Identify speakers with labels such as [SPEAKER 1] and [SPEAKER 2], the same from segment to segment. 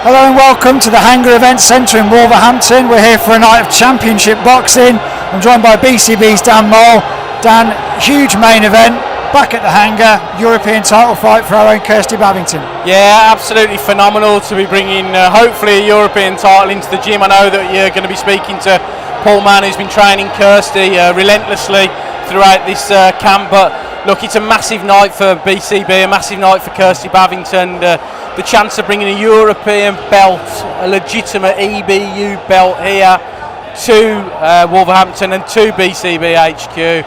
[SPEAKER 1] Hello and welcome to the Hangar Event Centre in Wolverhampton. We're here for a night of championship boxing. I'm joined by BCB's Dan Mole. Dan, huge main event, back at the Hangar, European title fight for our own Kirstie Bavington.
[SPEAKER 2] Yeah, absolutely phenomenal to be bringing hopefully a European title into the gym. I know that you're going to be speaking to Paul Mann, who's been training Kirstie relentlessly throughout this camp, but look, it's a massive night for BCB, a massive night for Kirstie Bavington. The chance of bringing a European belt, a legitimate EBU belt here to Wolverhampton and to BCB HQ.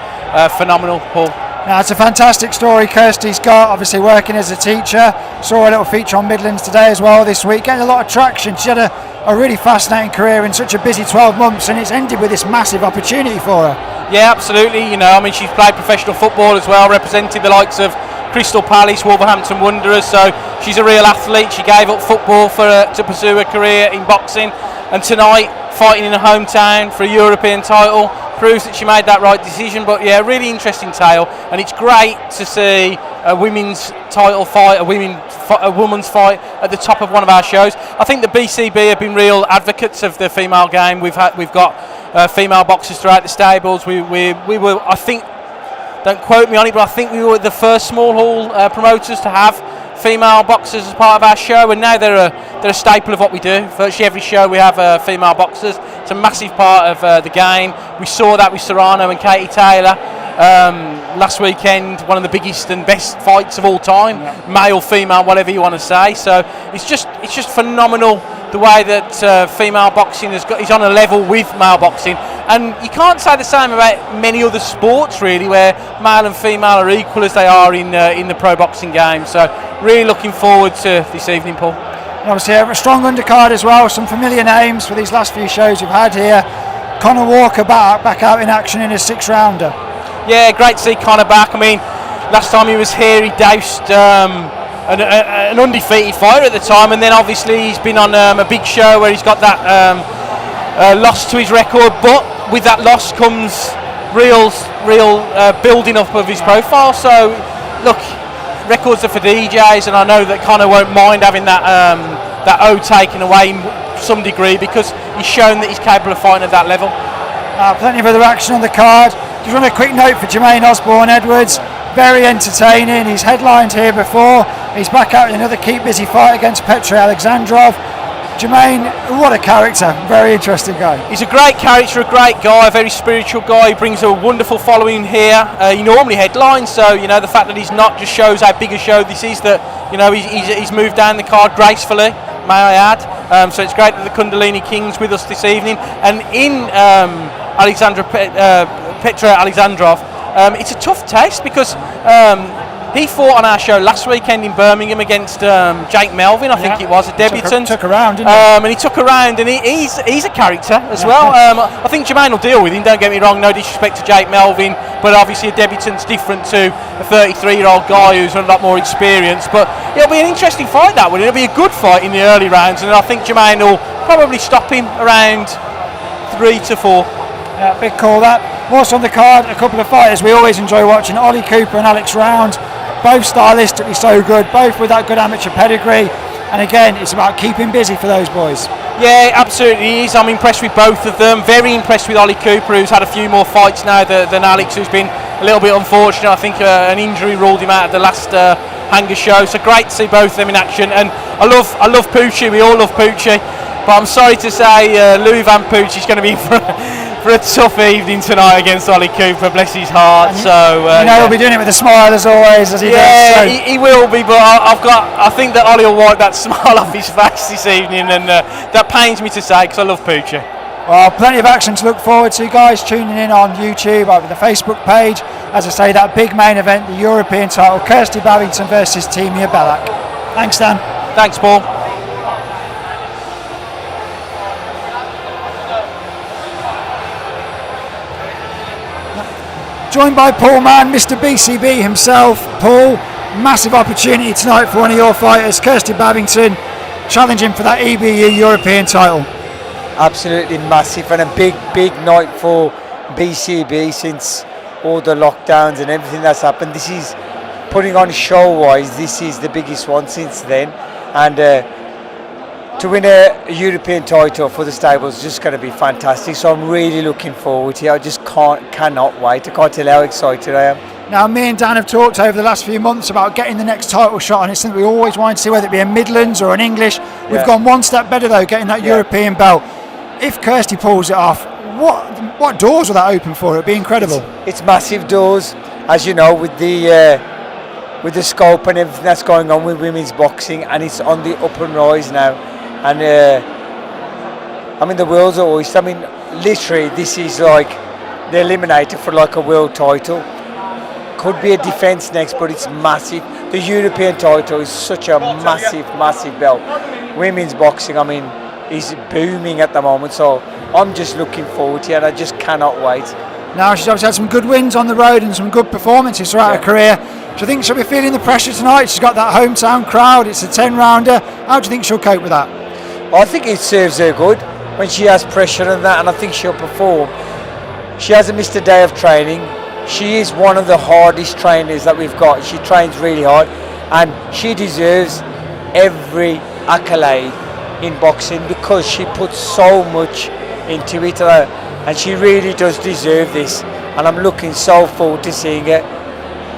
[SPEAKER 2] Phenomenal, Paul.
[SPEAKER 1] Now, it's a fantastic story Kirstie's got, obviously working as a teacher. Saw a little feature on Midlands today as well this week, getting a lot of traction. She had a really fascinating career in such a busy 12 months, and it's ended with this massive opportunity for her.
[SPEAKER 2] Yeah, absolutely. You know, I mean, she's played professional football as well, represented the likes of Crystal Palace, Wolverhampton Wanderers, so she's a real athlete. She gave up football to pursue a career in boxing, and tonight, fighting in her hometown for a European title, proves that she made that right decision. But yeah, really interesting tale, and it's great to see a women's title fight, a women's fight at the top of one of our shows. I think the BCB have been real advocates of the female game. We've got female boxers throughout the stables. We were, I think, don't quote me on it, but I think we were the first small hall promoters to have female boxers as part of our show, and now they're a staple of what we do. Virtually every show we have female boxers. It's a massive part of the game. We saw that with Serrano and Katie Taylor last weekend, one of the biggest and best fights of all time, male, female, whatever you want to say. So it's just phenomenal the way that female boxing is on a level with male boxing, and you can't say the same about many other sports really, where male and female are equal as they are in the pro boxing game. So really looking forward to this evening, Paul.
[SPEAKER 1] And obviously a strong undercard as well, some familiar names for these last few shows we've had here. Connor Walker back out in action in his 6-rounder.
[SPEAKER 2] Yeah, great to see Connor back. I mean, last time he was here he doused an undefeated fighter at the time, and then obviously he's been on a big show where he's got that loss to his record, but with that loss comes real building up of his profile. So look, records are for DJs, and I know that Connor won't mind having that O taken away in some degree, because he's shown that he's capable of fighting at that level.
[SPEAKER 1] Plenty of other action on the card. Just want a quick note for Jermaine Osborne-Edwards. Very entertaining. He's headlined here before. He's back out in another keep busy fight against Petr Alexandrov. Jermaine, what a character. Very interesting guy. He's
[SPEAKER 2] a great character, a great guy, a very spiritual guy. He brings a wonderful following here. He normally headlines, so you know the fact that he's not just shows how big a show this is, that you know he's moved down the card gracefully, may I add. So it's great that the Kundalini King's with us this evening. And in Petr Alexandrov, it's a tough test because he fought on our show last weekend in Birmingham against Jake Melvin, I think it was, a debutant.
[SPEAKER 1] Took a round, didn't he?
[SPEAKER 2] And he took a round, and he's a character as well. I think Jermaine will deal with him, don't get me wrong, no disrespect to Jake Melvin, but obviously a debutant's different to a 33-year-old guy who's a lot more experienced. But it'll be an interesting fight, that one. It'll be a good fight in the early rounds, and I think Jermaine will probably stop him around 3 to 4.
[SPEAKER 1] Yeah, big call that. Also on the card, a couple of fighters we always enjoy watching, Ollie Cooper and Alex Round. Both stylistically so good, both with that good amateur pedigree, and again it's about keeping busy for those boys.
[SPEAKER 2] Yeah, absolutely is. I'm impressed with both of them. Very impressed with Ollie Cooper, who's had a few more fights now than Alex, who's been a little bit unfortunate. I think an injury ruled him out of the last Hangar show. So great to see both of them in action. And I love Pucci. We all love Pucci, but I'm sorry to say Louis Van Pucci's going to be for a tough evening tonight against Ollie Cooper, bless his heart.
[SPEAKER 1] And
[SPEAKER 2] so
[SPEAKER 1] he'll be doing it with a smile as always, as he does.
[SPEAKER 2] Yeah, he will be, but I think that Ollie will wipe that smile off his face this evening, and that pains me to say because I love Pucci.
[SPEAKER 1] Well, plenty of action to look forward to, guys. Tuning in on YouTube, over the Facebook page. As I say, that big main event, the European title, Kirstie Bavington versus Timea Belik. Thanks, Dan.
[SPEAKER 2] Thanks, Paul.
[SPEAKER 1] Joined by Paul Mann, Mr. BCB himself. Paul, massive opportunity tonight for one of your fighters, Kirstie Bavington, challenging for that EBU European title.
[SPEAKER 3] Absolutely massive, and a big night for BCB since all the lockdowns and everything that's happened. This is, putting on show-wise, this is the biggest one since then, and to win a European title for the stables is just going to be fantastic. So I'm really looking forward to it. I just cannot wait. I can't tell you how excited I am.
[SPEAKER 1] Now, me and Dan have talked over the last few months about getting the next title shot, and it's something we always wanted to see, whether it be a Midlands or an English. We've gone one step better though, getting that European belt. If Kirstie pulls it off, what doors will that open for her? It'd be incredible.
[SPEAKER 3] It's massive doors, as you know, with the scope and everything that's going on with women's boxing, and it's on the up and rise now. And I mean, the world's oyster. I mean, literally, this is like the eliminator for like a world title. Could be a defence next, but it's massive. The European title is such a massive belt. Women's boxing, I mean, is booming at the moment. So I'm just looking forward to it. I just cannot wait.
[SPEAKER 1] Now, she's obviously had some good wins on the road and some good performances throughout her career. Do you think she'll be feeling the pressure tonight? She's got that hometown crowd. It's a 10-rounder. How do you think she'll cope with that?
[SPEAKER 3] I think it serves her good when she has pressure and that, and I think she'll perform. She hasn't missed a day of training. She is one of the hardest trainers that we've got. She trains really hard, and she deserves every accolade in boxing because she puts so much into it, and she really does deserve this. And I'm looking so forward to seeing her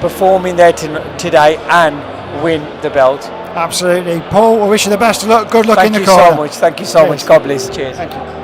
[SPEAKER 3] performing there today and win the belt.
[SPEAKER 1] Absolutely. Paul, I wish you the best of luck. Good luck in the corner.
[SPEAKER 3] Thank you so much. Thank you so much. God bless. Cheers.
[SPEAKER 1] Thank you.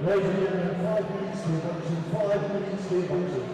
[SPEAKER 4] Ladies and gentlemen, 5 minutes to boxing, 5 minutes to boxing.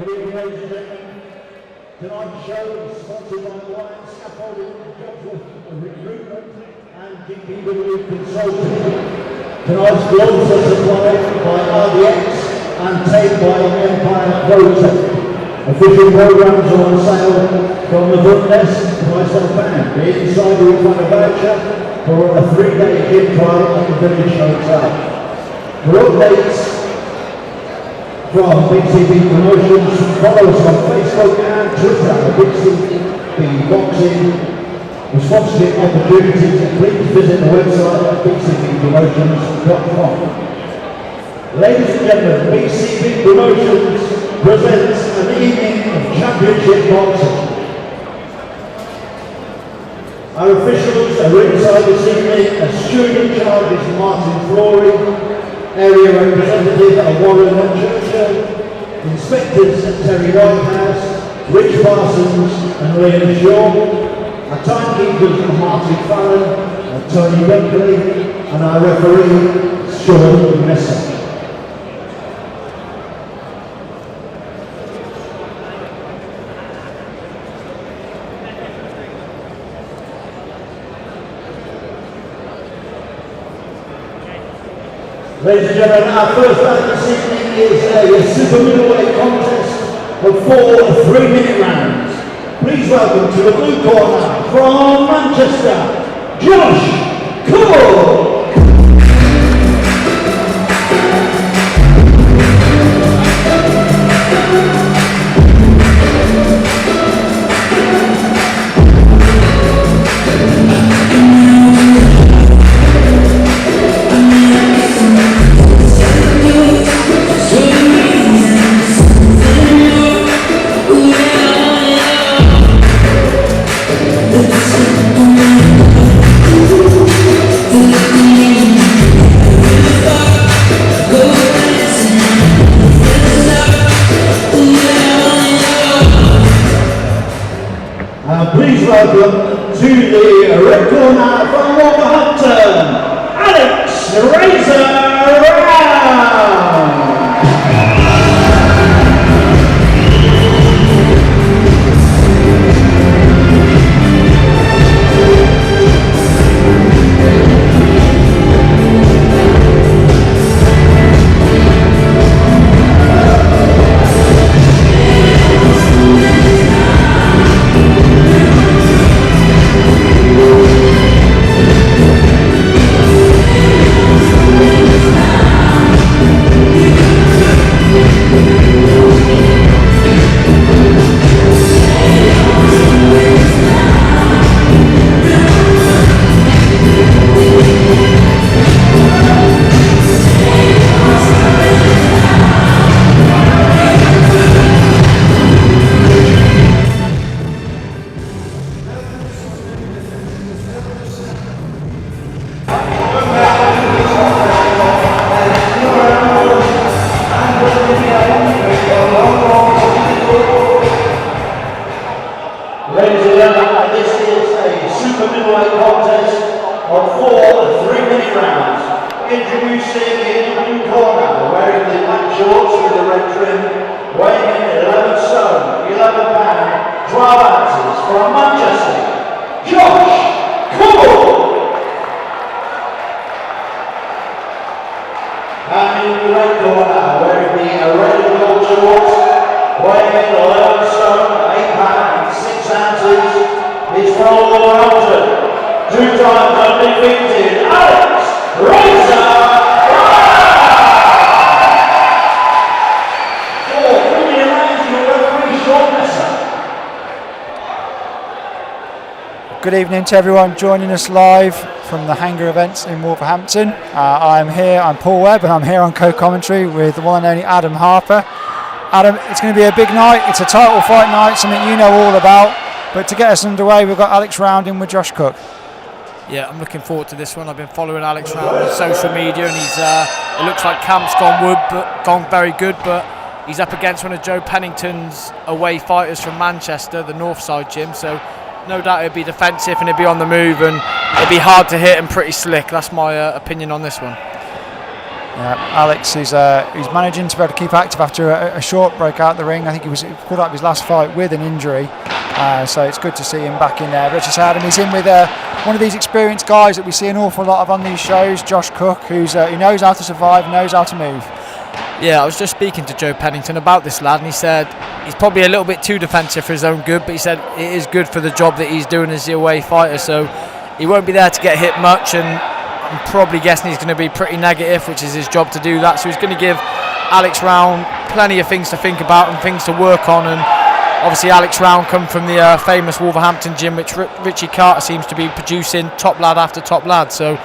[SPEAKER 4] Good evening, ladies and gentlemen. Tonight's show is sponsored by Lion Scaffolding, Recruitment and BCB Consulting. Tonight's gloves are supplied by RDX and tape by Empire Protect. Official programs are on sale from the front desk to myself and the inside you will find a voucher for a 3-day gym trial at the Village Hotel. For updates from BCB Promotions, follow us on Facebook and Twitter at BCB Boxing. For sponsorship opportunities, please visit the website at bcbpromotions.com. Ladies and gentlemen, BCB Promotions presents an evening of championship boxing. Our officials are inside this evening as steward in charge is Martin Flory, area representative of Warren and Churchill, inspectors Terry Whitehouse, Rich Parsons and Liam Shaw, our timekeepers are Martin Fallon and Tony Bentley, and our referee Sean Messer. Ladies and gentlemen, our first bout this evening is a super middleweight contest of 4 3-minute rounds. Please welcome to the blue corner from Manchester, Josh Cook. Please welcome to the red corner from Wolverhampton, Alex Razor Round. Ladies and gentlemen, this is a super middleweight contest of 4 3-minute rounds. Introducing in the blue corner, wearing the black shorts with the red trim, weighing in 11 stone, 11 pound, 12 ounces from Manchester, Josh Cook. And in the red corner, wearing the red and gold shorts, weighing in 11 stone, 8 pound, 6 ounces, is from Wolverhampton, 2 times undefeated, Alex Razor Round. For 3-minute rounds, your referee Sean Messer.
[SPEAKER 1] Good evening to everyone joining us live from the Hangar events in Wolverhampton. I'm Paul Webb and I'm here on co-commentary with the one and only Adam Harper. Adam, it's going to be a big night, it's a title fight night, something you know all about, but to get us underway we've got Alex Round in with Josh Cook.
[SPEAKER 5] Yeah, I'm looking forward to this one. I've been following Alex Round on social media and he's it looks like camp's gone very good, but he's up against one of Joe Pennington's away fighters from Manchester, the Northside gym, so no doubt he'll be defensive and he'll be on the move and it'll be hard to hit and pretty slick. That's my opinion on this one.
[SPEAKER 1] Alex is he's managing to be able to keep active after a short break out the ring. I think it pulled up his last fight with an injury, so it's good to see him back in there. But just Adam, he's in with one of these experienced guys that we see an awful lot of on these shows, Josh Cook, who knows how to survive, knows how to move.
[SPEAKER 5] Yeah, I was just speaking to Joe Pennington about this lad, and he said he's probably a little bit too defensive for his own good, but he said it is good for the job that he's doing as the away fighter, so he won't be there to get hit much, and I'm probably guessing he's going to be pretty negative, which is his job to do that. So he's going to give Alex Round plenty of things to think about and things to work on. And obviously Alex Round come from the famous Wolverhampton gym, which Richie Carter seems to be producing top lad after top lad. So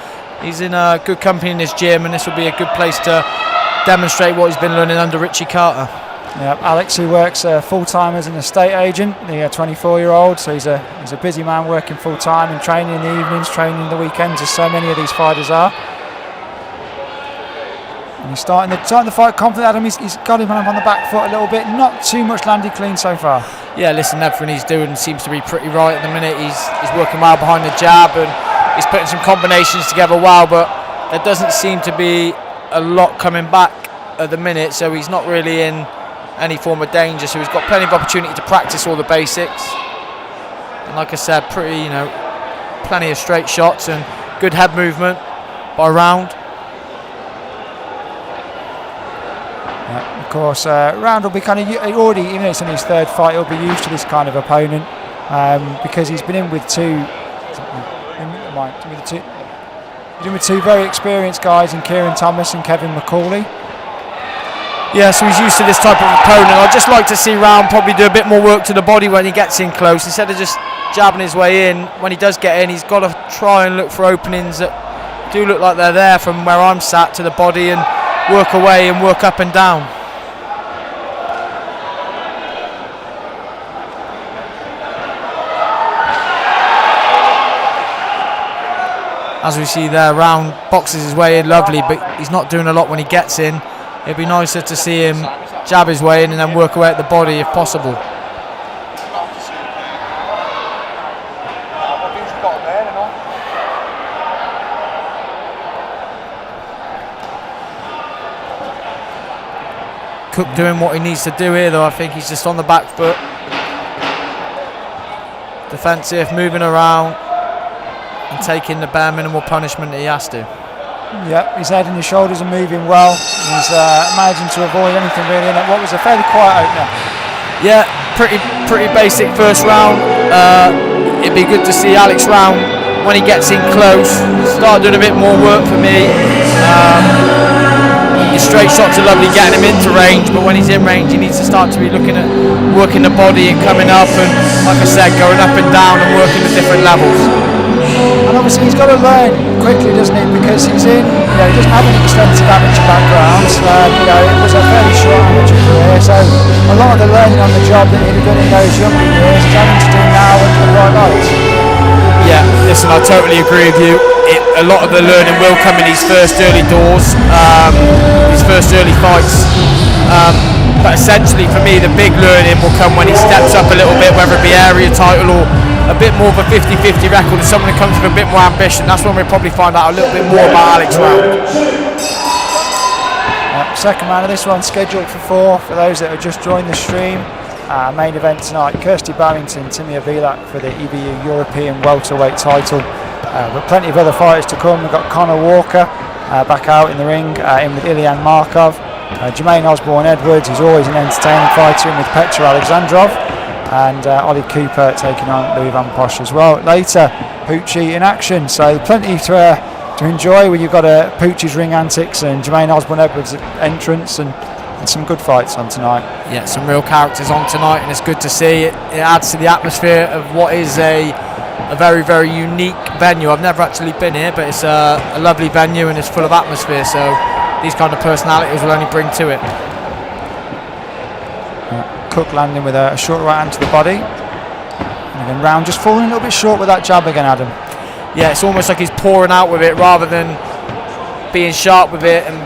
[SPEAKER 5] he's in a good company in his gym, and this will be a good place to demonstrate what he's been learning under Richie Carter.
[SPEAKER 1] Yeah, Alex, who works full-time as an estate agent, the 24-year-old, so he's a busy man working full-time and training in the evenings, training in the weekends, as so many of these fighters are. And he's starting the fight confident, Adam. He's got him on the back foot a little bit, not too much landed clean so far.
[SPEAKER 5] Yeah, listen, everything he's doing seems to be pretty right at the minute. He's working well behind the jab, and he's putting some combinations together well, but there doesn't seem to be a lot coming back at the minute, so he's not really in any form of danger, so he's got plenty of opportunity to practice all the basics. And like I said, plenty of straight shots and good head movement by Round.
[SPEAKER 1] Yeah, of course, Round will be kind of already, even though it's in his third fight, he'll be used to this kind of opponent because he's been in with two very experienced guys in Kieran Thomas and Kevin McCauley.
[SPEAKER 5] Yeah, so he's used to this type of opponent. I'd just like to see Round probably do a bit more work to the body when he gets in close, instead of just jabbing his way in. When he does get in, he's got to try and look for openings that do look like they're there from where I'm sat to the body, and work away and work up and down. As we see there, Round boxes his way in lovely, but he's not doing a lot when he gets in. It'd be nicer to see him jab his way in and then work away at the body if possible. Cook doing what he needs to do here, though. I think he's just on the back foot. Defensive, moving around and taking the bare minimal punishment that he has to.
[SPEAKER 1] Yeah, his head and his shoulders are moving well. He's managing to avoid anything really in what was a fairly quiet opener.
[SPEAKER 5] Yeah, pretty basic first round. It'd be good to see Alex Round, when he gets in close, start doing a bit more work for me. His straight shots are lovely, getting him into range, but when he's in range he needs to start to be looking at working the body and coming up, and like I said, going up and down and working the different levels.
[SPEAKER 1] And obviously he's got to learn quickly, doesn't he? Because he doesn't have an extensive amateur background. It was a fairly short amateur career, so a lot of the learning on the job that he'd have done in those younger years he's having to do now at the right lights.
[SPEAKER 5] Yeah, listen, I totally agree with you. A lot of the learning will come in these first early doors, these first early fights. But essentially for me the big learning will come when he steps up a little bit, whether it be area title or a bit more of a 50-50 record, and someone that comes with a bit more ambition. That's when we'll probably find out a little bit more about Alex Round.
[SPEAKER 1] Second round of this one scheduled for 4 for those that have just joined the stream. Main event tonight, Kirstie Bavington, Timea Belik for the EBU European Welterweight Title. But plenty of other fighters to come. We've got Connor Walker back out in the ring, in with Ilyan Markov. Jermaine Osborne-Edwards, who's always an entertaining fighter, in with Petr Alexandrov. And Ollie Cooper taking on Louis Van Posch as well. Later, Poochie in action. So plenty to enjoy when you've got Poochie's ring antics and Jermaine Osborne-Edwards' entrance, and some good fights on tonight.
[SPEAKER 5] Yeah, some real characters on tonight, and it's good to see. It adds to the atmosphere of what is a very, very unique venue. I've never actually been here, but it's a lovely venue and it's full of atmosphere. So these kind of personalities will only bring to it.
[SPEAKER 1] Cook landing with a short right hand to the body. And again, Round just falling a little bit short with that jab again, Adam.
[SPEAKER 5] Yeah, it's almost like he's pouring out with it rather than being sharp with it and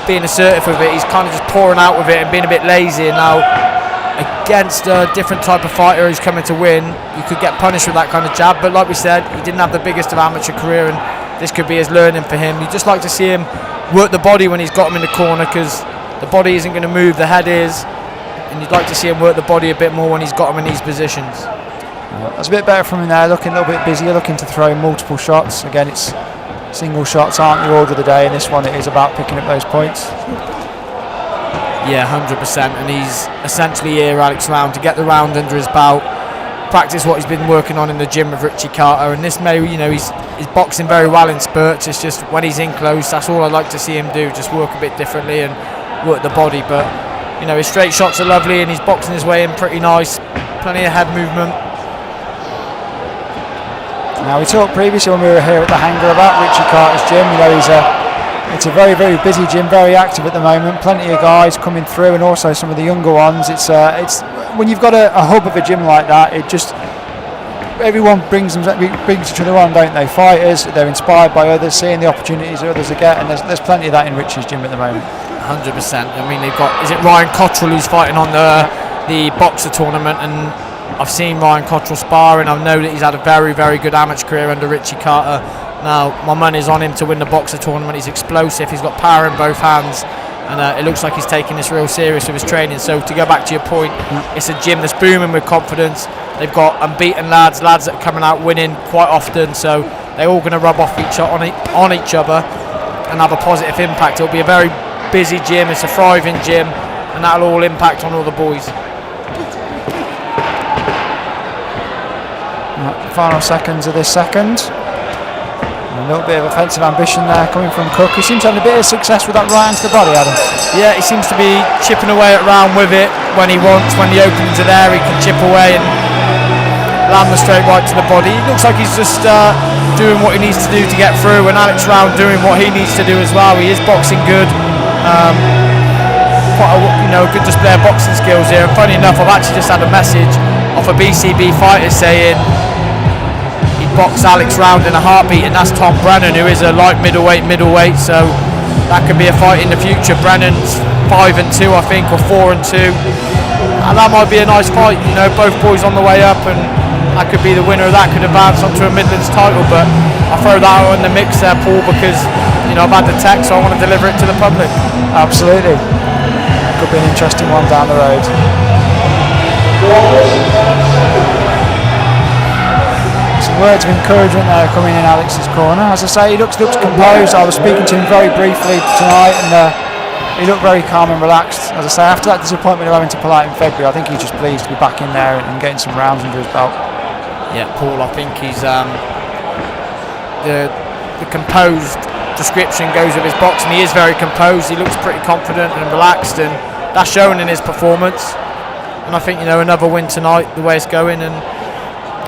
[SPEAKER 5] being assertive with it. He's kind of just pouring out with it and being a bit lazy. And now, against a different type of fighter who's coming to win, you could get punished with that kind of jab. But like we said, he didn't have the biggest of amateur career, and this could be his learning for him. You'd just like to see him work the body when he's got him in the corner, because the body isn't going to move, the head is, and you'd like to see him work the body a bit more when he's got him in these positions.
[SPEAKER 1] That's a bit better from him there, looking a little bit busier, looking to throw multiple shots. Again, it's single shots aren't the order of the day. In this one, it is about picking up those points.
[SPEAKER 5] Yeah, 100%, and he's essentially here, Alex Round, to get the round under his belt, practice what he's been working on in the gym with Richie Carter. And this may, he's boxing very well in spurts. It's just when he's in close, that's all I'd like to see him do, just work a bit differently and work the body. But his straight shots are lovely, and he's boxing his way in pretty nice, plenty of head movement.
[SPEAKER 1] Now, we talked previously when we were here at the hangar about Richie Carter's gym. It's a very, very busy gym, very active at the moment. Plenty of guys coming through, and also some of the younger ones. It's when you've got a hub of a gym like that, it just everyone brings each other on, don't they? Fighters, they're inspired by others, seeing the opportunities that others get, and there's plenty of that in Richie's gym at the moment.
[SPEAKER 5] 100%. I mean, they've got, is it Ryan Cottrell who's fighting on the boxer tournament, and I've seen Ryan Cottrell spar, and I know that he's had a very, very good amateur career under Richie Carter. Now, my money's on him to win the boxer tournament. He's explosive, he's got power in both hands, and it looks like he's taking this real serious with his training. So to go back to your point, it's a gym that's booming with confidence. They've got unbeaten lads that are coming out winning quite often, so they're all going to rub off on each other and have a positive impact. It'll be a very busy gym, it's a thriving gym, and that'll all impact on all the boys.
[SPEAKER 1] Final seconds of this second. A little bit of offensive ambition there coming from Cook. He seems to have a bit of success with that right hand to the body, Adam.
[SPEAKER 5] Yeah, he seems to be chipping away at Round with it when he wants. When the openings are there, he can chip away and land the straight right to the body. It looks like he's just doing what he needs to do to get through, and Alex Round doing what he needs to do as well. He is boxing good. Quite a good display of boxing skills here. And funny enough, I've actually just had a message off a BCB fighter saying box Alex Round in a heartbeat, and that's Tom Brennan, who is a light middleweight, so that could be a fight in the future. Brennan's 5-2, I think, or 4-2, and that might be a nice fight. Both boys on the way up, and that could be the winner of that, could advance onto a Midlands title. But I'll throw that out in the mix there, Paul, because I've had the text, so I want to deliver it to the public.
[SPEAKER 1] Absolutely, could be an interesting one down the road. Words of encouragement there coming in Alex's corner. As I say, he looks composed. I was speaking to him very briefly tonight, and he looked very calm and relaxed. As I say, after that disappointment of having to pull out in February, I think he's just pleased to be back in there and getting some rounds under his belt.
[SPEAKER 5] Yeah, Paul, I think he's the composed description goes with his boxing. He is very composed. He looks pretty confident and relaxed, and that's shown in his performance. And I think another win tonight, the way it's going, and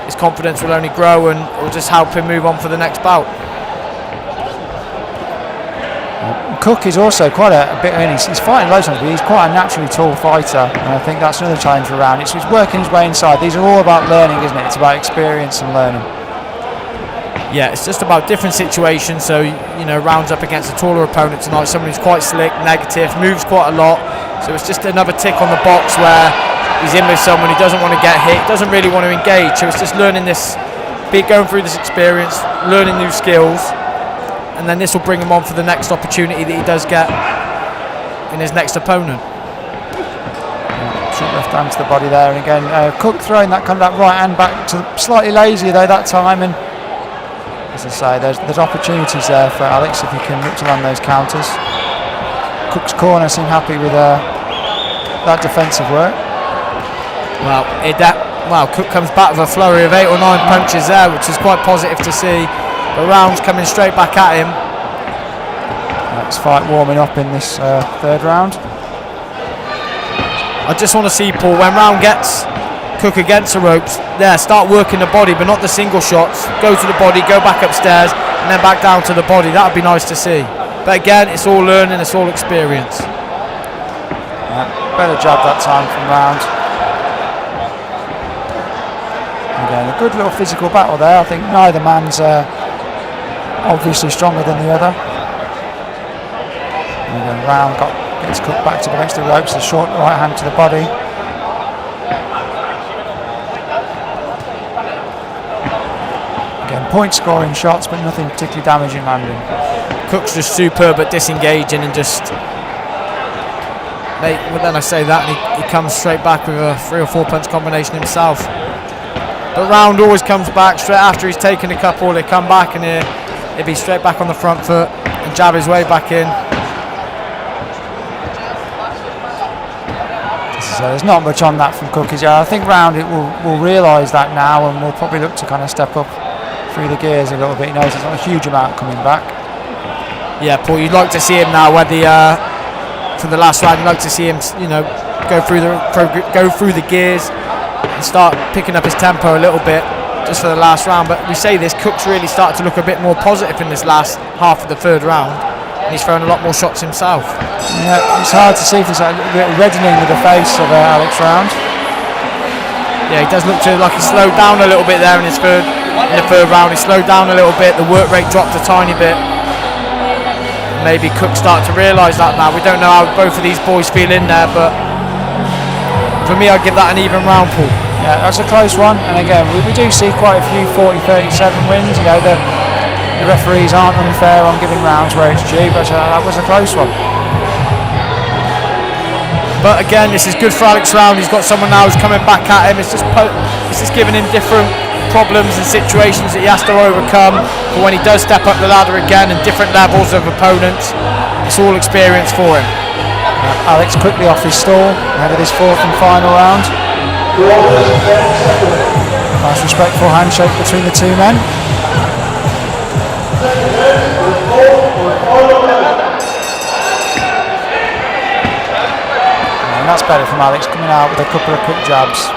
[SPEAKER 5] his confidence will only grow, and it will just help him move on for the next bout.
[SPEAKER 1] Cook is also quite a bit, he's fighting loads of times, but he's quite a naturally tall fighter, and I think that's another challenge for Round. He's working his way inside. These are all about learning, isn't it? It's about experience and learning.
[SPEAKER 5] Yeah, it's just about different situations. So Round's up against a taller opponent tonight, someone who's quite slick, negative, moves quite a lot. So it's just another tick on the box where he's in with someone he doesn't want to get hit, doesn't really want to engage. So it's just learning this, going through this experience, learning new skills, and then this will bring him on for the next opportunity that he does get in his next opponent.
[SPEAKER 1] Short left hand to the body there, and again Cook throwing that right hand back to slightly lazier though that time, and as I say, there's opportunities there for Alex if he can look to land those counters. Cook's corner seem happy with that defensive work.
[SPEAKER 5] Well, Cook comes back with a flurry of 8 or 9 punches there, which is quite positive to see. The Round's coming straight back at him.
[SPEAKER 1] Next fight warming up in this third round.
[SPEAKER 5] I just want to see, Paul, when Round gets Cook against the ropes, start working the body, but not the single shots. Go to the body, go back upstairs, and then back down to the body. That would be nice to see. But again, it's all learning, it's all experience.
[SPEAKER 1] Better jab that time from Round. Again, a good little physical battle there. I think neither man's obviously stronger than the other. And again, Round gets Cook back to against the ropes, the short right hand to the body. Again, point scoring shots, but nothing particularly damaging landing.
[SPEAKER 5] Cook's just superb at disengaging and just. Well, then I say that, and he comes straight back with a 3 or 4 punch combination himself. But Round always comes back straight after he's taken a couple. They come back and he'll be straight back on the front foot and jab his way back in.
[SPEAKER 1] So there's not much on that from Cook. I think Round will realise that now, and will probably look to kind of step up through the gears a little bit. He knows there's not a huge amount coming back.
[SPEAKER 5] Yeah, Paul, you'd like to see him now where for the last round, you'd like to see him, go through the gears and start picking up his tempo a little bit just for the last round. But we say this, Cook's really started to look a bit more positive in this last half of the third round, and he's thrown a lot more shots himself.
[SPEAKER 1] Yeah, it's hard to see if there's a bit of reddening with the face of Alex Round.
[SPEAKER 5] Yeah, he does look like he slowed down a little bit there in the third round. He slowed down a little bit, the work rate dropped a tiny bit. Maybe Cook start to realise that now. We don't know how both of these boys feel in there, but for me, I'd give that an even round, Paul.
[SPEAKER 1] Yeah, that's a close one, and again, we do see quite a few 40-37 wins. The referees aren't unfair on giving rounds where it's due, but that was a close one.
[SPEAKER 5] But again, this is good for Alex Round. He's got someone now who's coming back at him. It's just giving him different problems and situations that he has to overcome for when he does step up the ladder again, and different levels of opponents. It's all experience for him.
[SPEAKER 1] Alex quickly off his stall ahead of this fourth and final round. Nice respectful handshake between the two men. And that's better from Alex, coming out with a couple of quick jabs.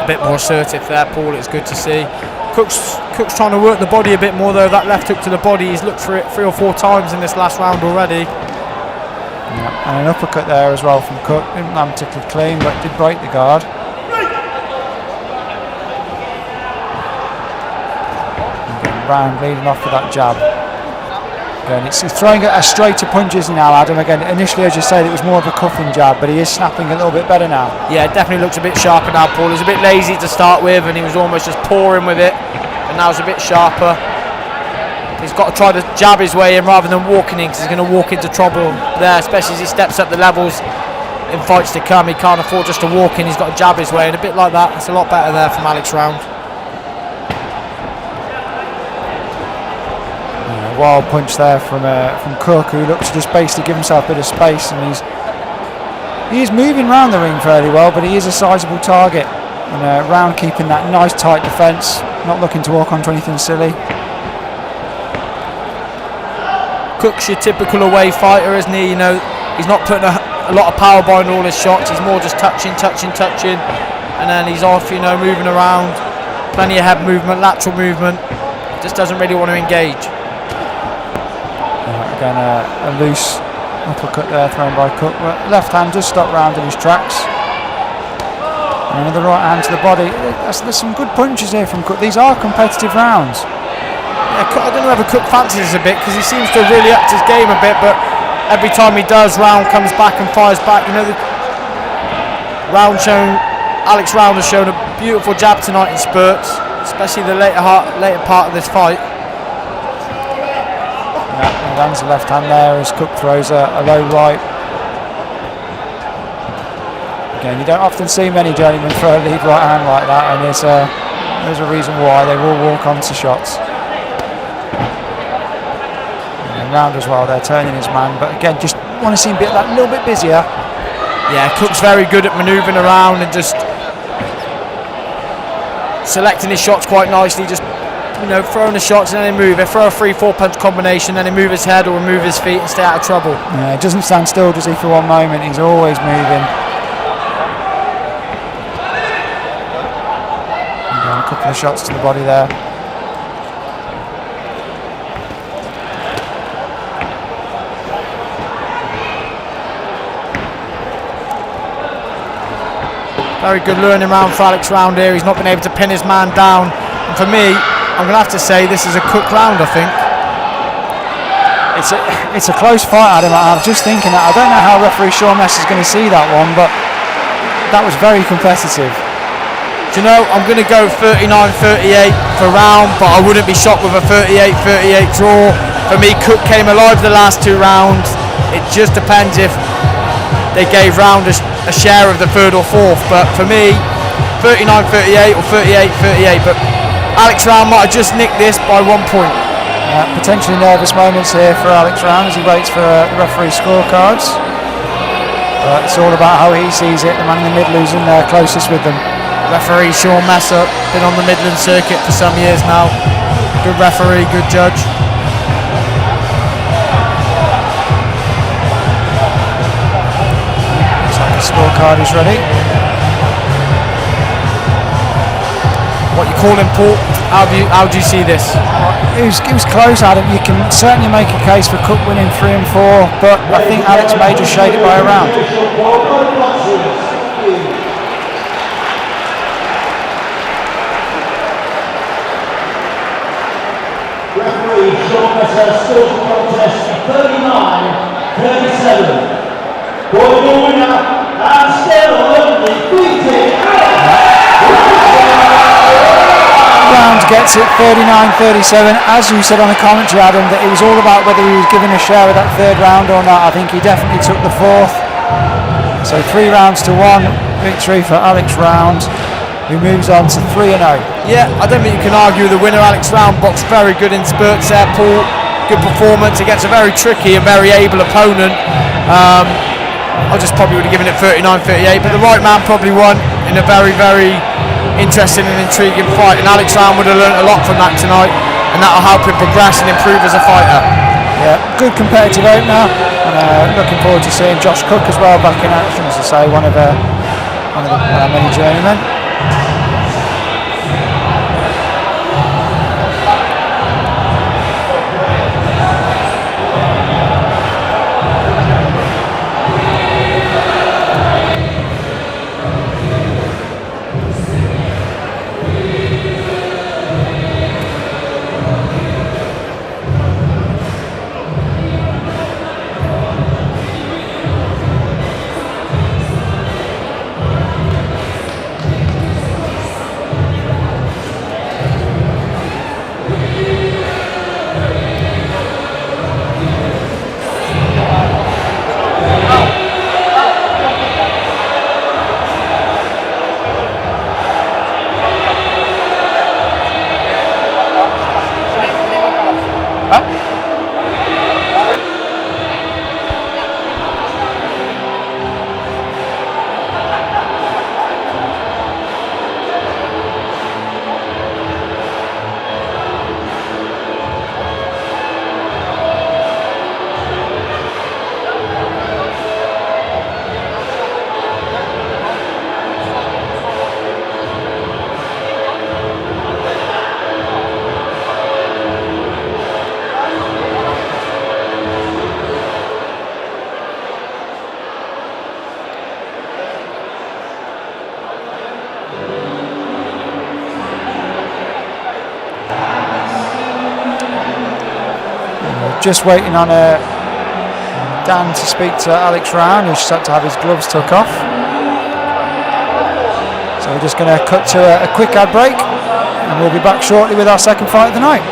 [SPEAKER 5] A bit more assertive there, Paul. It's good to see. Cook's trying to work the body a bit more though. That left hook to the body, he's looked for it 3 or 4 times in this last round already.
[SPEAKER 1] Yeah, and an uppercut there as well from Cook. Didn't land particularly clean, but did break the guard. Again, Round leading off with that jab. Again, he's throwing a straighter punches now, Adam. Again, initially, as you said, it was more of a cuffing jab, but he is snapping a little bit better now.
[SPEAKER 5] Yeah, it definitely looks a bit sharper now, Paul. He was a bit lazy to start with, and he was almost just pouring with it, and now it's a bit sharper. He's got to try to jab his way in rather than walking in, because he's going to walk into trouble there, especially as he steps up the levels in fights to come. He can't afford just to walk in, he's got to jab his way in. A bit like that, it's a lot better there from Alex Round.
[SPEAKER 1] Wild punch there from Cook, who looks to just basically give himself a bit of space, and he is moving around the ring fairly well, but he is a sizable target. And Round keeping that nice tight defence, not looking to walk onto anything silly.
[SPEAKER 5] Cook's your typical away fighter, isn't he? He's not putting a lot of power behind all his shots. He's more just touching, and then he's off, moving around. Plenty of head movement, lateral movement. Just doesn't really want to engage.
[SPEAKER 1] Again, a loose uppercut there thrown by Cook. Left hand does stop Round in his tracks. And another right hand to the body. There's some good punches here from Cook. These are competitive rounds.
[SPEAKER 5] Yeah, I don't know whether Cook fancies this a bit, because he seems to have really upped his game a bit, but every time he does, Round comes back and fires back. Alex Round has shown a beautiful jab tonight in spurts, especially the later part of this fight.
[SPEAKER 1] Yeah, he lands the left hand there as Cook throws a low right. Again, you don't often see many journeymen throw a lead right hand like that, and there's a reason why. They will walk onto shots. And Round as well, they're turning his man, but again, just want to see him a little bit busier.
[SPEAKER 5] Yeah, Cook's very good at manoeuvring around and just selecting his shots quite nicely, just throwing the shots and then he move. They throw a 3-4 punch combination, then he move his head or move his feet and stay out of trouble.
[SPEAKER 1] Yeah, he doesn't stand still, does he, for one moment? He's always moving. Again, a couple of shots to the body there.
[SPEAKER 5] Very good learning round for Alex Round here. He's not been able to pin his man down. And for me, I'm going to have to say this is a Cook round, I think.
[SPEAKER 1] It's a close fight, Adam. I'm just thinking that. I don't know how referee Sean Mess is going to see that one, but that was very competitive.
[SPEAKER 5] Do you know, I'm going to go 39-38 for round, but I wouldn't be shocked with a 38-38 draw. For me, Cook came alive the last 2 rounds. It just depends if they gave round a share of the 3rd or 4th. But for me, 39-38 or 38-38. But Alex Round might have just nicked this by 1 point.
[SPEAKER 1] Potentially nervous moments here for Alex Round as he waits for the referee's scorecards. But it's all about how he sees it. The man in the middle who's in there closest with them.
[SPEAKER 5] Referee Sean Messer, been on the Midland circuit for some years now. Good referee, good judge.
[SPEAKER 1] Looks like the scorecard is ready.
[SPEAKER 5] What you calling, Paul? How do you see this?
[SPEAKER 1] It was close, Adam. You can certainly make a case for Cook winning 3 and 4, but I think Alex may just shade it by a round.
[SPEAKER 4] Referee Sean Messer scores the contest 39-37. For the winner, and still undefeated,
[SPEAKER 1] Round gets it 39-37. As you said on the commentary, Adam, that it was all about whether he was given a share of that 3rd round or not. I think he definitely took the 4th. So 3 rounds to 1 victory for Alex Round, who moves on to 3-0.
[SPEAKER 5] Yeah, I don't think you can argue with the winner. Alex Round boxed very good in spurts there, Paul. Good performance against a very tricky and very able opponent. I just probably would have given it 39-38, but the right man probably won in a very, very interesting and intriguing fight. And Alex Round would have learnt a lot from that tonight, and that'll help him progress and improve as a fighter.
[SPEAKER 1] Yeah, good competitive opener. And looking forward to seeing Josh Cook as well back in action, as I say, one of the many journeymen. Just waiting on Dan to speak to Alex Round, who's set to have his gloves took off. So we're just going to cut to a quick ad break, and we'll be back shortly with our second fight of the night.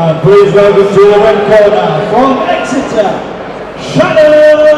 [SPEAKER 4] Please welcome to the red corner from Exeter, Shannon Willie.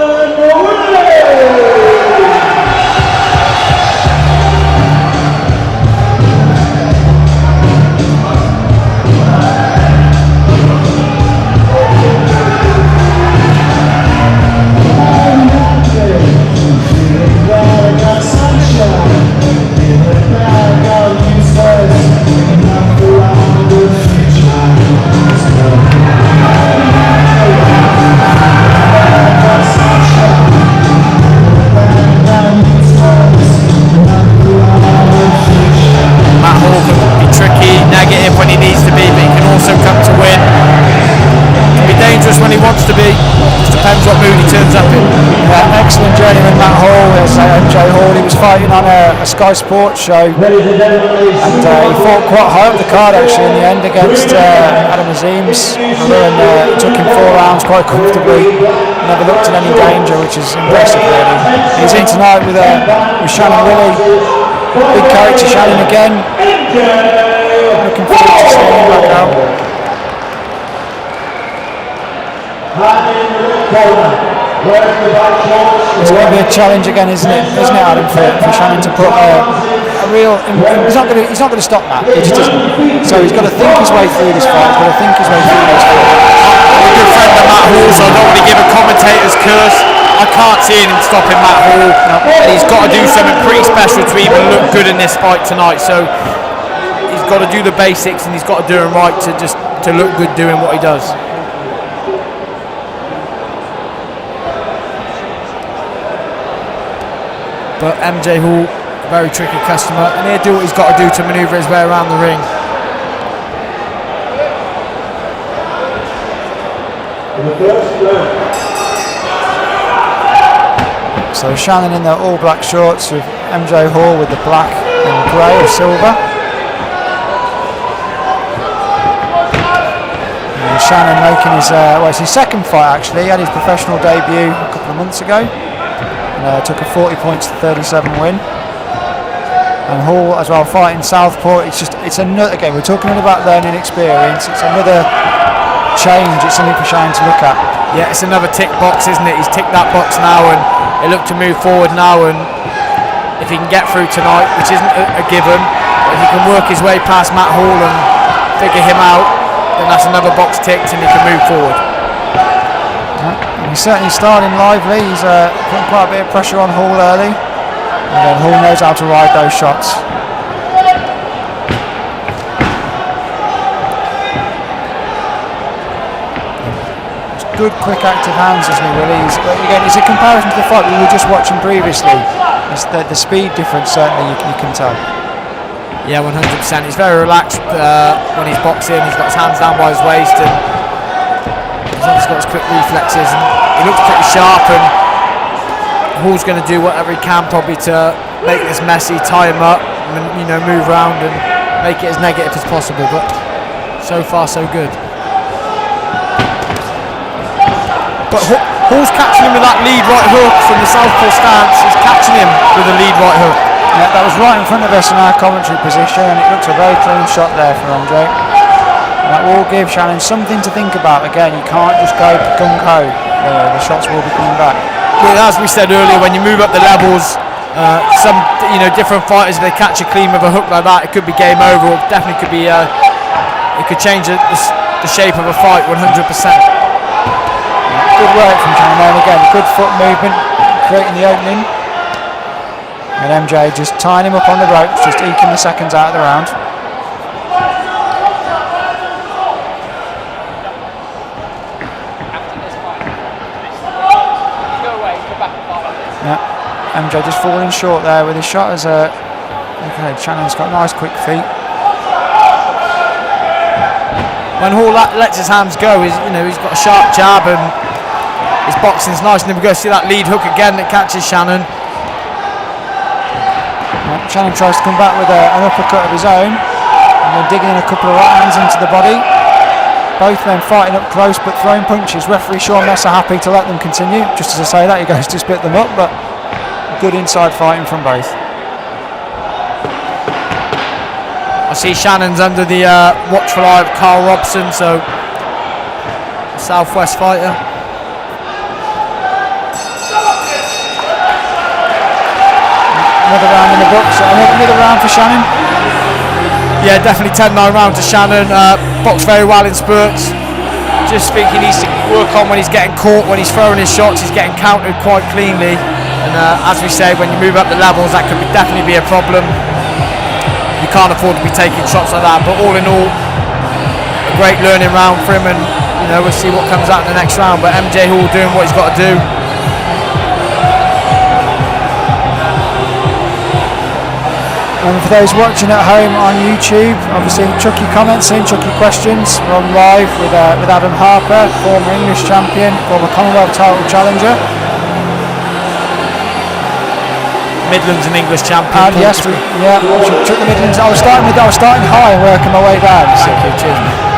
[SPEAKER 5] When he needs to be, but he can also come to win. He can be dangerous when he wants to be. Just depends what mood he turns up in.
[SPEAKER 1] Excellent journeyman Matt Hall. MJ Hall. He was fighting on a Sky Sports show, and he fought quite high up the card actually in the end against Adam Azim's brother, and took him 4 rounds quite comfortably. Never looked in any danger, which is impressive really. He's in tonight with Shannon Willie. Big character Shannon again. Looking forward to seeing him back out. It's going to be a challenge again, isn't it, Adam, for Shannon to put a real. He's not going to stop that. He just doesn't. So he's got to think his way through this fight. He's got to think his way through this fight.
[SPEAKER 5] I'm a good friend of Matt Hall, so I don't want to give a commentator's curse. I can't see him stopping Matt Hall, and he's got to do something pretty special to even look good in this fight tonight. So he's got to do the basics, and he's got to do them right to look good doing what he does. But MJ Hall, a very tricky customer, and he'll do what he's got to do to manoeuvre his way around the ring.
[SPEAKER 1] So Shannon in the all black shorts with MJ Hall with the black and grey or silver. And Shannon making his it's his second fight actually. He had his professional debut a couple of months ago. And, took a 40 points to 37 win. And Hall as well fighting Southpaw. It's another, again we're talking about learning experience. It's another change. It's something for Shannon to look at.
[SPEAKER 5] Yeah, it's another tick box, isn't it? He's ticked that box now, and they look to move forward now. And if he can get through tonight, which isn't a given, but if he can work his way past Matt Hall and figure him out, then that's another box ticked, and he can move forward.
[SPEAKER 1] He's certainly starting lively. He's putting quite a bit of pressure on Hall early, and then Hall knows how to ride those shots. Good, quick, active hands, isn't he, really? Again, it's a comparison to the fight we were just watching previously. It's the speed difference, certainly, you can tell.
[SPEAKER 5] Yeah, 100%. He's very relaxed when he's boxing. He's got his hands down by his waist, and he's got his quick reflexes, and he looks pretty sharp, and Hall's going to do whatever he can probably to make this messy, tie him up, and move around and make it as negative as possible, but so far so good. But Hall's catching him with that lead right hook from the southpaw stance. He's catching him with the lead right hook.
[SPEAKER 1] Yeah, that was right in front of us in our commentary position, and it looks a very clean shot there for Andre. And that will give Shannon something to think about. Again, you can't just go gung-ho. The shots will be coming back.
[SPEAKER 5] Well, as we said earlier, when you move up the levels, some different fighters, if they catch you clean with a hook like that, it could be game over. Or definitely could be. It could change the shape of a fight 100%.
[SPEAKER 1] Good work from Shannon there, and again, good foot movement, creating the opening. And MJ just tying him up on the ropes, just eking the seconds out of the round. Yeah, MJ just falling short there with his shot as okay, Shannon's got nice quick feet.
[SPEAKER 5] When Hall lets his hands go, he's got a sharp jab, and his boxing's nice, and then we go see that lead hook again that catches Shannon.
[SPEAKER 1] Shannon tries to come back with an uppercut of his own, and then digging in a couple of right hands into the body. Both men fighting up close but throwing punches. Referee Sean Messer happy to let them continue. Just as I say that, he goes to split them up, but good inside fighting from both.
[SPEAKER 5] I see Shannon's under the watchful eye of Carl Robson, so Southwest fighter.
[SPEAKER 1] Another round in the books. Another round for Shannon.
[SPEAKER 5] Yeah, definitely 10-9 round to Shannon. Boxed very well in spurts. Just think he needs to work on when he's getting caught, when he's throwing his shots, he's getting countered quite cleanly. And as we say, when you move up the levels, that could definitely be a problem. You can't afford to be taking shots like that. But all in all, a great learning round for him, and we'll see what comes out in the next round. But MJ Hall doing what he's got to do.
[SPEAKER 1] And for those watching at home on YouTube, obviously chuck your comments in, chuck your questions. We're on live with Adam Harper, former English champion, former Commonwealth title challenger.
[SPEAKER 5] Midlands and English champion.
[SPEAKER 1] And yes, chuck the Midlands. I was starting high and working my way down.
[SPEAKER 5] Thank you, cheers, mate.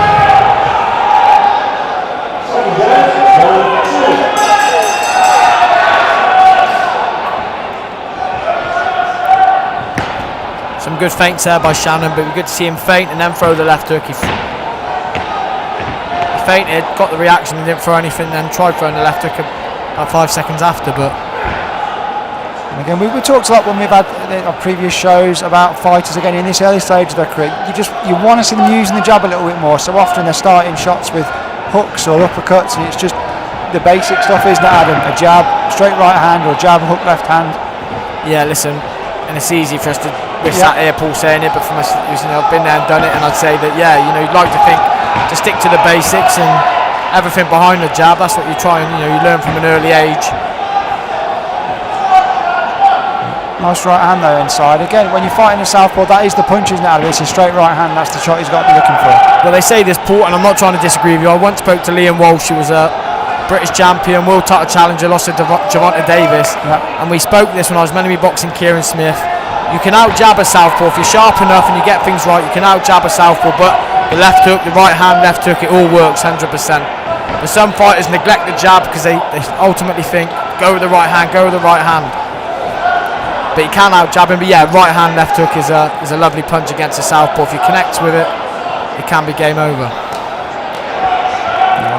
[SPEAKER 5] Some good feints there by Shannon, but we're good to see him feint and then throw the left hook. He feinted, got the reaction and didn't throw anything, then tried throwing the left hook about 5 seconds after. But
[SPEAKER 1] and again, we talked a lot when we've had our previous shows about fighters again in this early stage of their career. You want to see them using the jab a little bit more. So often they're starting shots with hooks or uppercuts, and it's just the basic stuff, isn't it, Adam? A jab, straight right hand, or jab, hook left hand.
[SPEAKER 5] Yeah, listen, and it's easy for us to. We're sat here, Paul, saying it, but from us, I've been there and done it, and I'd say that, you'd like to think to stick to the basics and everything behind the jab. That's what you try and you learn from an early age.
[SPEAKER 1] Nice right hand though inside. Again, when you're fighting a southpaw, that is the punch, isn't it? It's a straight right hand. That's the shot he's got to be looking for.
[SPEAKER 5] Well, they say this, Paul, and I'm not trying to disagree with you. I once spoke to Liam Walsh, who was a British champion, world title challenger, lost to Javonta Davis, and we spoke this when I was meant to be boxing Kieran Smith. You can out-jab a southpaw if you're sharp enough and you get things right. You can out-jab a southpaw, but the left hook, the right hand, left hook, it all works 100%. But some fighters neglect the jab because they ultimately think, go with the right hand, go with the right hand. But you can out-jab him. But right hand, left hook is a lovely punch against a southpaw. If you connect with it, it can be game over.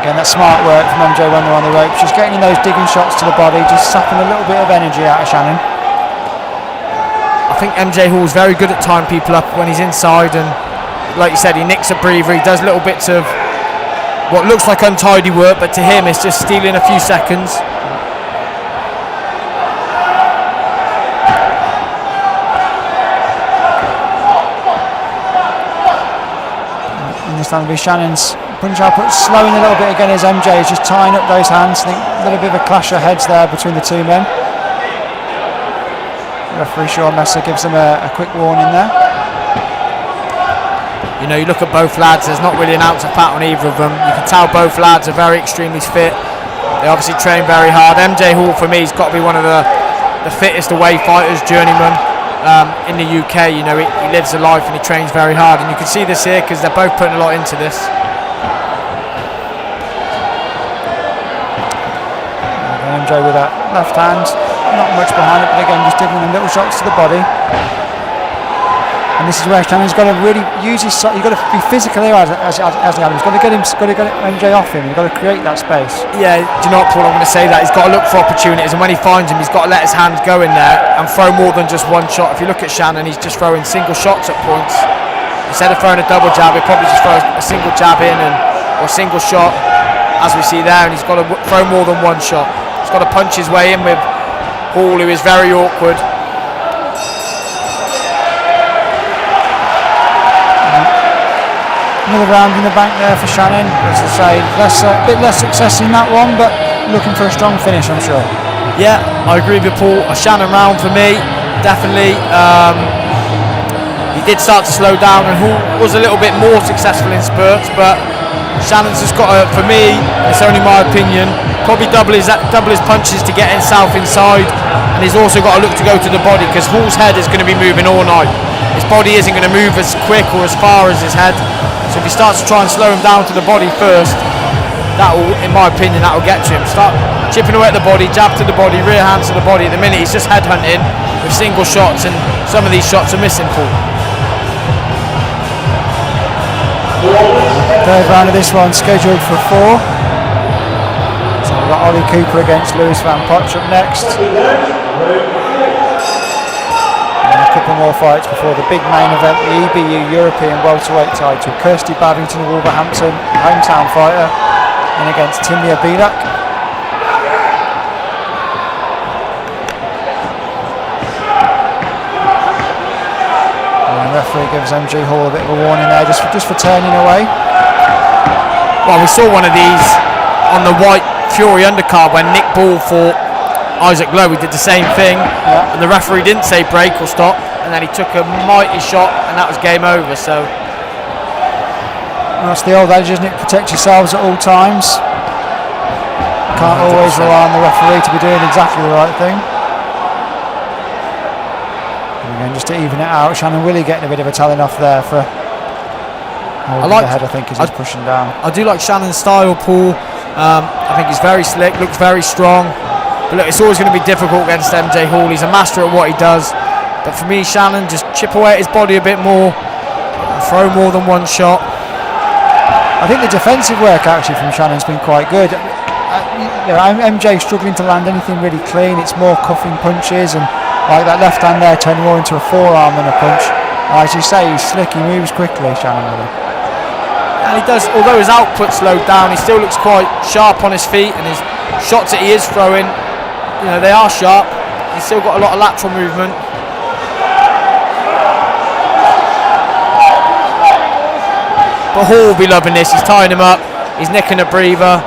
[SPEAKER 1] Again, that's smart work from MJ when they're on the ropes. Just getting those digging shots to the body, just sapping a little bit of energy out of Shannon.
[SPEAKER 5] I think MJ Hall's very good at tying people up when he's inside, and like you said, he nicks a breather, he does little bits of what looks like untidy work, but to him it's just stealing a few seconds.
[SPEAKER 1] Understandably, Shannon's punch output slowing a little bit again as MJ is just tying up those hands. I think a little bit of a clash of heads there between the two men. Referee Sean Messer gives them a quick warning there.
[SPEAKER 5] You look at both lads, there's not really an ounce of fat on either of them. You can tell both lads are very extremely fit. They obviously train very hard. MJ Hall for me has got to be one of the fittest away fighters, journeyman in the UK. He lives a life and he trains very hard, and you can see this here because they're both putting a lot into this.
[SPEAKER 1] MJ with that left hand, not much behind it, but again just digging in little shots to the body. And this is where Shannon's got to really use his. You've got to be physical here as the Adams. Got to get MJ off him. You've got to create that space.
[SPEAKER 5] Yeah, do you know what, Paul? I'm going to say that he's got to look for opportunities, and when he finds him, he's got to let his hands go in there and throw more than just one shot. If you look at Shannon, he's just throwing single shots at points. Instead of throwing a double jab, he probably just throws a single jab in or a single shot, as we see there, and he's got to throw more than one shot. He's got to punch his way in with Hall, who is very awkward.
[SPEAKER 1] Another round in the bank there for Shannon. As I say, a bit less success in that one, but looking for a strong finish, I'm sure.
[SPEAKER 5] Yeah, I agree with Paul. A Shannon round for me, definitely. He did start to slow down, and Hall was a little bit more successful in spurts, but Shannon's just got to, for me, it's only my opinion, probably double his punches to get himself inside, and he's also got to look to go to the body, because Hall's head is going to be moving all night. His body isn't going to move as quick or as far as his head, so if he starts to try and slow him down to the body first, that will, in my opinion, that will get to him. Start chipping away at the body, jab to the body, rear hands to the body. At the minute he's just headhunting with single shots, and some of these shots are missing, Paul.
[SPEAKER 1] Third round of this one scheduled for 4. got Ollie Cooper against Lewis Van Potch up next. And a couple more fights before the big main event, the EBU European Welterweight Title. Kirstie Bavington of Wolverhampton, hometown fighter, in against Timea Belik. The referee gives MJ Hall a bit of a warning there, just for turning away.
[SPEAKER 5] Well, we saw one of these on the White Fury undercard when Nick Ball fought Isaac Lowe. He did the same thing, and the referee didn't say break or stop, and then he took a mighty shot, and that was game over. So
[SPEAKER 1] that's the old adage, isn't it? Protect yourselves at all times. Can't always rely on the referee to be doing exactly the right thing. And just to even it out, Shannon Willey getting a bit of a telling off there for holding the head, I think, as he's pushing down.
[SPEAKER 5] I do like Shannon's style, Paul. I think he's very slick, looks very strong. But look, it's always going to be difficult against MJ Hall. He's a master at what he does. But for me, Shannon, just chip away at his body a bit more, throw more than one shot.
[SPEAKER 1] I think the defensive work actually from Shannon's been quite good. MJ struggling to land anything really clean. It's more cuffing punches, and like that left hand there turned more into a forearm than a punch. As you say, he's slick, he moves quickly, Shannon Willey.
[SPEAKER 5] And he does, although his output slowed down, he still looks quite sharp on his feet, and his shots that he is throwing, they are sharp. He's still got a lot of lateral movement. But Hall will be loving this. He's tying him up, he's nicking a breather,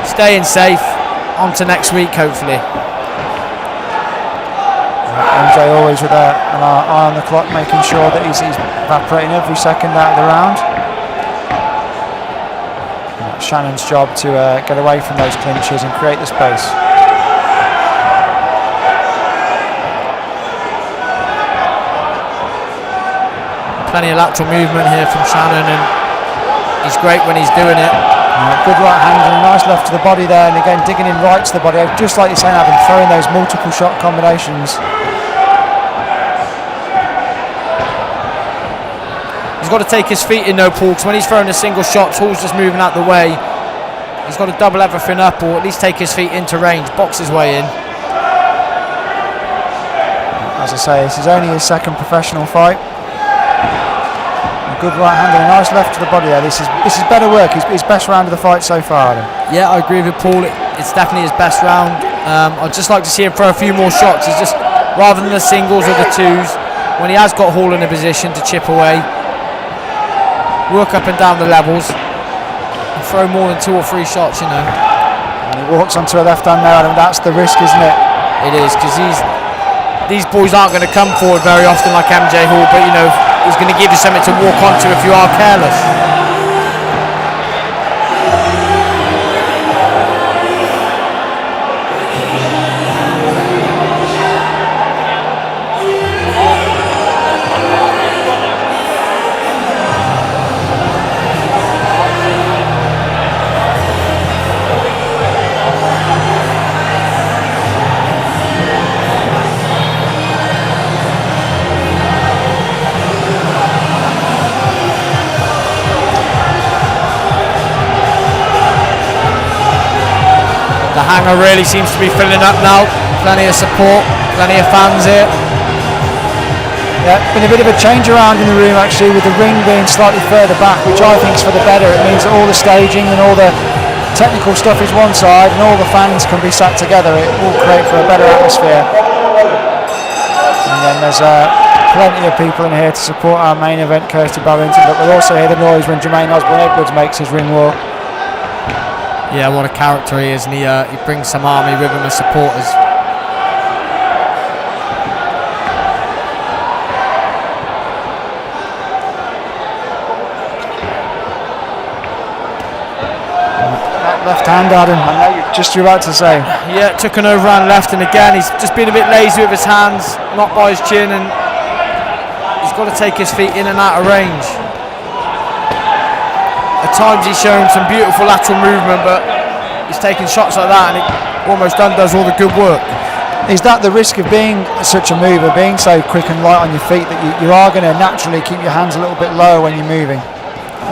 [SPEAKER 5] staying safe. On to next week, hopefully.
[SPEAKER 1] MJ always with an eye on the clock, making sure that he's evaporating every second out of the round. And that's Shannon's job to get away from those clinches and create the space.
[SPEAKER 5] Plenty of lateral movement here from Shannon, and he's great when he's doing it.
[SPEAKER 1] Good right hand and a nice left to the body there, and again digging in right to the body, just like you're saying, Adam, throwing those multiple shot combinations.
[SPEAKER 5] He's got to take his feet in, though, Paul, because when he's throwing the single shots, Hall's just moving out the way. He's got to double everything up, or at least take his feet into range, box his way in.
[SPEAKER 1] As I say, this is only his second professional fight. A good right hand and a nice left to the body there. This is better work. His best round of the fight so far, Adam.
[SPEAKER 5] Yeah, I agree with Paul. It's definitely his best round. I'd just like to see him throw a few more shots. He's just, rather than the singles or the twos, when he has got Hall in a position to chip away, work up and down the levels, and throw more than 2 or 3 shots, And
[SPEAKER 1] he walks onto a left hand there, Adam. That's the risk, isn't it?
[SPEAKER 5] It is, because these boys aren't going to come forward very often like MJ Hall, but he's going to give you something to walk onto if you are careless. The hangar really seems to be filling up now. Plenty of support, plenty of fans here.
[SPEAKER 1] Yeah, been a bit of a change around in the room actually, with the ring being slightly further back, which I think is for the better. It means that all the staging and all the technical stuff is one side, and all the fans can be sat together. It will create for a better atmosphere. And then there's plenty of people in here to support our main event, Kirstie Bavington, but we'll also hear the noise when Jermaine Osborne-Edwards makes his ring walk.
[SPEAKER 5] Yeah, what a character he is, and he brings some army with him as supporters.
[SPEAKER 1] That left hand, Adam, I know you're about to say.
[SPEAKER 5] Yeah, took an overhand left, and again he's just been a bit lazy with his hands, not by his chin, and he's got to take his feet in and out of range. At times he's shown some beautiful lateral movement, but he's taking shots like that and it almost undoes all the good work.
[SPEAKER 1] Is that the risk of being such a mover, being so quick and light on your feet, that you are going to naturally keep your hands a little bit lower when you're moving?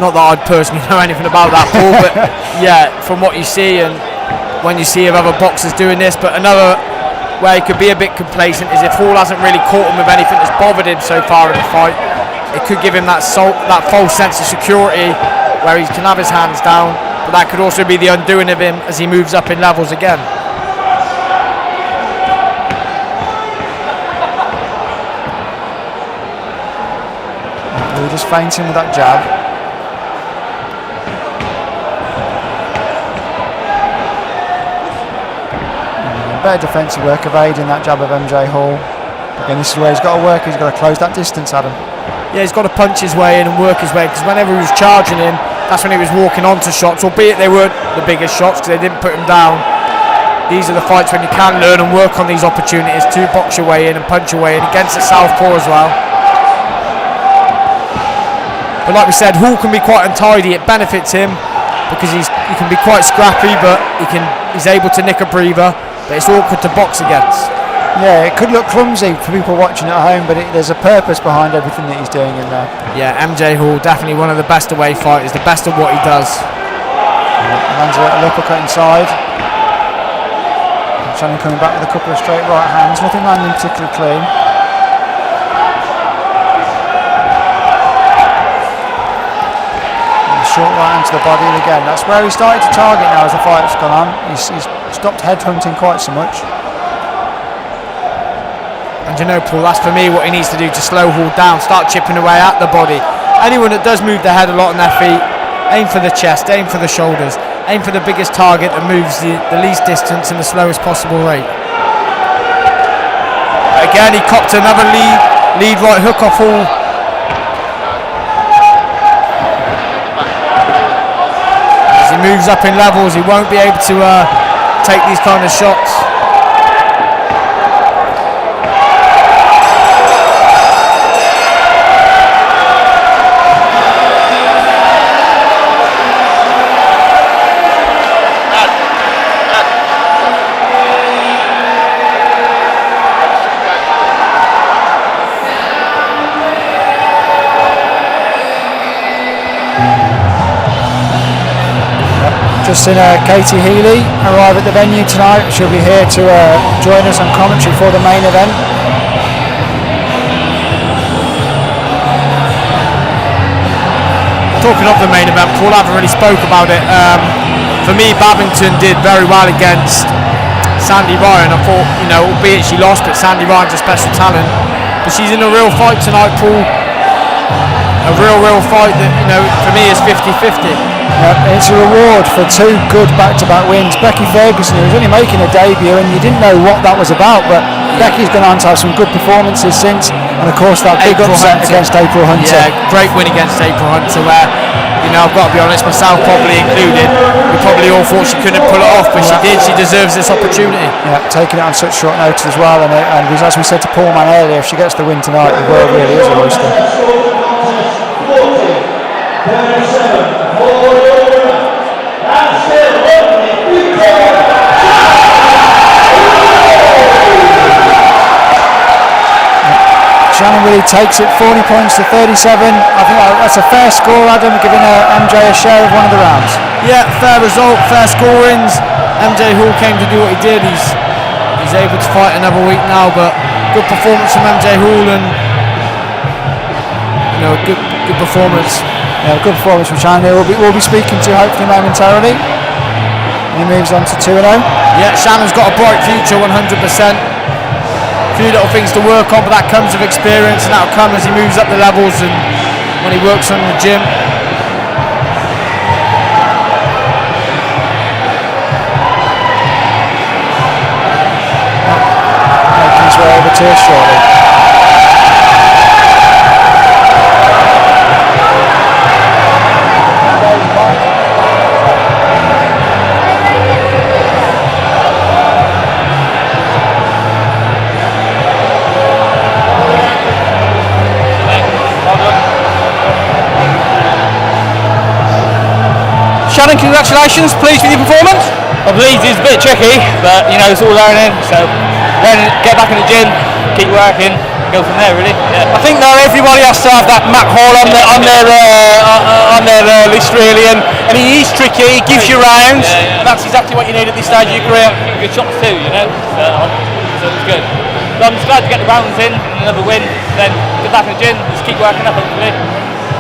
[SPEAKER 5] Not that I'd personally know anything about that, Paul, but yeah, from what you see, and when you see of other boxers doing this. But another where he could be a bit complacent is if Hall hasn't really caught him with anything that's bothered him so far in the fight. It could give him that false sense of security where he can have his hands down, but that could also be the undoing of him as he moves up in levels again.
[SPEAKER 1] We're just feinting with that jab. Better defensive work, evading that jab of MJ Hall. Again, this is where he's got to work. He's got to close that distance, Adam.
[SPEAKER 5] Yeah, he's got to punch his way in and work his way, because whenever he was charging him, that's when he was walking onto shots, albeit they weren't the biggest shots because they didn't put him down. These are the fights when you can learn and work on these opportunities to box your way in and punch your way in against the southpaw as well. But like we said, Hall can be quite untidy. It benefits him because he can be quite scrappy, but he's able to nick a breather. But it's awkward to box against.
[SPEAKER 1] Yeah, it could look clumsy for people watching at home, but there's a purpose behind everything that he's doing in there.
[SPEAKER 5] Yeah, MJ Hall, definitely one of the best away fighters, the best of what he does.
[SPEAKER 1] Lands a little uppercut inside. Shannon coming back with a couple of straight right hands, nothing landing particularly clean. Short right hand to the body, and again, that's where he started to target now as the fight's gone on. He's stopped headhunting quite so much.
[SPEAKER 5] And you know, Paul, that's for me what he needs to do to slow Hall down, start chipping away at the body. Anyone that does move their head a lot on their feet, aim for the chest, aim for the shoulders, aim for the biggest target that moves the least distance in the slowest possible rate. Again, he copped another lead right hook off Hall. He moves up in levels, he won't be able to take these kind of shots.
[SPEAKER 1] Just seen Katie Healy arrive at the venue tonight. She'll be here to join us on commentary for the main event.
[SPEAKER 5] Talking of the main event, Paul, I haven't really spoke about it. For me, Bavington did very well against Sandy Ryan. I thought, albeit she lost, but Sandy Ryan's a special talent. But she's in a real fight tonight, Paul. A real fight that, for me is 50-50.
[SPEAKER 1] It's a reward for two good back-to-back wins. Becky Ferguson, who was only making a debut, and you didn't know what that was about, but Becky's gone on to have some good performances since, and of course that big upset against April Hunter.
[SPEAKER 5] Yeah, great win against April Hunter where, I've got to be honest, myself probably included, we probably all thought she couldn't pull it off, but she did. She deserves this opportunity.
[SPEAKER 1] Yeah, taking it on such short notice as well, and as we said to Paul Man earlier, if she gets the win tonight, the world really is a oyster. Shannon really takes it 40 points to 37. I think that's a fair score, Adam, giving MJ a share of one of the rounds.
[SPEAKER 5] Yeah, fair result, fair scorings. MJ Hall came to do what he did. He's able to fight another week now, but good performance from MJ Hall, and good performance.
[SPEAKER 1] Yeah, good performance from Shannon. We'll be speaking to hopefully momentarily. And he moves on to 2-0.
[SPEAKER 5] Yeah, Shannon's got a bright future, 100%. A few little things to work on, but that comes with experience, and that'll come as he moves up the levels and when he works on the gym.
[SPEAKER 1] Making his way over to us shortly.
[SPEAKER 2] Shannon, congratulations, pleased with your performance?
[SPEAKER 6] I believe it's a bit tricky, but it's all learning, so get back in the gym, keep working. go from there, really. Yeah.
[SPEAKER 2] I think now everybody has to have that Matt Hall on their list really, and he is tricky. He gives you rounds.
[SPEAKER 6] Yeah.
[SPEAKER 2] That's exactly what you need at this stage of your career.
[SPEAKER 6] Good shots too, you know. So it's good. So I'm just glad to get the rounds in, another win, then get back in the gym, just keep working up hopefully.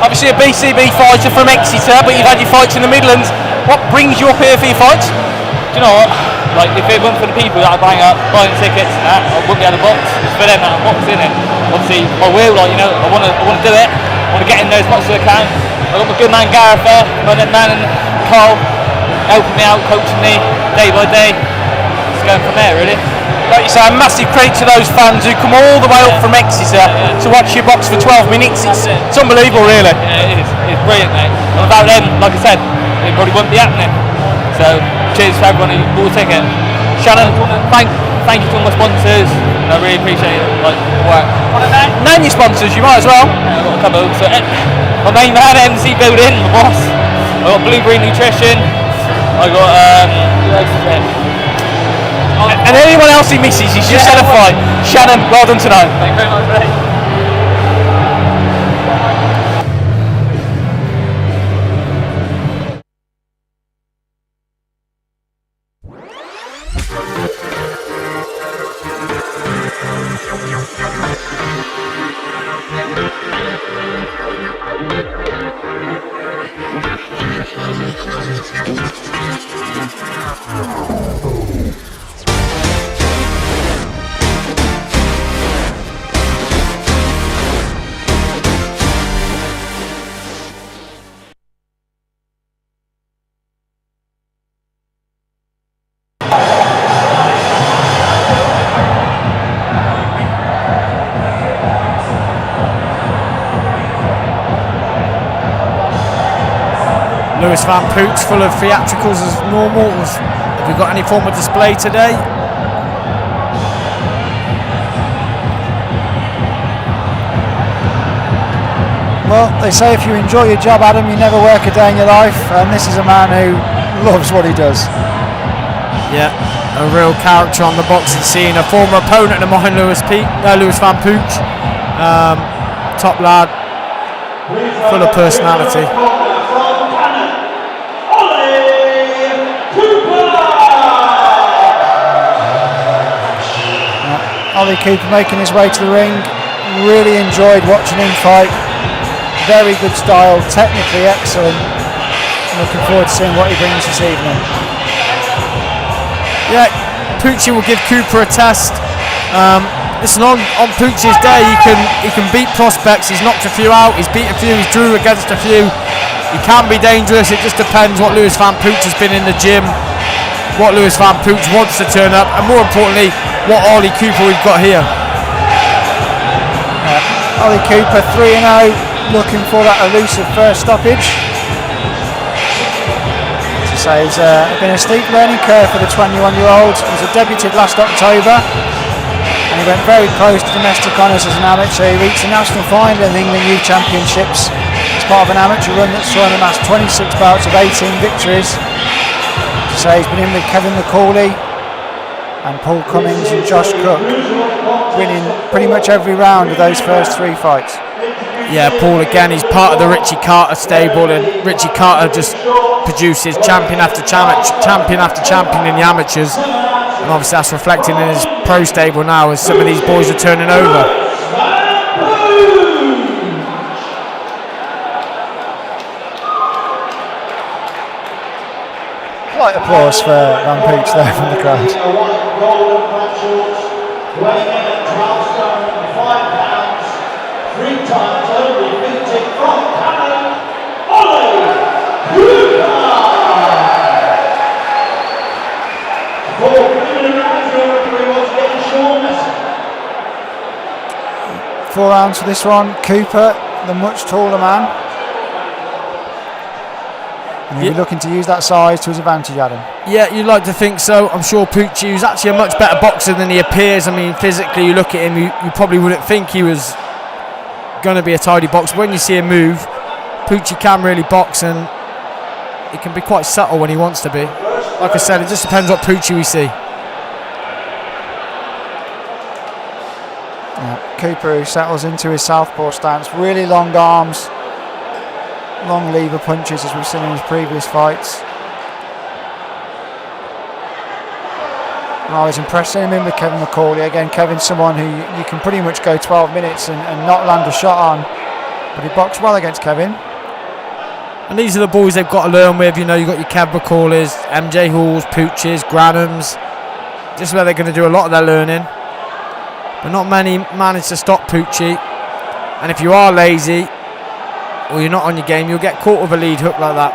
[SPEAKER 2] Obviously a BCB fighter from Exeter, but you've had your fights in the Midlands. What brings you up here for your fights?
[SPEAKER 6] Do you know what? Like if it weren't for the people that are buying tickets and that, I wouldn't be able to box. It's for them that I'm boxing in. Obviously I will, like, you know, I wanna do it. I wanna get in there as much as I can. I've got my good man Gareth there, my then man and Carl helping me out, coaching me day by day. Just going from there really.
[SPEAKER 2] Like you say, a massive credit to those fans who come all the way up from Exeter to watch you box for 12 minutes. It's unbelievable really.
[SPEAKER 6] Yeah, it is. It's brilliant, mate. And without them, like I said, it probably wouldn't be happening. So cheers for everyone who bought a ticket.
[SPEAKER 2] Shannon,
[SPEAKER 6] thank you to all my sponsors. I really appreciate it, like the work.
[SPEAKER 2] name your sponsors, you might as well.
[SPEAKER 6] Yeah, I've got a couple. So my main man, MC Building, my boss. I got Blueberry Nutrition. I got who else is there?
[SPEAKER 2] And anyone else he misses, he's just had a fight. Shannon, well done tonight.
[SPEAKER 6] Thank you very much, mate.
[SPEAKER 5] Lewis Van Pooch full of theatricals as normal. Have we got any form of display today?
[SPEAKER 1] Well, they say if you enjoy your job, Adam, you never work a day in your life, and this is a man who loves what he does.
[SPEAKER 5] Yeah, a real character on the boxing scene, a former opponent of mine, Lewis Van Pooch. Top lad, full of personality.
[SPEAKER 1] Ollie Cooper making his way to the ring. Really enjoyed watching him fight. Very good style, technically excellent. I'm looking forward to seeing what he brings this evening.
[SPEAKER 5] Yeah, Poochie will give Cooper a test. Listen, on Poochie's day, he can beat prospects. He's knocked a few out. He's beat a few. He's drew against a few. He can be dangerous. It just depends what Lewis Van Pooch has been in the gym, what Lewis Van Pooch wants to turn up, and more importantly, what Ollie Cooper we've got here.
[SPEAKER 1] Ollie Cooper 3-0, looking for that elusive first stoppage. As I say, it's been a steep learning curve for the 21-year-old. He was debuted last October, and he went very close to domestic honours as an amateur. He reached the national final in the England Youth Championships as part of an amateur run that saw him amass 26 bouts of 18 victories. As I say, he's been in with Kevin McCauley and Paul Cummings and Josh Cook, winning pretty much every round of those first three fights.
[SPEAKER 5] Yeah, Paul again, he's part of the Richie Carter stable, and Richie Carter just produces champion after champion in the amateurs, and obviously that's reflecting in his pro stable now as some of these boys are turning over.
[SPEAKER 1] Slight applause for Van Pooch there from the crowd. Four rounds for this one. Cooper, the much taller man. And he'll be looking to use that size to his advantage, Adam.
[SPEAKER 5] Yeah, you'd like to think so. I'm sure Poochie, who's actually a much better boxer than he appears. I mean, physically, you look at him, you probably wouldn't think he was going to be a tidy boxer. When you see him move, Poochie can really box, and he can be quite subtle when he wants to be. Like I said, it just depends what Poochie we see.
[SPEAKER 1] Cooper, who settles into his southpaw stance. Really long arms, long lever punches, as we've seen in his previous fights. And I was impressed seeing him with Kevin McCauley. Again, Kevin's someone who you can pretty much go 12 minutes and not land a shot on, but he boxed well against Kevin.
[SPEAKER 5] And these are the boys they've got to learn with. You know, you've got your Kev McCauley's, MJ Halls, Pooches, Granhams. This is where they're going to do a lot of their learning. But not many manage to stop Poochie. And if you are lazy or you're not on your game, you'll get caught with a lead hook like that.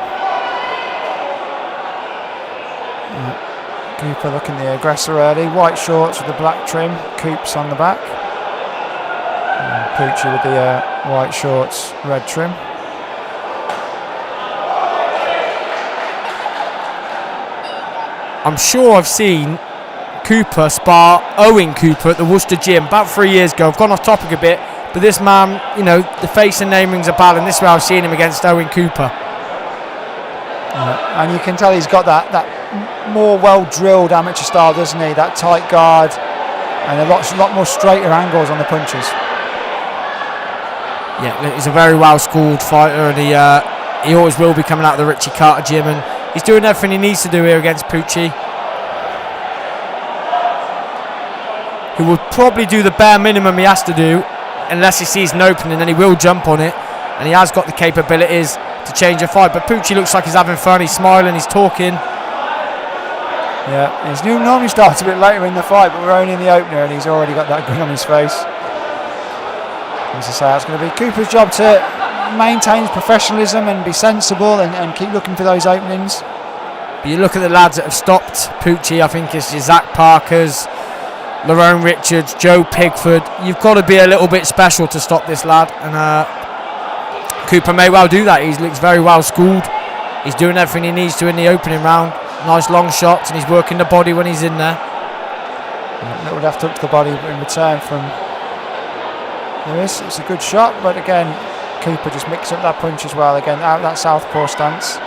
[SPEAKER 1] Cooper looking the aggressor early. White shorts with the black trim. Coops on the back. And Poochie with the white shorts, red trim.
[SPEAKER 5] I'm sure I've seen Cooper spar Owen Cooper at the Worcester gym about 3 years ago. I've gone off topic a bit, but this man, you know, the face and name rings a bell, and this is where I've seen him against Owen Cooper.
[SPEAKER 1] And you can tell he's got that more well-drilled amateur style, doesn't he? That tight guard and a lot more straighter angles on the punches.
[SPEAKER 5] Yeah, he's a very well-schooled fighter, and he always will be coming out of the Richie Carter gym, and he's doing everything he needs to do here against Poochie, who will probably do the bare minimum he has to do unless he sees an opening, and then he will jump on it, and he has got the capabilities to change a fight. But Poochie looks like he's having fun, he's smiling, he's talking.
[SPEAKER 1] Yeah, he's normally starts a bit later in the fight, but we're only in the opener and he's already got that grin on his face. As I say, it's going to be Cooper's job to maintain his professionalism and be sensible and keep looking for those openings.
[SPEAKER 5] But you look at the lads that have stopped Poochie. I think it's your Zach Parkers, Lerone Richards, Joe Pigford. You've got to be a little bit special to stop this lad, and Cooper may well do that. He looks very well schooled. He's doing everything he needs to in the opening round. Nice long shots, and he's working the body when he's in there.
[SPEAKER 1] Little left hook to the body in return from Lewis. It's a good shot, but again, Cooper just mixed up that punch as well. Again, out that southpaw stance.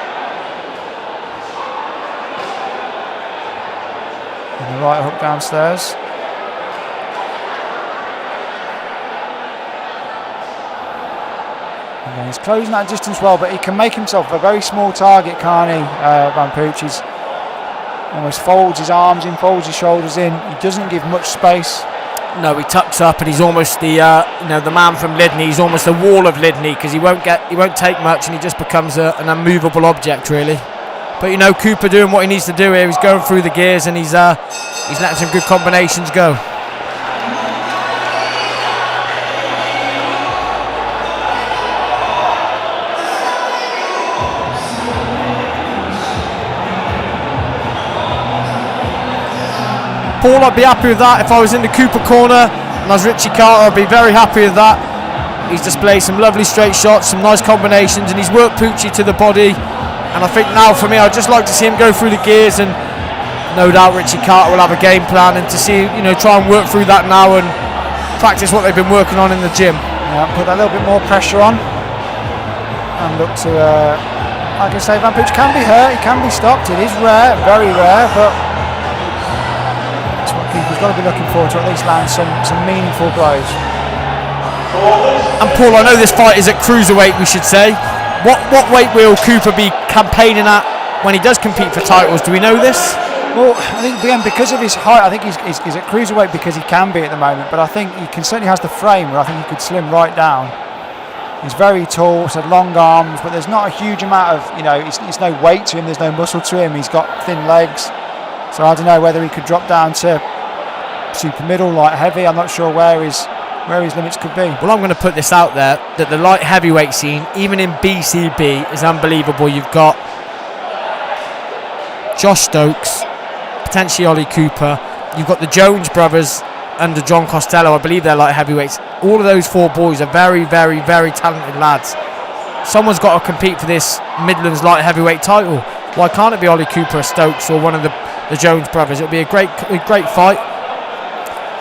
[SPEAKER 1] And the right hook downstairs. Again, he's closing that distance well, but he can make himself a very small target, can't he? Van Pooch. He's almost folds his arms in, folds his shoulders in. He doesn't give much space.
[SPEAKER 5] No, he tucks up, and he's almost the the man from Lydney. He's almost a wall of Lydney, because he won't take much, and he just becomes an unmovable object, really. But you know, Cooper doing what he needs to do here. He's going through the gears, and he's letting some good combinations go. Paul, I'd be happy with that. If I was in the Cooper corner and I was Richie Carter, I'd be very happy with that. He's displayed some lovely straight shots, some nice combinations, and he's worked Poochie to the body. And I think now, for me, I'd just like to see him go through the gears, and no doubt Richie Carter will have a game plan, and to see, try and work through that now and practice what they've been working on in the gym.
[SPEAKER 1] Yeah, put a little bit more pressure on and look to, like I say, Van Pooch can be hurt, he can be stopped. It is rare, very rare, but that's what Cooper's got to be looking for, to at least land some meaningful blows.
[SPEAKER 5] And Paul, I know this fight is at cruiserweight, we should say. What weight will Cooper be campaigning at when he does compete for titles? Do we know this?
[SPEAKER 1] Well, I think again, because of his height, I think he's at cruiserweight because he can be at the moment. But I think he certainly has the frame where I think he could slim right down. He's very tall, so long arms, but there's not a huge amount of, it's no weight to him. There's no muscle to him. He's got thin legs, so I don't know whether he could drop down to super middle, light heavy. I'm not sure where his limits could be.
[SPEAKER 5] Well, I'm going to put this out there, that the light heavyweight scene, even in BCB, is unbelievable. You've got Josh Stokes, potentially Ollie Cooper. You've got the Jones brothers under John Costello. I believe they're light heavyweights. All of those four boys are very, very, very talented lads. Someone's got to compete for this Midlands light heavyweight title. Why can't it be Ollie Cooper or Stokes or one of the Jones brothers? It'll be a great fight.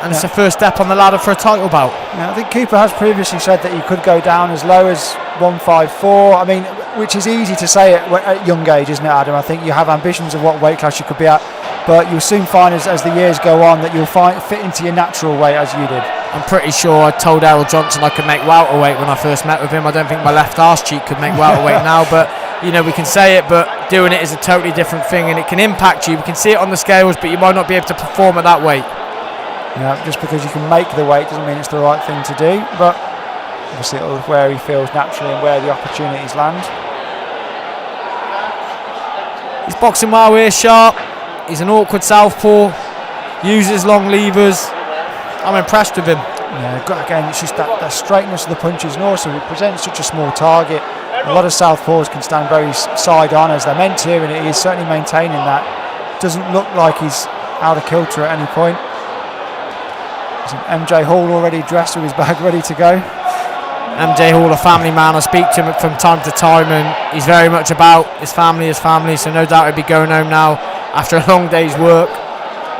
[SPEAKER 5] And it's the first step on the ladder for a title bout.
[SPEAKER 1] Yeah, I think Cooper has previously said that he could go down as low as 154. I mean, which is easy to say at young age, isn't it, Adam? I think you have ambitions of what weight class you could be at, but you'll soon find as the years go on that you'll fit into your natural weight, as you did.
[SPEAKER 5] I'm pretty sure I told Errol Johnson I could make welterweight when I first met with him. I don't think my left arse cheek could make welterweight now, but you know, we can say it, but doing it is a totally different thing, and it can impact you. We can see it on the scales, but you might not be able to perform at that weight.
[SPEAKER 1] Yeah, just because you can make the weight doesn't mean it's the right thing to do, but obviously it'll where he feels naturally and where the opportunities land.
[SPEAKER 5] He's boxing well here, sharp. He's an awkward southpaw, uses long levers. I'm impressed with him.
[SPEAKER 1] Yeah, again, it's just that straightness of the punches, and also it presents such a small target. A lot of southpaws can stand very side on as they're meant to, and he is certainly maintaining that. Doesn't look like he's out of kilter at any point. There's an MJ Hall already dressed with his bag ready to go.
[SPEAKER 5] MJ Hall, a family man. I speak to him from time to time, and he's very much about his family, so no doubt he'd be going home now after a long day's work.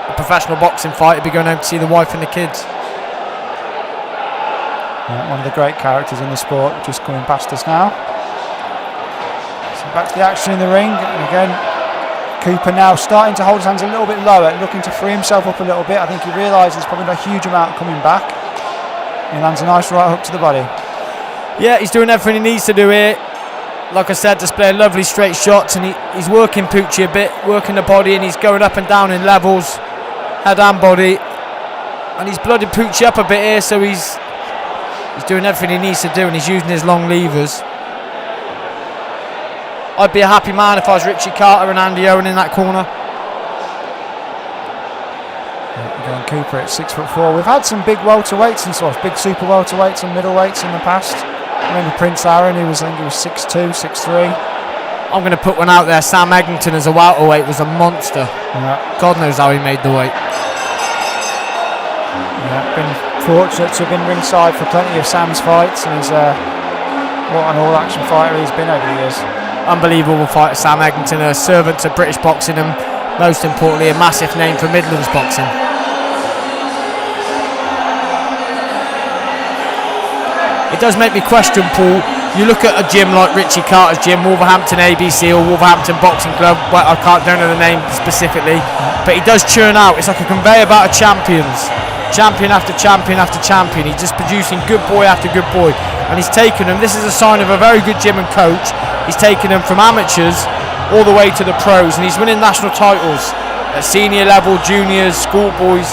[SPEAKER 5] A professional boxing fight, he'd be going home to see the wife and the kids.
[SPEAKER 1] Yeah, one of the great characters in the sport, just coming past us now. So back to the action in the ring, and again, Cooper now starting to hold his hands a little bit lower, looking to free himself up a little bit. I think he realises there's probably not a huge amount coming back. He lands a nice right hook to the body.
[SPEAKER 5] Yeah, he's doing everything he needs to do here. Like I said, displaying lovely straight shots, and he's working Poochie a bit, working the body, and he's going up and down in levels, head and body, and he's blooded Poochie up a bit here, so he's doing everything he needs to do, and he's using his long levers. I'd be a happy man if I was Richie Carter and Andy Owen in that corner.
[SPEAKER 1] Again, Cooper at 6'4". We've had some big welterweights and sort of big super welterweights and middleweights in the past. I remember Prince Aaron, I think he was 6'2", 6'3".
[SPEAKER 5] I'm going to put one out there. Sam Eggington as a welterweight was a monster.
[SPEAKER 1] Yeah.
[SPEAKER 5] God knows how he made the weight.
[SPEAKER 1] Yeah, been fortunate to have been ringside for plenty of Sam's fights, and he's what an all-action fighter he's been over the years.
[SPEAKER 5] Unbelievable fighter, Sam Eggington, a servant to British boxing, and most importantly, a massive name for Midlands boxing. It does make me question, Paul. You look at a gym like Richie Carter's gym, Wolverhampton ABC or Wolverhampton Boxing Club. Well, don't know the name specifically, but he does churn out. It's like a conveyor belt of champions, champion after champion after champion. He's just producing good boy after good boy, and he's taken them. This is a sign of a very good gym and coach. He's taken them from amateurs all the way to the pros, and he's winning national titles at senior level, juniors, schoolboys,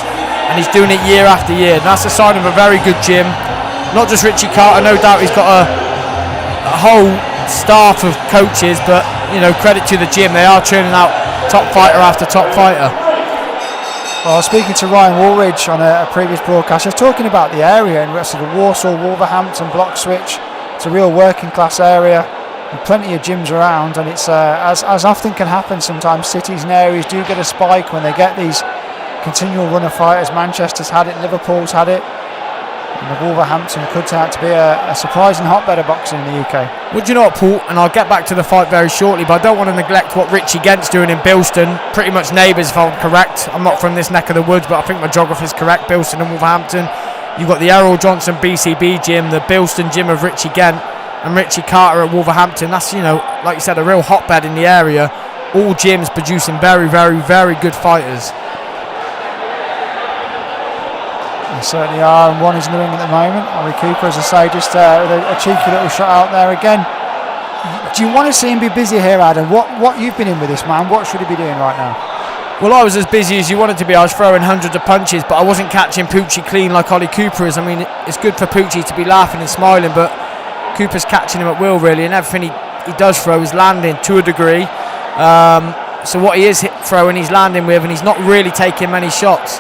[SPEAKER 5] and he's doing it year after year. And that's a sign of a very good gym. Not just Richie Carter, no doubt he's got a whole staff of coaches, but you know, credit to the gym, they are churning out top fighter after top fighter.
[SPEAKER 1] Well, I was speaking to Ryan Woolridge on a previous broadcast. I was talking about the area and rest of the Warsaw, Wolverhampton, Block Switch. It's a real working class area with plenty of gyms around, and it's as often can happen sometimes, cities and areas do get a spike when they get these continual run of fighters. Manchester's had it, Liverpool's had it, and the Wolverhampton could turn out to be a surprising hotbed of boxing in the UK.
[SPEAKER 5] Well, do you know what, Paul? And I'll get back to the fight very shortly, but I don't want to neglect what Richie Gent's doing in Bilston. Pretty much neighbours, if I'm correct. I'm not from this neck of the woods, but I think my geography's correct. Bilston and Wolverhampton. You've got the Errol Johnson BCB gym, the Bilston gym of Richie Gent, and Richie Carter at Wolverhampton. That's, you know, like you said, a real hotbed in the area. All gyms producing very, very, very good fighters.
[SPEAKER 1] They certainly are, and one is in the ring at the moment. Ollie Cooper, as I say, just with a cheeky little shot out there again. Do you want to see him be busy here, Adam? What you've been in with this man, what should he be doing right now?
[SPEAKER 5] Well, I was as busy as you wanted to be. I was throwing hundreds of punches, but I wasn't catching Poochie clean like Ollie Cooper is. I mean, it's good for Poochie to be laughing and smiling, but Cooper's catching him at will, really, and everything he does throw is landing to a degree. So what he is throwing, he's landing with, and he's not really taking many shots.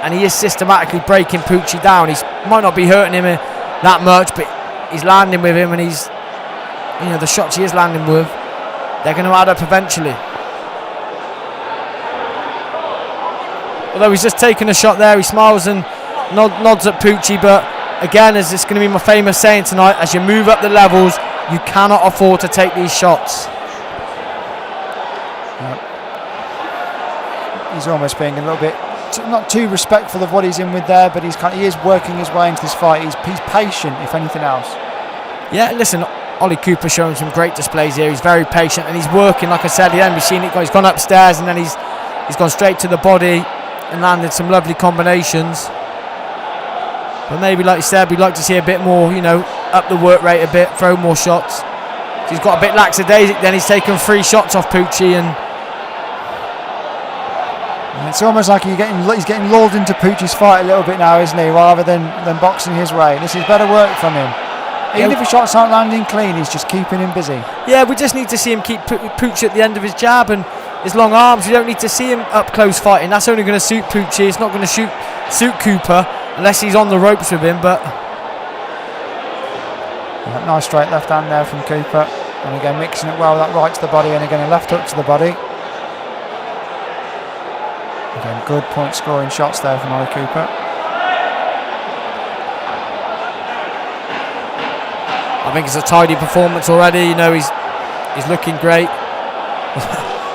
[SPEAKER 5] And he is systematically breaking Poochie down. He might not be hurting him that much, but he's landing with him, and he's, you know, the shots he is landing with, they're going to add up eventually. Although he's just taken a shot there, he smiles and nods at Poochie, but again, as it's going to be my famous saying tonight, as you move up the levels, you cannot afford to take these shots.
[SPEAKER 1] He's almost being a little bit not too respectful of what he's in with there, but he is working his way into this fight. He's patient, if anything else.
[SPEAKER 5] Yeah, listen, Ollie Cooper showing some great displays here. He's very patient, and he's working. Like I said, we've seen it. He's gone upstairs, and then he's gone straight to the body and landed some lovely combinations. But maybe, like you said, we'd like to see a bit more, up the work rate a bit, throw more shots. He's got a bit lackadaisic then. He's taken 3 shots off Pucci, and
[SPEAKER 1] it's almost like he's getting lulled into Pucci's fight a little bit now, isn't he, rather than boxing his way. This is better work from him. Even if his shots aren't landing clean, he's just keeping him busy.
[SPEAKER 5] Yeah, we just need to see him keep Pucci at the end of his jab and his long arms. We don't need to see him up close fighting. That's only going to suit Pucci. It's not going to suit Cooper unless he's on the ropes with him. But
[SPEAKER 1] nice straight left hand there from Cooper, and again mixing it well with that right to the body, and again a left hook to the body. Again, good point scoring shots there from Ollie Cooper.
[SPEAKER 5] I think it's a tidy performance already. He's looking great.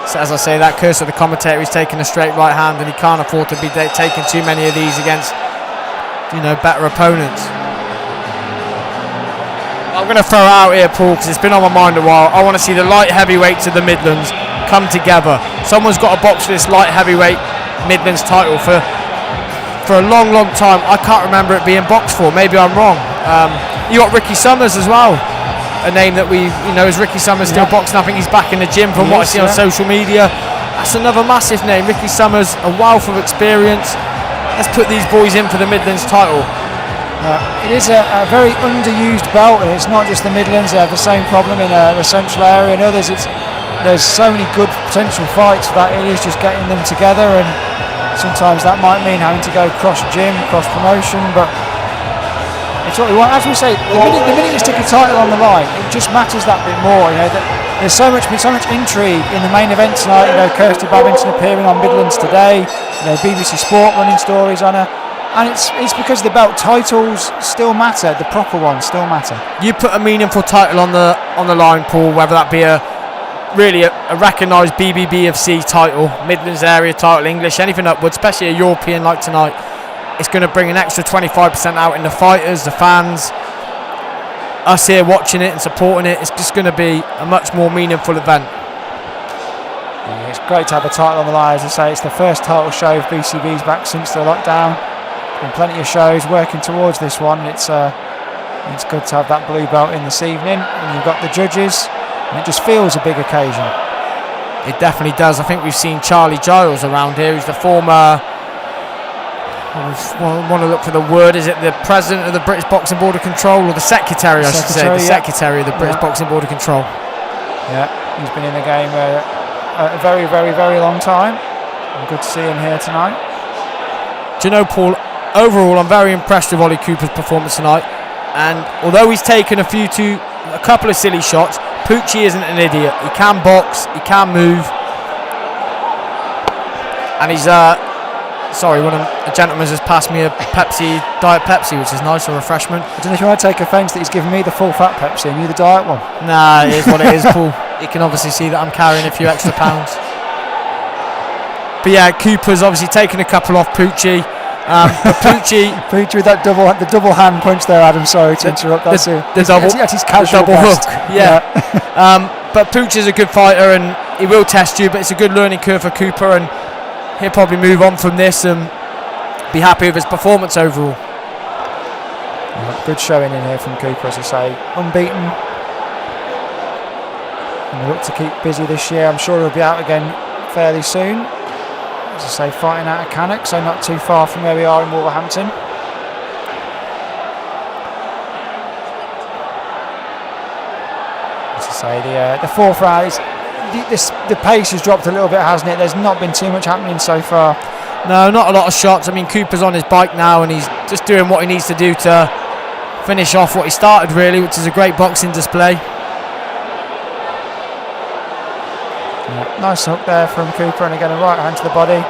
[SPEAKER 5] So as I say, that curse of the commentator, he's taking a straight right hand, and he can't afford to be taking too many of these against better opponents. I'm going to throw it out here, Paul, because it's been on my mind a while. I want to see the light heavyweights of the Midlands come together. Someone's got to box for this light heavyweight Midlands title for a long time. I can't remember it being boxed for. Maybe I'm wrong. You got Ricky Summers as well, a name that is Ricky Summers still boxing? I think he's back in the gym from what I see on social media. That's another massive name. Ricky Summers, a wealth of experience. Let's put these boys in for the Midlands title.
[SPEAKER 1] It is a very underused belt, and it's not just the Midlands. They have the same problem in the central area and others. There's so many good potential fights for that. It is just getting them together, and sometimes that might mean having to go cross gym, cross promotion, but it's what we want. As we say, the minute you stick a title on the line, it just matters that bit more. There's so much intrigue in the main event tonight. Kirstie Bavington appearing on Midlands today. BBC Sport running stories on her, and it's because the belt titles still matter. The proper ones still matter.
[SPEAKER 5] You put a meaningful title on the line, Paul, whether that be a recognised BBBFC title, Midlands area title, English, anything upwards, especially a European like tonight. It's going to bring an extra 25% out in the fighters, the fans, us here watching it and supporting it. It's just going to be a much more meaningful event.
[SPEAKER 1] Yeah, it's great to have a title on the line. As I say, it's the first title show of BCB's back since the lockdown. Been plenty of shows working towards this one. It's good to have that blue belt in this evening, and you've got the judges, and it just feels a big occasion.
[SPEAKER 5] It definitely does. I think we've seen Charlie Giles around here, who's the former, I want to look for the word, is it the president of the British Boxing Board of Control, or the secretary, I should say, the secretary of the British Boxing Board of Control.
[SPEAKER 1] Yeah, he's been in the game a very, very, very long time. And good to see him here tonight.
[SPEAKER 5] Do you know, Paul, overall I'm very impressed with Ollie Cooper's performance tonight, and although he's taken a couple of silly shots, Pucci isn't an idiot. He can box, he can move, and he's a gentleman has passed me a Diet Pepsi, which is nice, a refreshment.
[SPEAKER 1] I don't know if you want to take offence that he's given me the full fat Pepsi and you the diet one.
[SPEAKER 5] Nah, it is what it is, Paul. You can obviously see that I'm carrying a few extra pounds. But yeah, Cooper's obviously taken a couple off Pucci. Pucci
[SPEAKER 1] with that double hand punch there, Adam. Sorry to interrupt. That's his casual
[SPEAKER 5] double
[SPEAKER 1] best.
[SPEAKER 5] hook. Yeah. But Pucci's a good fighter, and he will test you. But it's a good learning curve for Cooper, and he'll probably move on from this and be happy with his performance overall.
[SPEAKER 1] Good showing in here from Cooper, as I say, unbeaten. And we look to keep busy this year. I'm sure he'll be out again fairly soon. As I say, fighting out of Cannock, so not too far from where we are in Wolverhampton. As I say, the fourth round is the pace has dropped a little bit, hasn't it? There's not been too much happening so far.
[SPEAKER 5] No, not a lot of shots. I mean, Cooper's on his bike now, and he's just doing what he needs to do to finish off what he started, really, which is a great boxing display.
[SPEAKER 1] Yeah, nice hook there from Cooper, and again a right hand to the body.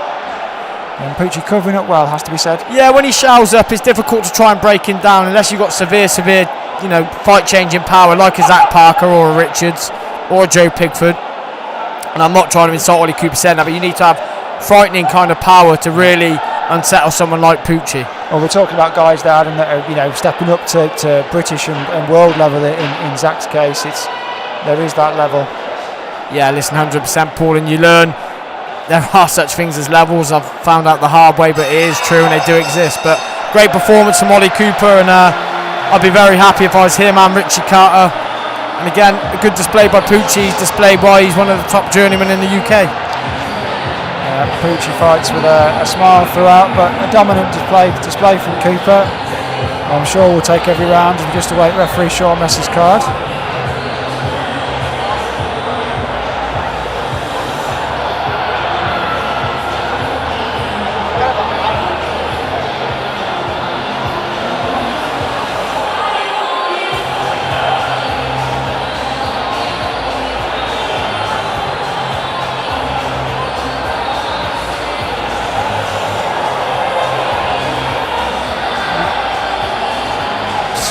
[SPEAKER 1] And Pucci covering up well, has to be said.
[SPEAKER 5] Yeah, when he shells up, it's difficult to try and break him down unless you've got severe, fight-changing power like a Zach Parker or a Richards or a Joe Pigford. And I'm not trying to insult Ollie Cooper saying that, but you need to have frightening kind of power to really unsettle someone like Pucci.
[SPEAKER 1] Well, we're talking about guys there, Adam, that are stepping up to British and world level. In Zach's case, there is that level.
[SPEAKER 5] Yeah, listen, 100%, Paul, and you learn there are such things as levels. I've found out the hard way, but it is true and they do exist. But great performance from Ollie Cooper, and I'd be very happy if I was him and Richie Carter. And again, a good display by Pucci, displayed why he's one of the top journeymen in the UK.
[SPEAKER 1] Pucci fights with a smile throughout, but a dominant display from Cooper. I'm sure we'll take every round and just await referee Sean Mess's card.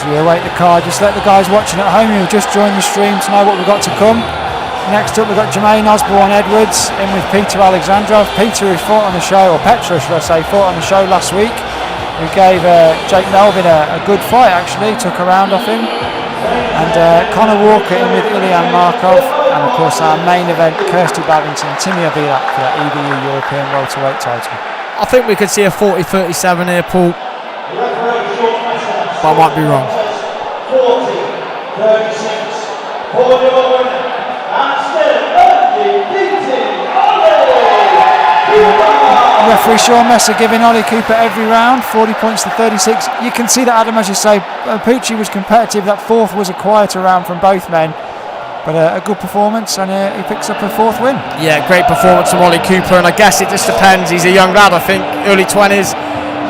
[SPEAKER 1] We await the card. Just let the guys watching at home who just joined the stream to know what we've got to come. Next up we've got Jermaine Osborne Edwards in with Peter Alexandrov. Peter, who fought on the show, or Petra should I say, fought on the show last week. Who gave Jake Melvin a good fight actually, took a round off him. And Conor Walker in with Ilyan Markov. And of course our main event, Kirstie Bavington, Timea Belik for the EBU European Welterweight Title.
[SPEAKER 5] I think we could see a 40-37 here, Paul. But I might be wrong.
[SPEAKER 4] 40-36 for your winner, and still undefeated, Ollie.
[SPEAKER 1] Referee Sean Messer giving Ollie Cooper every round, 40 points to 36. You can see that, Adam, as you say, Pucci was competitive. That fourth was a quieter round from both men, but a good performance, and he picks up a fourth win.
[SPEAKER 5] Yeah, great performance from Ollie Cooper, and I guess it just depends. He's a young lad, I think, early 20s.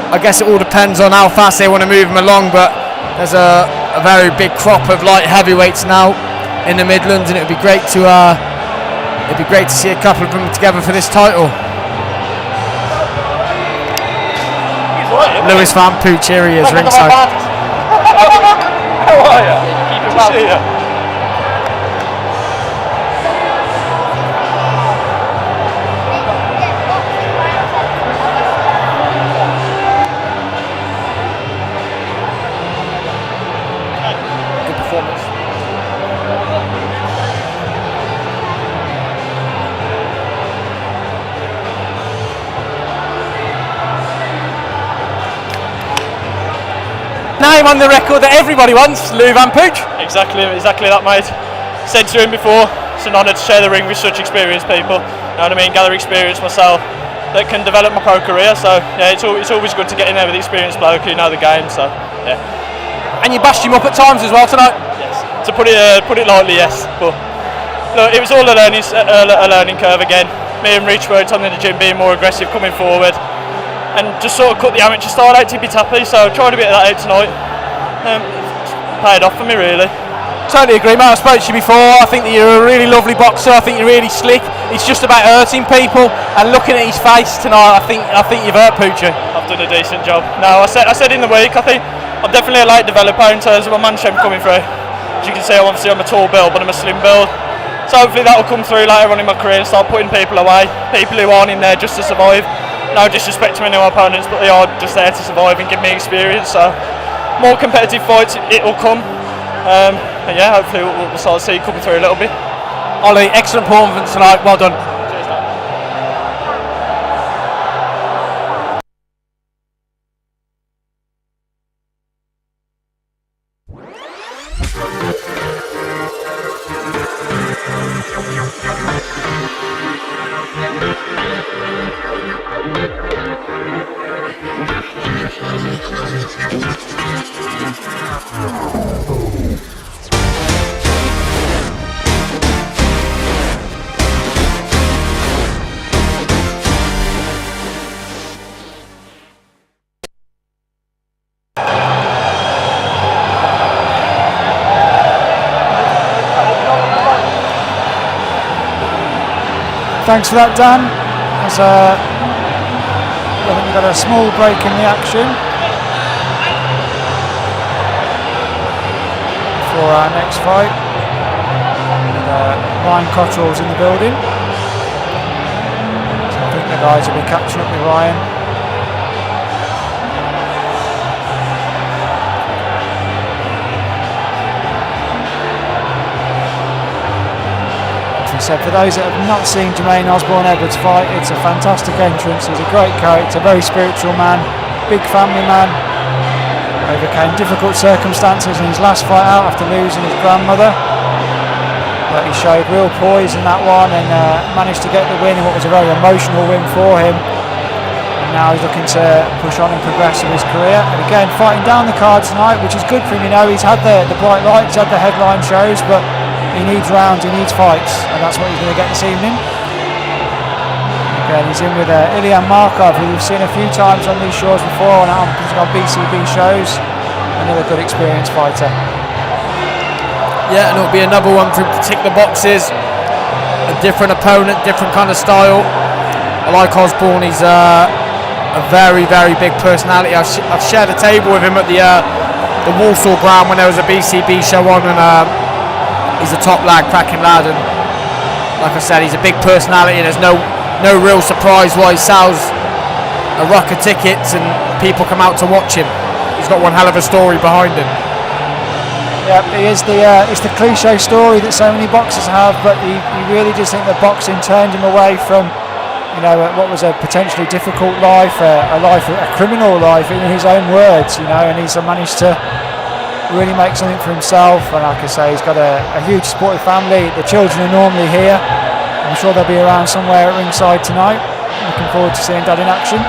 [SPEAKER 5] I guess it all depends on how fast they want to move him along, but there's a very big crop of light heavyweights now in the Midlands, and it'd be great to see a couple of them together for this title. Lewis Van Pooch, here he is, ringside.
[SPEAKER 6] How are you? Keep him well.
[SPEAKER 2] Name on the record that everybody wants, Lou Van Pooch.
[SPEAKER 7] Exactly that, mate. Said to him before, it's an honour to share the ring with such experienced people. You know what I mean? Gather experience myself that can develop my pro career. So yeah, it's always good to get in there with experienced bloke who know the game. So yeah.
[SPEAKER 2] And you bashed him up at times as well tonight.
[SPEAKER 7] Yes. To put it lightly, yes. But look, it was all a learning curve again. Me and Rich were on in the gym being more aggressive, coming forward. And just sort of cut the amateur style out tippy-tappy, so tried a bit of that out tonight. Paid off for me, really.
[SPEAKER 2] Totally agree, mate. I spoke to you before. I think that you're a really lovely boxer. I think you're really slick. It's just about hurting people, and looking at his face tonight, I think you've hurt Poochie.
[SPEAKER 7] I've done a decent job. No, I said in the week, I think I'm definitely a late developer in terms of my man strength coming through. As you can see, obviously I'm a tall build, but I'm a slim build. So hopefully that will come through later on in my career and start putting people away. People who aren't in there just to survive. No disrespect to any of my opponents, but they are just there to survive and give me experience. So more competitive fights, it will come. And yeah, hopefully we'll start to see it coming through a little bit.
[SPEAKER 2] Ollie, excellent performance tonight. Well done.
[SPEAKER 7] Cheers, mate.
[SPEAKER 1] Thanks for that, Dan. I think we've got a small break in the action for our next fight. Ryan Cottrell's in the building. So I think the guys will be catching up with Ryan. So for those that have not seen Jermaine Osborne Edwards fight, it's a fantastic entrance. He's a great character, very spiritual man, big family man, overcame difficult circumstances in his last fight out after losing his grandmother. But he showed real poise in that one and managed to get the win in what was a very emotional win for him. And now he's looking to push on and progress in his career. And again, fighting down the card tonight, which is good for him. You know, he's had the bright lights, he's had the headline shows, but he needs rounds, he needs fights, and that's what he's going to get this evening. Again, he's in with Ilyan Markov, who we've seen a few times on these shores before and on BCB shows. Another good experienced fighter.
[SPEAKER 5] Yeah, and it'll be another one for him to tick the boxes. A different opponent, different kind of style. I like Osborne. He's a very, very big personality. I've shared a table with him at the Walsall ground when there was a BCB show on, and he's a top lad, cracking lad. And like I said, he's a big personality. And there's no real surprise why he sells a ruck of tickets and people come out to watch him. He's got one hell of a story behind him.
[SPEAKER 1] Yeah, it's the cliche story that so many boxers have, but he really does think that boxing turned him away from, you know, what was a potentially difficult life, a criminal life in his own words, you know, and he's managed to really make something for himself. And like I say, he's got a huge supportive family. The children are normally here. I'm sure they'll be around somewhere at ringside tonight. Looking forward to seeing Dad in action.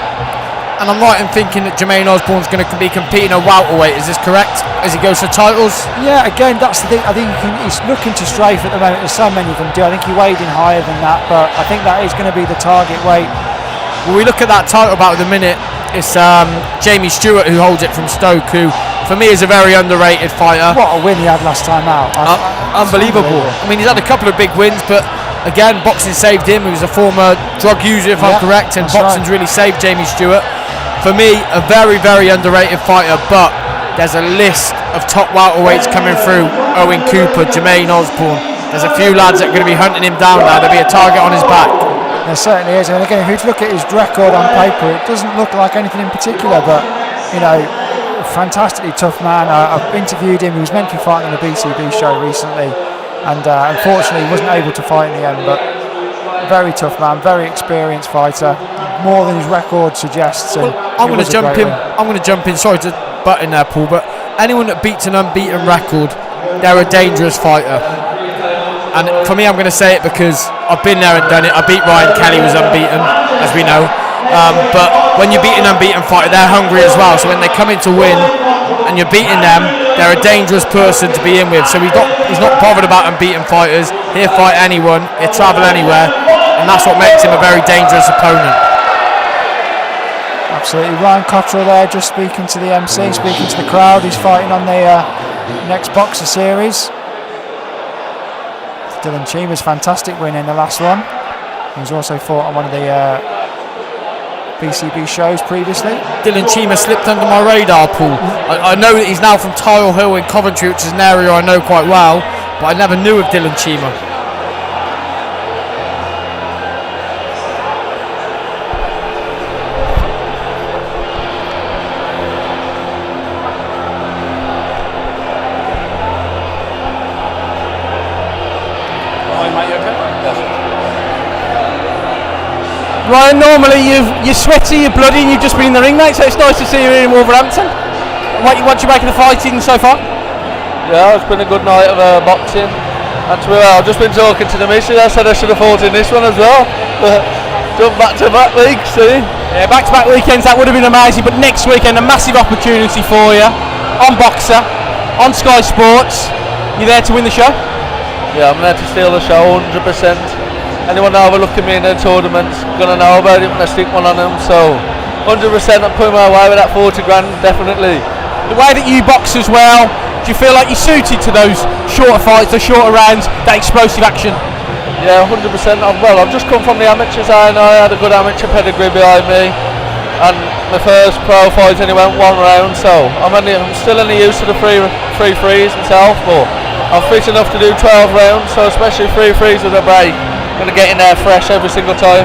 [SPEAKER 5] And I'm right in thinking that Jermaine Osborne's going to be competing at welterweight, is this correct? As he goes for titles?
[SPEAKER 1] Yeah, again, that's the thing. I think he's looking to strafe at the moment, as so many of them do. I think he weighed in higher than that, but I think that is going to be the target weight.
[SPEAKER 5] Well, we look at that title bout at the minute. It's Jamie Stewart who holds it from Stoke, who for me is a very underrated fighter.
[SPEAKER 1] What a win he had last time out.
[SPEAKER 5] Unbelievable. I mean, he's had a couple of big wins, but again, boxing saved him. He was a former drug user, if I'm correct, and boxing's really saved Jamie Stewart. For me, a very, very underrated fighter, but there's a list of top welterweights coming through. Owen Cooper, Jermaine Osborne. There's a few lads that are going to be hunting him down now. There'll be a target on his back.
[SPEAKER 1] There certainly is. And again, if you look at his record on paper, it doesn't look like anything in particular, but, you know, fantastically tough man. I've interviewed him. He was meant to be fighting on the BCB show recently, and unfortunately he wasn't able to fight in the end, but very tough man, very experienced fighter, more than his record suggests. And
[SPEAKER 5] I'm going to jump in. Sorry to butt in there, Paul, but anyone that beats an unbeaten record, they're a dangerous fighter. And for me, I'm going to say it because I've been there and done it. I beat Ryan Kelly, was unbeaten, as we know. But when you beat an unbeaten fighter, they're hungry as well. So when they come in to win and you're beating them, they're a dangerous person to be in with. So he's not bothered about unbeaten fighters. He'll fight anyone. He'll travel anywhere. And that's what makes him a very dangerous opponent.
[SPEAKER 1] Absolutely. Ryan Cottrell there, just speaking to the MC, speaking to the crowd. He's fighting on the next Boxer series. Dylan Chima's fantastic win in the last one. He's also fought on one of the BCB shows previously.
[SPEAKER 5] Dylan Chima slipped under my radar, Paul. I know that he's now from Tile Hill in Coventry, which is an area I know quite well, but I never knew of Dylan Chima.
[SPEAKER 2] Ryan, normally you're sweaty, you're bloody, and you've just been in the ring, mate, so it's nice to see you here in Wolverhampton. What you make of the fighting so far?
[SPEAKER 8] Yeah, it's been a good night of boxing. And I've just been talking to the missus. I said I should have fought in this one as well. Done back-to-back weeks, see?
[SPEAKER 2] Yeah, back-to-back weekends, that would have been amazing, but next weekend a massive opportunity for you on Boxer, on Sky Sports. You there to win the show?
[SPEAKER 8] Yeah, I'm there to steal the show 100%. Anyone that overlooking me in the tournament's gonna know about it when I stick one on them, so 100% I'm putting my way with that 40 grand, definitely.
[SPEAKER 2] The way that you box as well, do you feel like you're suited to those shorter fights, the shorter rounds, that explosive action?
[SPEAKER 8] Yeah, 100%. Well, I've just come from the amateurs, I had a good amateur pedigree behind me, and my first pro fight only went one round, so I'm still only used to the free freeze myself, but I'm fit enough to do 12 rounds, so especially free freeze with a break. I'm going to get in there fresh every single time.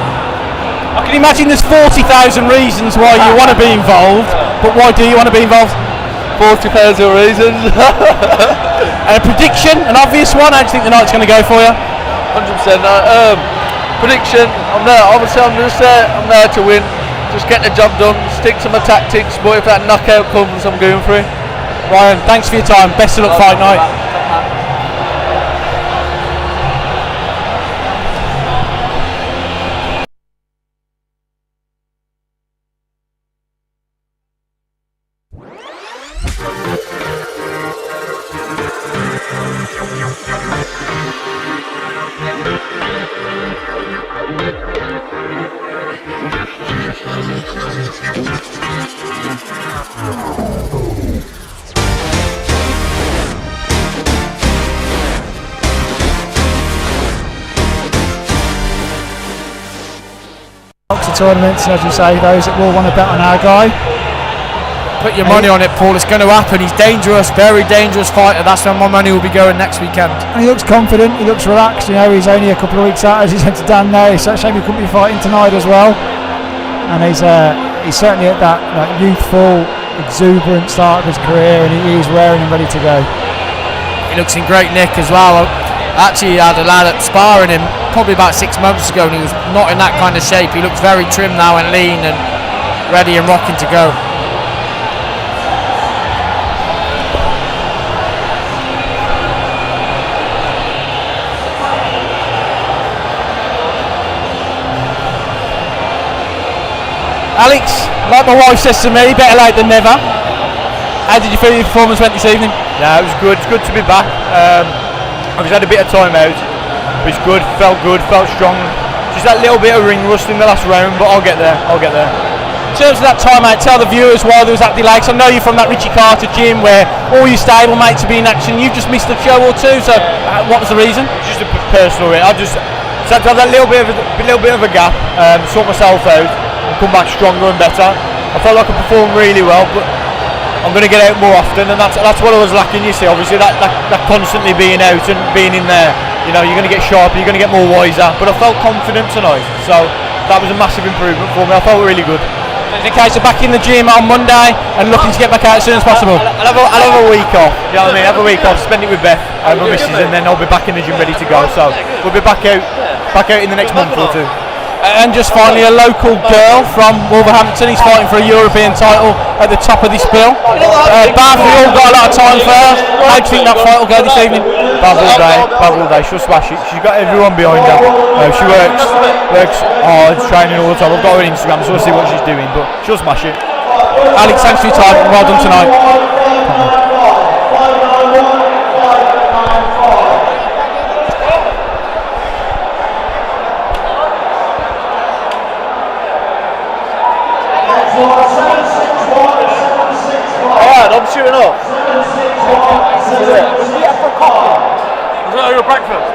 [SPEAKER 2] I can imagine there's 40,000 reasons why you want to be involved, but why do you want to be involved?
[SPEAKER 8] 40,000 reasons.
[SPEAKER 2] And a prediction, an obvious one, how do you think the night's going to go for you?
[SPEAKER 8] 100%. Prediction, I'm there, obviously I'm there to win. Just get the job done, stick to my tactics, but if that knockout comes, I'm going for it.
[SPEAKER 2] Ryan, thanks for your time. Best of luck fight night.
[SPEAKER 1] Tournaments, and as you say, those that will want to bet on our guy,
[SPEAKER 5] put your money on it, Paul. It's going to happen. He's dangerous, very dangerous fighter. That's where my money will be going next weekend.
[SPEAKER 1] And he looks confident, he looks relaxed. You know, he's only a couple of weeks out, as he said to Dan there. It's a shame he couldn't be fighting tonight as well. And he's certainly at that youthful, exuberant start of his career, and he is raring and ready to go.
[SPEAKER 5] He looks in great nick as well. Actually, had a lad at sparring him probably about 6 months ago, and he was not in that kind of shape. He looks very trim now and lean and ready and rocking to go.
[SPEAKER 2] Alex, like my wife says to me, better late than never. How did you feel your performance went this evening?
[SPEAKER 9] Yeah, it was good. It's good to be back. I've had a bit of time out. It was good, felt strong. Just that little bit of ring rust in the last round, but I'll get there.
[SPEAKER 2] In terms of that time out, tell the viewers why there was that delay. 'Cause I know you're from that Richie Carter gym where all your stable mates have been in action. You've just missed a show or two, so what was the reason?
[SPEAKER 9] Just a personal reason. I just had to have that little bit of a gap, sort myself out, and come back stronger and better. I felt like I performed really well, but I'm going to get out more often, and that's what I was lacking. You see, obviously that constantly being out and being in there. You know, you're going to get sharper, you're going to get more wiser. But I felt confident tonight, so that was a massive improvement for me. I felt really good.
[SPEAKER 2] In case you're back in the gym on Monday and looking to get back out as soon as possible.
[SPEAKER 9] I'll have a week off. You know what I mean? Have a week off, spend it with Beth and my missus, and then I'll be back in the gym ready to go. So we'll be back out in the next month or two.
[SPEAKER 2] And just finally, a local girl from Wolverhampton. He's fighting for a European title at the top of this bill. Bath, we all got a lot of time for her. How do you think that fight will go this evening?
[SPEAKER 9] Bath all day. She'll smash it. She's got everyone behind her. She works hard, training all the time. I've got her on Instagram, so we'll see what she's doing, but she'll smash it.
[SPEAKER 2] Alex, thanks for your time and well done tonight.
[SPEAKER 9] Alright, I'm shooting off. Is it? Was that your breakfast?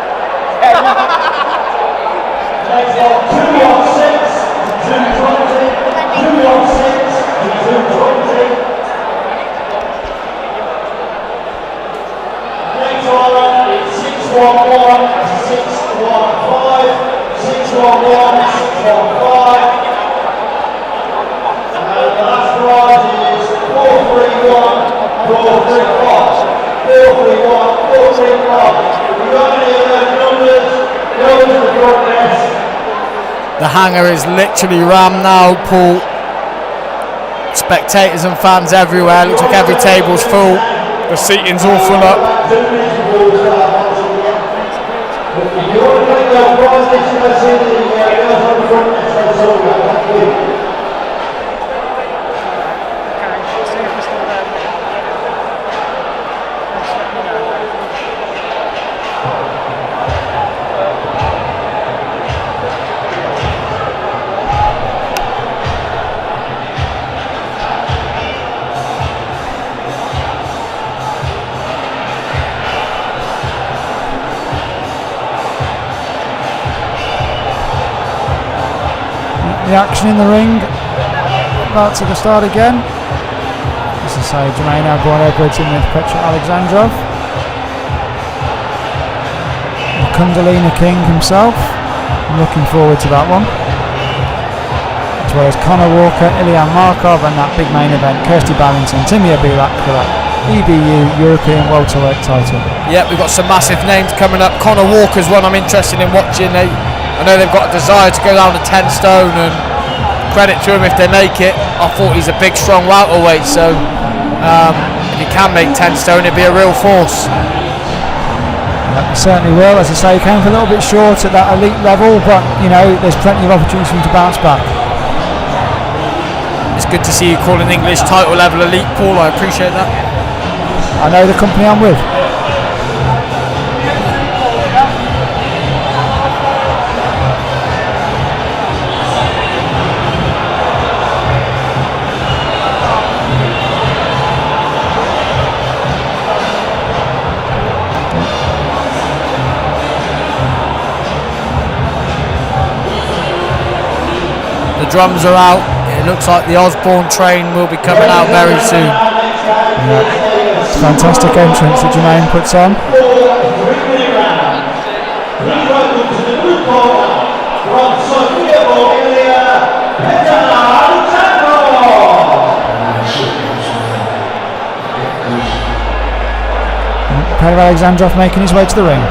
[SPEAKER 5] The hangar is literally rammed now, Paul. Spectators and fans everywhere. Looks like every table's full. The seating's all full up.
[SPEAKER 1] The action in the ring about to start again. As I say, Timea Belik in with Petra Alexandrov. The Kundalini King himself. I'm looking forward to that one. As well as Conor Walker, Ilya Markov, and that big main event, Kirstie Bavington, Timea Belik for that EBU European Welterweight Title.
[SPEAKER 5] Yep, we've got some massive names coming up. Conor Walker's one I'm interested in watching. I know they've got a desire to go down to 10 stone, and credit to him if they make it. I thought he's a big, strong welterweight, so If he can make 10 stone, it'd be a real force.
[SPEAKER 1] He certainly will. As I say, he came a little bit short at that elite level, but you know, there's plenty of opportunities for him to bounce back.
[SPEAKER 5] It's good to see you calling English title level elite, Paul. I appreciate that.
[SPEAKER 1] I know the company I'm with.
[SPEAKER 5] The drums are out. It looks like the Osborne train will be coming out very soon.
[SPEAKER 1] Fantastic entrance that Jermaine puts on. Petr Alexandrov making his way to the ring.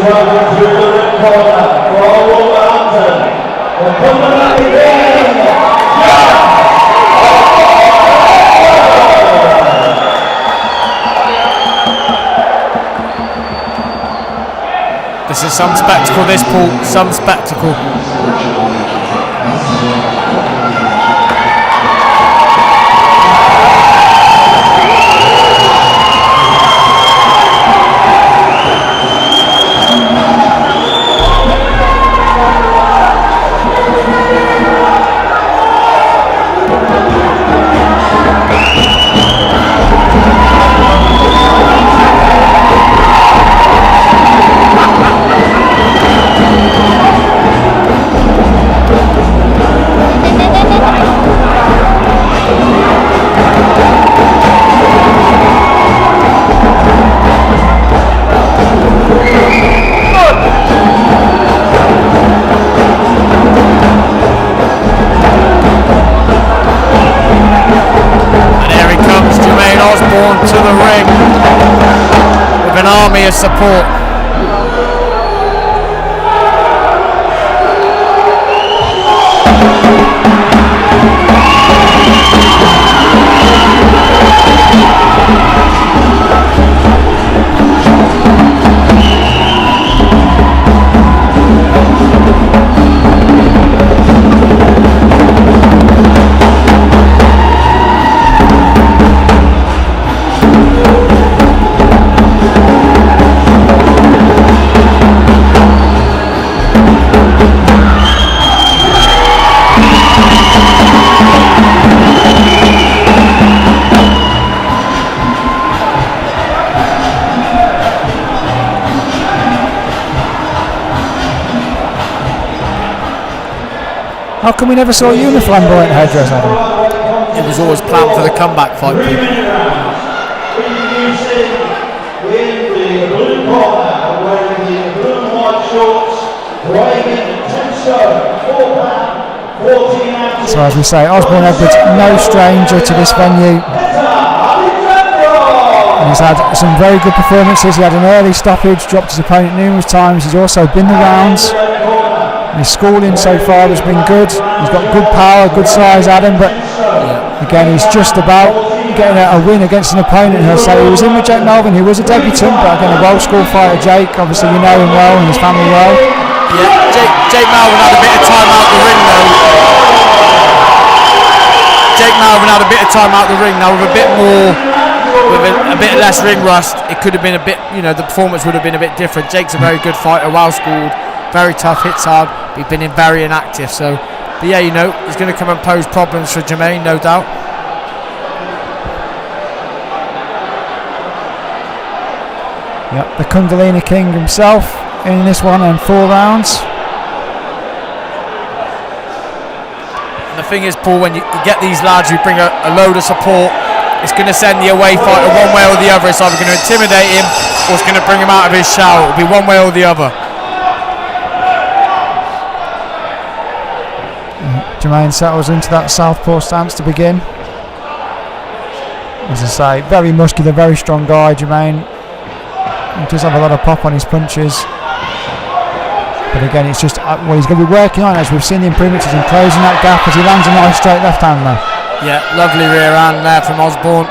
[SPEAKER 4] Welcome to the ring corner for Wolverhampton. The company ring.
[SPEAKER 5] This is some spectacle, this, Paul. Some spectacle. To the ring with an army of support.
[SPEAKER 1] How come we never saw you in a flamboyant headdress, Adam?
[SPEAKER 5] It was always planned for the comeback fight.
[SPEAKER 4] In the blue corner, wearing the blue and white shorts, weighing in 10 stone, 4 pound, 14 ounces.
[SPEAKER 1] So as we say, Osborne Edwards, no stranger to this venue. And he's had some very good performances. He had an early stoppage, dropped his opponent numerous times. He's also been the rounds. And his schooling so far has been good. He's got good power, good size, Adam, but again, he's just about getting a win against an opponent. He'll say he was in with Jake Melvin, who was a debutant, but again, a well-schooled fighter. Jake, obviously you know him well and his family well.
[SPEAKER 5] Yeah, Jake Melvin had a bit of time out the ring though. Jake Melvin had a bit of time out the ring now with a bit more, with a bit less ring rust. It could have been a bit, you know, the performance would have been a bit different. Jake's a very good fighter, well-schooled, very tough, hits hard. He's been very inactive, so. But yeah, you know, he's going to come and pose problems for Jermaine, no doubt.
[SPEAKER 1] Yep, the Kundalini King himself in this one and 4 rounds.
[SPEAKER 5] And the thing is, Paul, when you get these lads who bring a load of support, it's going to send the away fighter one way or the other. It's either going to intimidate him or it's going to bring him out of his shell. It'll be one way or the other.
[SPEAKER 1] Jermaine settles into that southpaw stance to begin. As I say, very muscular, very strong guy, Jermaine. He does have a lot of pop on his punches. But again, it's just what he's going to be working on, as we've seen the improvements in closing that gap as he lands a nice straight left hand there.
[SPEAKER 5] Yeah, lovely rear hand there from Osborne.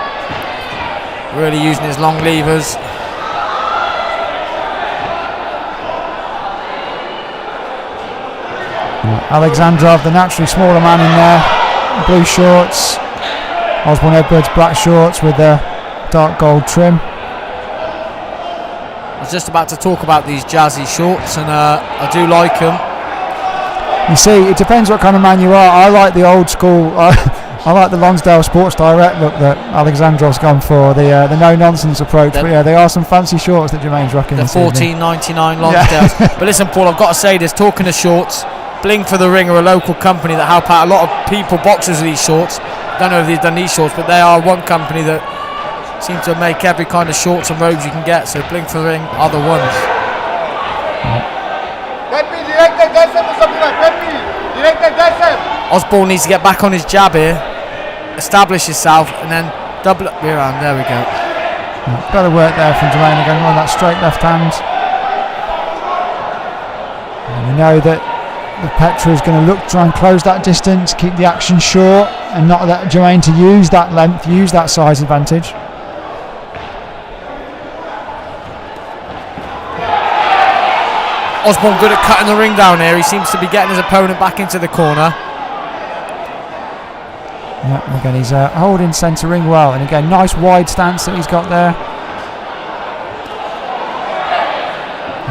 [SPEAKER 5] Really using his long levers.
[SPEAKER 1] Alexandrov, the naturally smaller man in there, blue shorts. Osborne Edwards, black shorts with the dark gold trim.
[SPEAKER 5] I was just about to talk about these jazzy shorts, and I do like them.
[SPEAKER 1] You see, it depends what kind of man you are. I like the old school. I like the Lonsdale Sports Direct look that Alexandrov's gone for, the no-nonsense approach. But yeah, there are some fancy shorts that Jermaine's rocking.
[SPEAKER 5] The $14.99 Lonsdales.
[SPEAKER 1] Yeah.
[SPEAKER 5] But listen, Paul, I've got to say this. Talking of shorts, Bling for the Ring are a local company that help out a lot of people, boxers, with these shorts. Don't know if they've done these shorts, but they are one company that seem to make every kind of shorts and robes you can get. So Bling for the Ring are the ones. Osborne needs to get back on his jab here, establish himself, and then double up rear hand. There we go.
[SPEAKER 1] Better work there from Jermaine again on that straight left hand. And we know that the Petra is going to look to try and close that distance, keep the action short, and not let Jermaine to use that length, use that size advantage.
[SPEAKER 5] Osborne good at cutting the ring down here. He seems to be getting his opponent back into the corner.
[SPEAKER 1] Yeah, again he's holding centre ring well, and again nice wide stance that he's got there.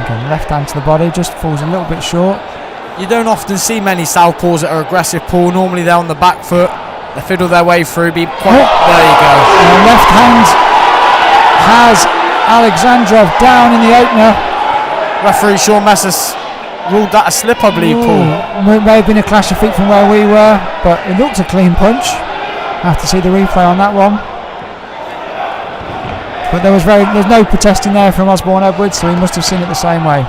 [SPEAKER 1] Again, left hand to the body, just falls a little bit short.
[SPEAKER 5] You don't often see many southpaws that are aggressive, Paul. Normally they're on the back foot, they fiddle their way through, there you go.
[SPEAKER 1] And left hand has Alexandrov down in the opener.
[SPEAKER 5] Referee Sean Messers ruled that a slip, I believe, Paul.
[SPEAKER 1] It may have been a clash of feet from where we were, but it looked a clean punch. Have to see the replay on that one. But there's no protesting there from Osborne Edwards, so he must have seen it the same way.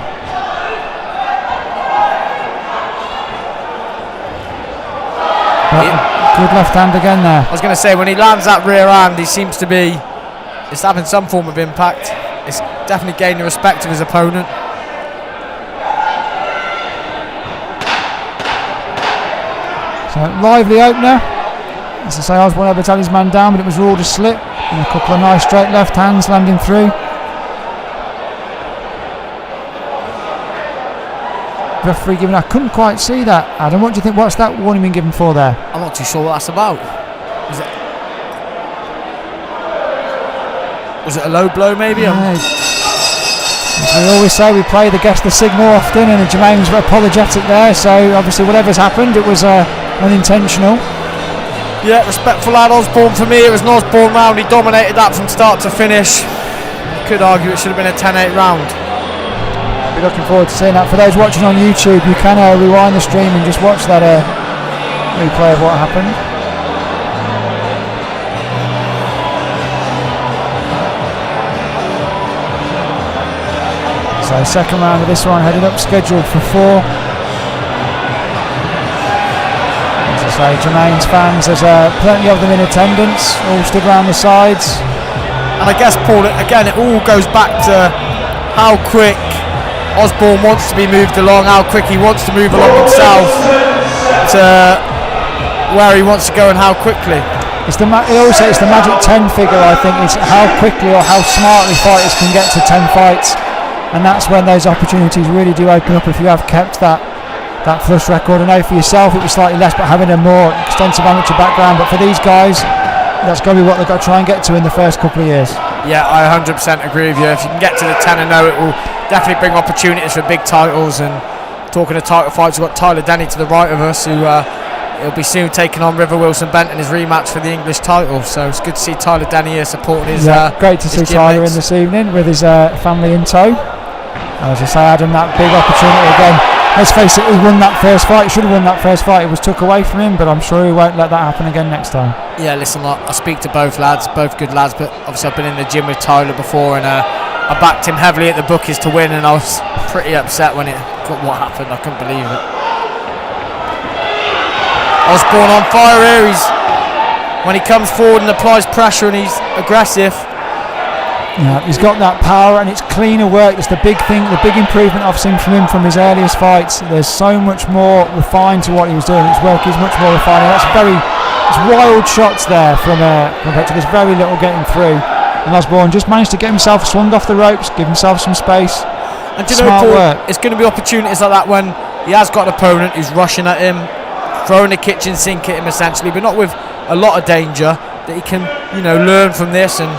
[SPEAKER 1] Good left hand again there.
[SPEAKER 5] I was going to say, when he lands that rear hand, he seems to be having some form of impact. It's definitely gaining the respect of his opponent.
[SPEAKER 1] So lively opener. As I say, Osborne Edwards had his man down, but it was ruled a slip. And a couple of nice straight left hands landing through. Referee giving, I couldn't quite see that. Adam, what do you think? What's that warning been given for there?
[SPEAKER 5] I'm not too sure what that's about. Was it a low blow maybe?
[SPEAKER 1] Yeah. As we always say, we play the guess the signal often, and Jermaine was apologetic there, so obviously whatever's happened, it was unintentional.
[SPEAKER 5] Yeah, respectful lad Osborne for me. It was an Osborne round. He dominated that from start to finish. You could argue it should have been a 10-8 round.
[SPEAKER 1] Be looking forward to seeing that. For those watching on YouTube, you can rewind the stream and just watch that replay of what happened. So second round of this one headed up, scheduled for 4. As I say, Jermaine's fans, there's plenty of them in attendance, all stood around the sides.
[SPEAKER 5] And I guess, Paul, again, it all goes back to how quick Osborne wants to be moved along, how quick he wants to move along himself to where he wants to go and how quickly.
[SPEAKER 1] They always say it's the magic 10 figure, I think. It's how quickly or how smartly fighters can get to 10 fights. And that's when those opportunities really do open up if you have kept that flush record. I know for yourself it was slightly less, but having a more extensive amateur background. But for these guys, that's got to be what they've got to try and get to in the first couple of years.
[SPEAKER 5] Yeah, I 100% agree with you. If you can get to the 10-0, it will definitely bring opportunities for big titles. And talking of title fights, we've got Tyler Denny to the right of us, who he'll be soon taking on River Wilson Bent in his rematch for the English title. So it's good to see Tyler Denny here supporting his.
[SPEAKER 1] Great to see Tyler in this evening with his family in tow. As I say, Adam, that big opportunity again. let's face it, he won that first fight. He should have won that first fight. It was took away from him, but I'm sure he won't let that happen again next time.
[SPEAKER 5] Yeah, listen, I speak to both lads, both good lads, but obviously I've been in the gym with Tyler before, and I backed him heavily at the bookies to win, and I was pretty upset when what happened. I couldn't believe it. Osborne on fire here. When he comes forward and applies pressure and he's aggressive.
[SPEAKER 1] Yeah, he's got that power and it's cleaner work. That's the big thing, the big improvement I've seen from him from his earliest fights. There's so much more refined to what he was doing. His work is much more refined. It's wild shots there from Petra. There's very little getting through. And Osborne just managed to get himself swung off the ropes, give himself some space.
[SPEAKER 5] And do you know, Paul, it's going to be opportunities like that when he has got an opponent who's rushing at him, throwing the kitchen sink at him essentially, but not with a lot of danger, that he can, learn from this and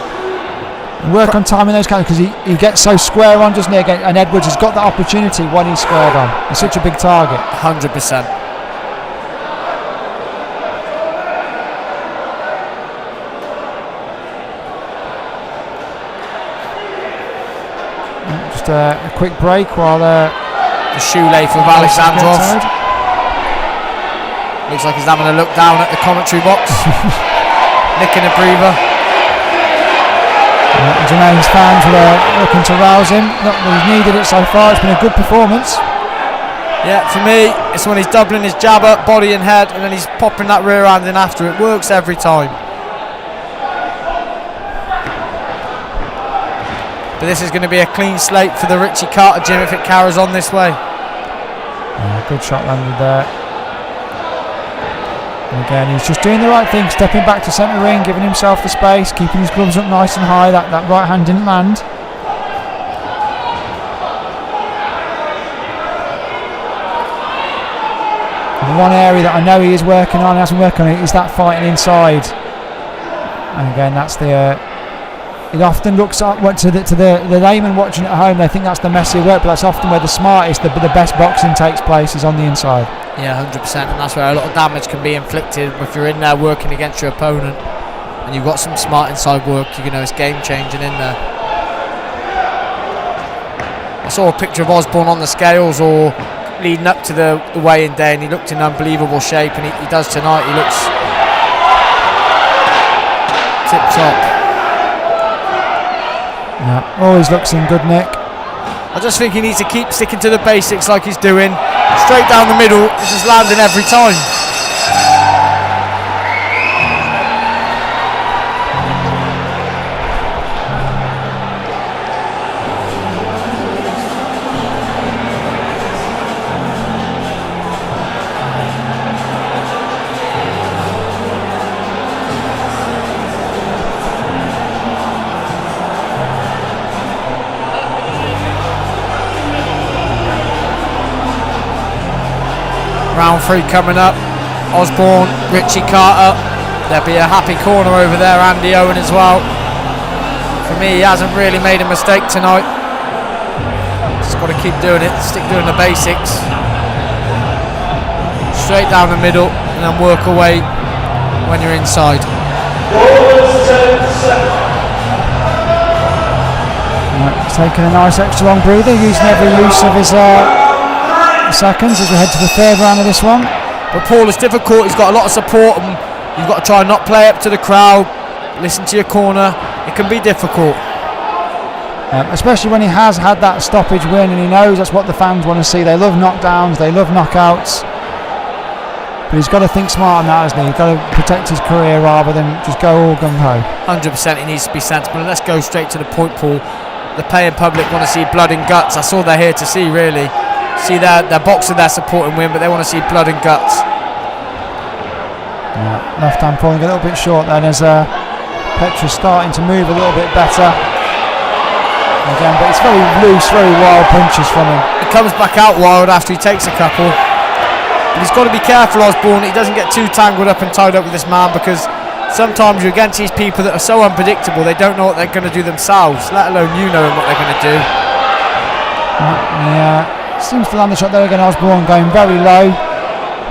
[SPEAKER 1] work on timing those counters, because he gets so square on, doesn't he? And Edwards has got that opportunity when he's squared on. He's such a big target.
[SPEAKER 5] 100%.
[SPEAKER 1] Just a quick break while
[SPEAKER 5] the shoelace of Alexandrov. Looks like he's having a look down at the commentary box. Nicking a breather.
[SPEAKER 1] Jermaine's fans were looking to rouse him. Not that he's needed it so far. It's been a good performance.
[SPEAKER 5] Yeah, for me, it's when he's doubling his jab up, body and head, and then he's popping that rear hand in after. It works every time. But this is going to be a clean slate for the Richie Carter gym if it carries on this way.
[SPEAKER 1] Yeah, good shot landed there. And again, he's just doing the right thing, stepping back to centre ring, giving himself the space, keeping his gloves up nice and high. That right hand didn't land. And one area that I know he is working on, he hasn't worked on it, is that fighting inside. And again, that's the. It often looks up to the layman watching at home. They think that's the messy work, but that's often where the smartest, the best boxing takes place, is on the inside.
[SPEAKER 5] Yeah, 100%, and that's where a lot of damage can be inflicted if you're in there working against your opponent and you've got some smart inside work. It's game changing in there. I saw a picture of Osborne on the scales or leading up to the weigh-in day, and he looked in unbelievable shape, and he does tonight. He looks tip top.
[SPEAKER 1] Yeah, always looks in good nick.
[SPEAKER 5] I just think he needs to keep sticking to the basics like he's doing. Straight down the middle, it's just landing every time. Round 3 coming up. Osborne, Richie Carter. There'll be a happy corner over there. Andy Owen as well. For me, he hasn't really made a mistake tonight. Just got to keep doing it. Stick doing the basics. Straight down the middle and then work away when you're inside.
[SPEAKER 1] He's taking a nice extra long breather, using every use of his seconds as we head to the third round of this one.
[SPEAKER 5] But Paul, it's difficult. He's got a lot of support, and you've got to try and not play up to the crowd, listen to your corner. It can be difficult,
[SPEAKER 1] especially when he has had that stoppage win and he knows that's what the fans want to see. They love knockdowns, they love knockouts, but he's got to think smart on that, hasn't he? He's got to protect his career rather than just go all gung-ho.
[SPEAKER 5] 100%. He needs to be sensible, and let's go straight to the point, Paul. The paying public want to see blood and guts. That's all they're here to see, really. See their boxer, their support and win, but they want to see blood and guts.
[SPEAKER 1] Yeah, left hand falling a little bit short then as Petra's starting to move a little bit better. Again, but it's very loose, very wild punches from him.
[SPEAKER 5] He comes back out wild after he takes a couple. But he's got to be careful, Osborne. He doesn't get too tangled up and tied up with this man, because sometimes you're against these people that are so unpredictable, they don't know what they're going to do themselves, let alone you knowing what they're going to do.
[SPEAKER 1] Yeah. Seems to land the shot there again. Osborne going very low,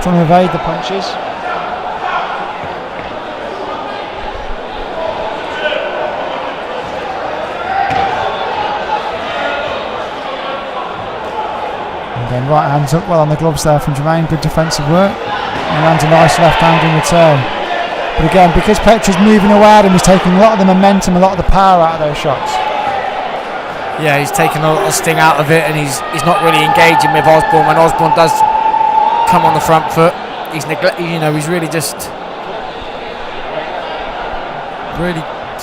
[SPEAKER 1] trying to evade the punches. Again, right hands up well on the gloves there from Jermaine. Good defensive work. And lands a nice left hand in return. But again, because Petra's moving away at him, he's taking a lot of the momentum, a lot of the power out of those shots.
[SPEAKER 5] Yeah, he's taking a lot of sting out of it, and he's not really engaging with Osborne. When Osborne does come on the front foot, he's he's really just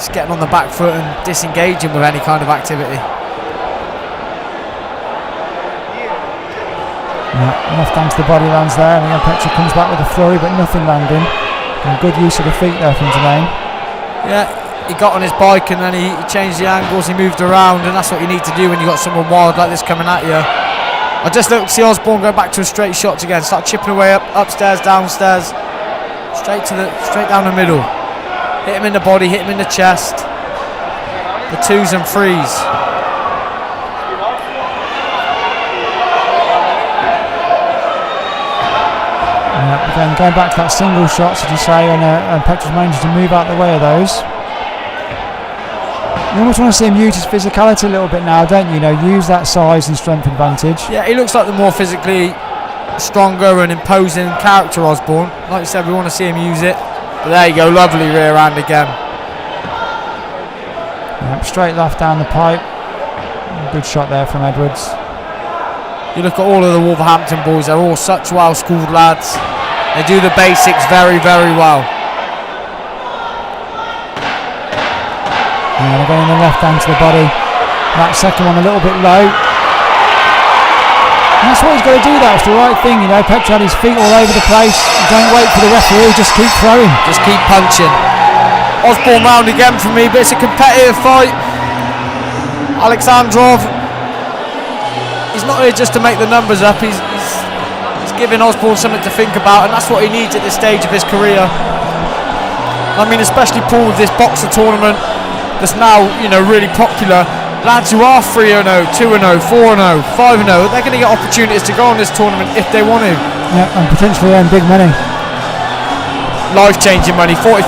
[SPEAKER 5] getting on the back foot and disengaging with any kind of activity.
[SPEAKER 1] Yeah, left hand to the body lands there, and again Petra comes back with a flurry, but nothing landing. And good use of the feet there from Jermaine.
[SPEAKER 5] Yeah, he got on his bike and then he changed the angles, he moved around, and that's what you need to do when you've got someone wild like this coming at you. I just look to see Osborne go back to his straight shots again, start chipping away upstairs, downstairs, straight down the middle. Hit him in the body, hit him in the chest. The 2s and 3s.
[SPEAKER 1] Again, going back to that single shots, as you say, and Petra's managed to move out the way of those. You almost want to see him use his physicality a little bit now, don't you? Use that size and strength advantage.
[SPEAKER 5] Yeah, he looks like the more physically stronger and imposing character, Osborne. Like you said, we want to see him use it. But there you go, lovely rear hand again.
[SPEAKER 1] Yep, straight left down the pipe. Good shot there from Edwards.
[SPEAKER 5] You look at all of the Wolverhampton boys, they're all such well-schooled lads. They do the basics very, very well.
[SPEAKER 1] And again the left hand to the body. That second one a little bit low. And that's what he's got to do, that's the right thing, Petra had his feet all over the place. Don't wait for the referee, just keep throwing.
[SPEAKER 5] Just keep punching. Osborne round again for me, but it's a competitive fight. Alexandrov, he's not here just to make the numbers up, he's giving Osborne something to think about, and that's what he needs at this stage of his career. I mean, especially Paul, with this boxer tournament that's now, really popular. Lads who are 3-0, 2-0, 4-0, 5-0, they're going to get opportunities to go on this tournament if they want to.
[SPEAKER 1] Yeah, and potentially earn big money.
[SPEAKER 5] Life-changing money, £40,000,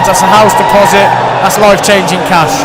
[SPEAKER 5] that's a house deposit, that's life-changing cash.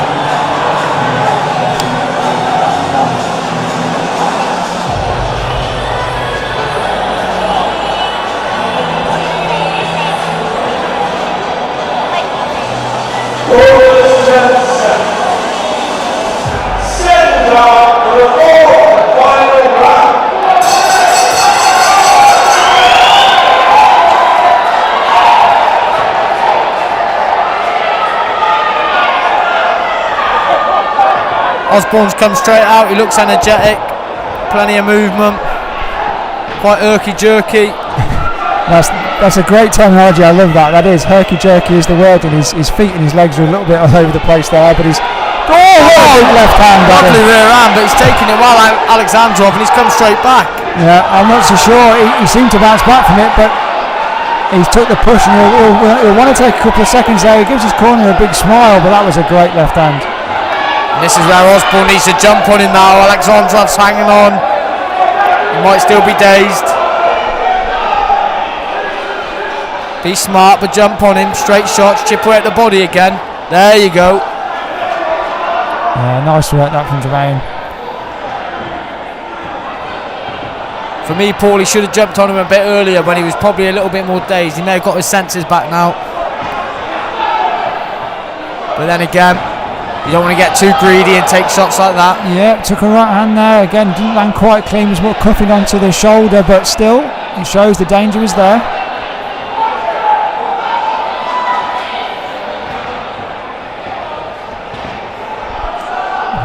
[SPEAKER 5] Osborne's come straight out, he looks energetic, plenty of movement, quite herky-jerky.
[SPEAKER 1] That's a great terminology, I love that. That is, herky-jerky is the word, and his feet and his legs are a little bit all over the place there, but he's... big left hand.
[SPEAKER 5] Lovely rear hand, but he's taken it well, Alexandrov, and he's come straight back.
[SPEAKER 1] Yeah, I'm not so sure, he seemed to bounce back from it, but he's took the push, and he'll want to take a couple of seconds there. He gives his corner a big smile, but that was a great left hand.
[SPEAKER 5] And this is where Osborne needs to jump on him now. Alexandrov's hanging on. He might still be dazed. Be smart, but jump on him. Straight shots, chip away at the body again. There you go.
[SPEAKER 1] Yeah, nice work that from Jermaine.
[SPEAKER 5] For me, Paul, he should have jumped on him a bit earlier when he was probably a little bit more dazed. He may have got his senses back now. But then again, you don't want to get too greedy and take shots like that.
[SPEAKER 1] Yeah, took a right hand there. Again, didn't land quite clean. Was more cuffing onto the shoulder, but still, it shows the danger is there.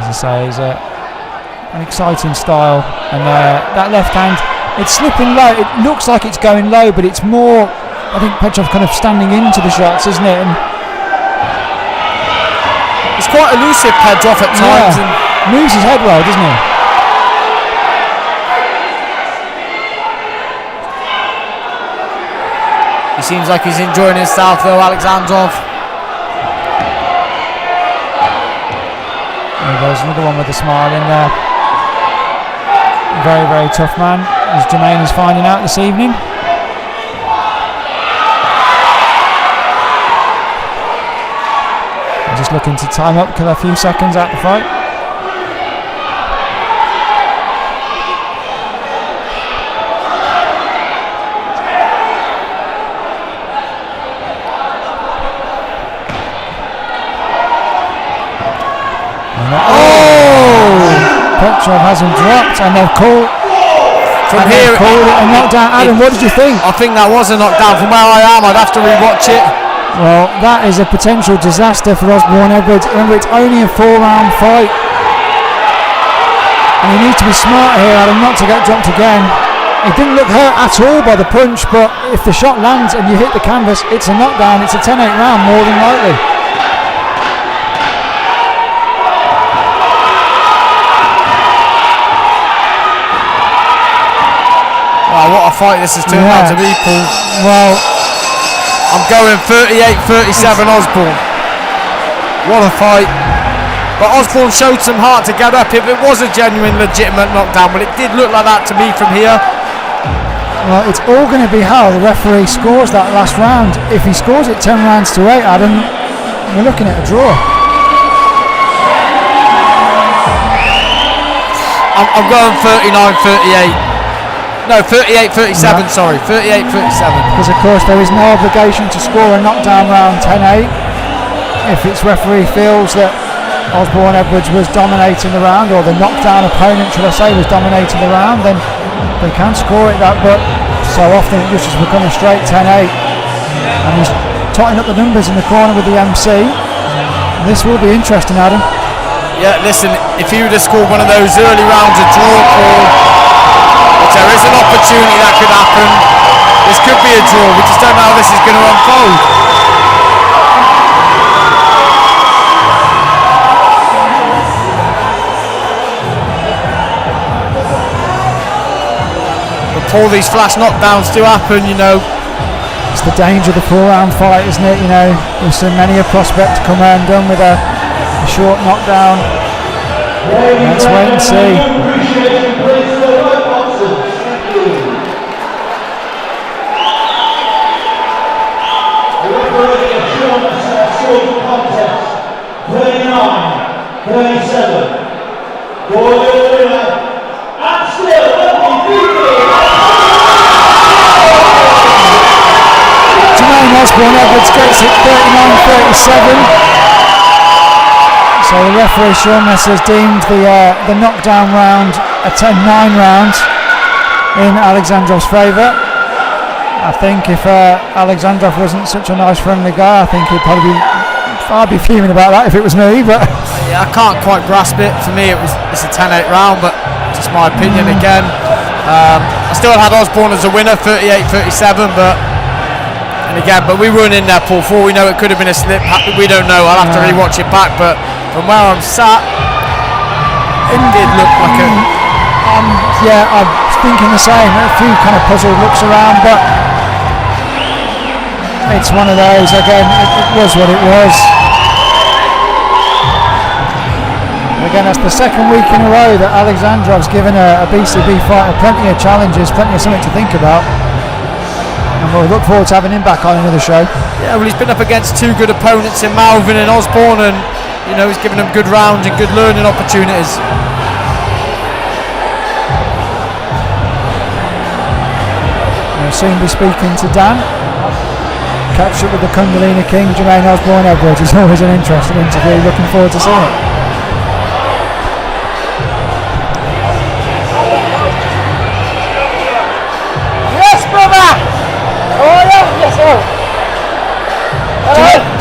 [SPEAKER 1] As I say, he's an exciting style. And that left hand, it's slipping low. It looks like it's going low, but it's more, I think Petrov kind of standing into the shots, isn't it? And
[SPEAKER 5] it's quite elusive, Petrov, at times.
[SPEAKER 1] Yeah, and moves his head well, doesn't he?
[SPEAKER 5] He seems like he's enjoying himself, though, Alexandrov.
[SPEAKER 1] There goes another one with a smile in there. Very, very tough man, as Jermaine is finding out this evening. Just looking to time up, kill a few seconds out the fight. Alexandrov has him dropped, and they've called it a knockdown. Adam, what did you think?
[SPEAKER 5] I think that was a knockdown. From where I am, I'd have to rewatch it.
[SPEAKER 1] Well, that is a potential disaster for Osborne Edwards. Remember, it's only a 4-round fight. And you need to be smart here, Adam, not to get dropped again. He didn't look hurt at all by the punch, but if the shot lands and you hit the canvas, it's a knockdown. It's a 10-8 round, more than likely.
[SPEAKER 5] Wow, what a fight this has turned out to be, Paul.
[SPEAKER 1] Well,
[SPEAKER 5] I'm going 38-37 Osborne. What a fight. But Osborne showed some heart to get up. If it was a genuine, legitimate knockdown, but it did look like that to me from here.
[SPEAKER 1] Well, it's all going to be how the referee scores that last round. If he scores it 10 rounds to 8, Adam, we're looking at a draw.
[SPEAKER 5] I'm going 39-38. No, 38-37, sorry. 38-37.
[SPEAKER 1] Because, of course, there is no obligation to score a knockdown round 10-8. If its referee feels that Osborne Edwards was dominating the round, or the knockdown opponent, should I say, was dominating the round, then they can score it that, but so often it just has become a straight 10-8. And he's totting up the numbers in the corner with the MC. This will be interesting, Adam.
[SPEAKER 5] Yeah, listen, if he would have scored one of those early rounds of draw, Paul, which there is an opportunity that could happen, this could be a draw. We just don't know how this is going to unfold. But Paul, these flash knockdowns do happen, you know.
[SPEAKER 1] It's the danger of the 4-round fight, isn't it? You know, we've seen many a prospect come undone with a short knockdown. Let's wait and see. Osborne Edwards gets it 39-37. So the referee Sean Mess has deemed the knockdown round a 10-9 round in Alexandrov's favour. I think if Alexandrov wasn't such a nice friendly guy, I think I'd be fuming about that if it was me. But
[SPEAKER 5] yeah, I can't quite grasp it. For me, it's a 10-8 round, but just my opinion again. I still had Osborne as a winner, 38-37, but. And again, but we weren't in there, Paul. For all we know, it could have been a slip. We don't know. I'll have to rewatch it back. But from where I'm sat, it did look like a.
[SPEAKER 1] Yeah, I'm thinking the same. A few kind of puzzled looks around, but it's one of those. Again, it was what it was. Again, that's the second week in a row that Alexandrov's given a BCB fighter plenty of challenges, plenty of something to think about. And we'll look forward to having him back on another show.
[SPEAKER 5] Yeah, well, he's been up against two good opponents in Malvin and Osborne, and you know he's given them good rounds and good learning opportunities.
[SPEAKER 1] We'll soon be speaking to Dan. Catch up with the Kundalini King, Jermaine Osborne Edwards. It's always an interesting interview. Looking forward to seeing it.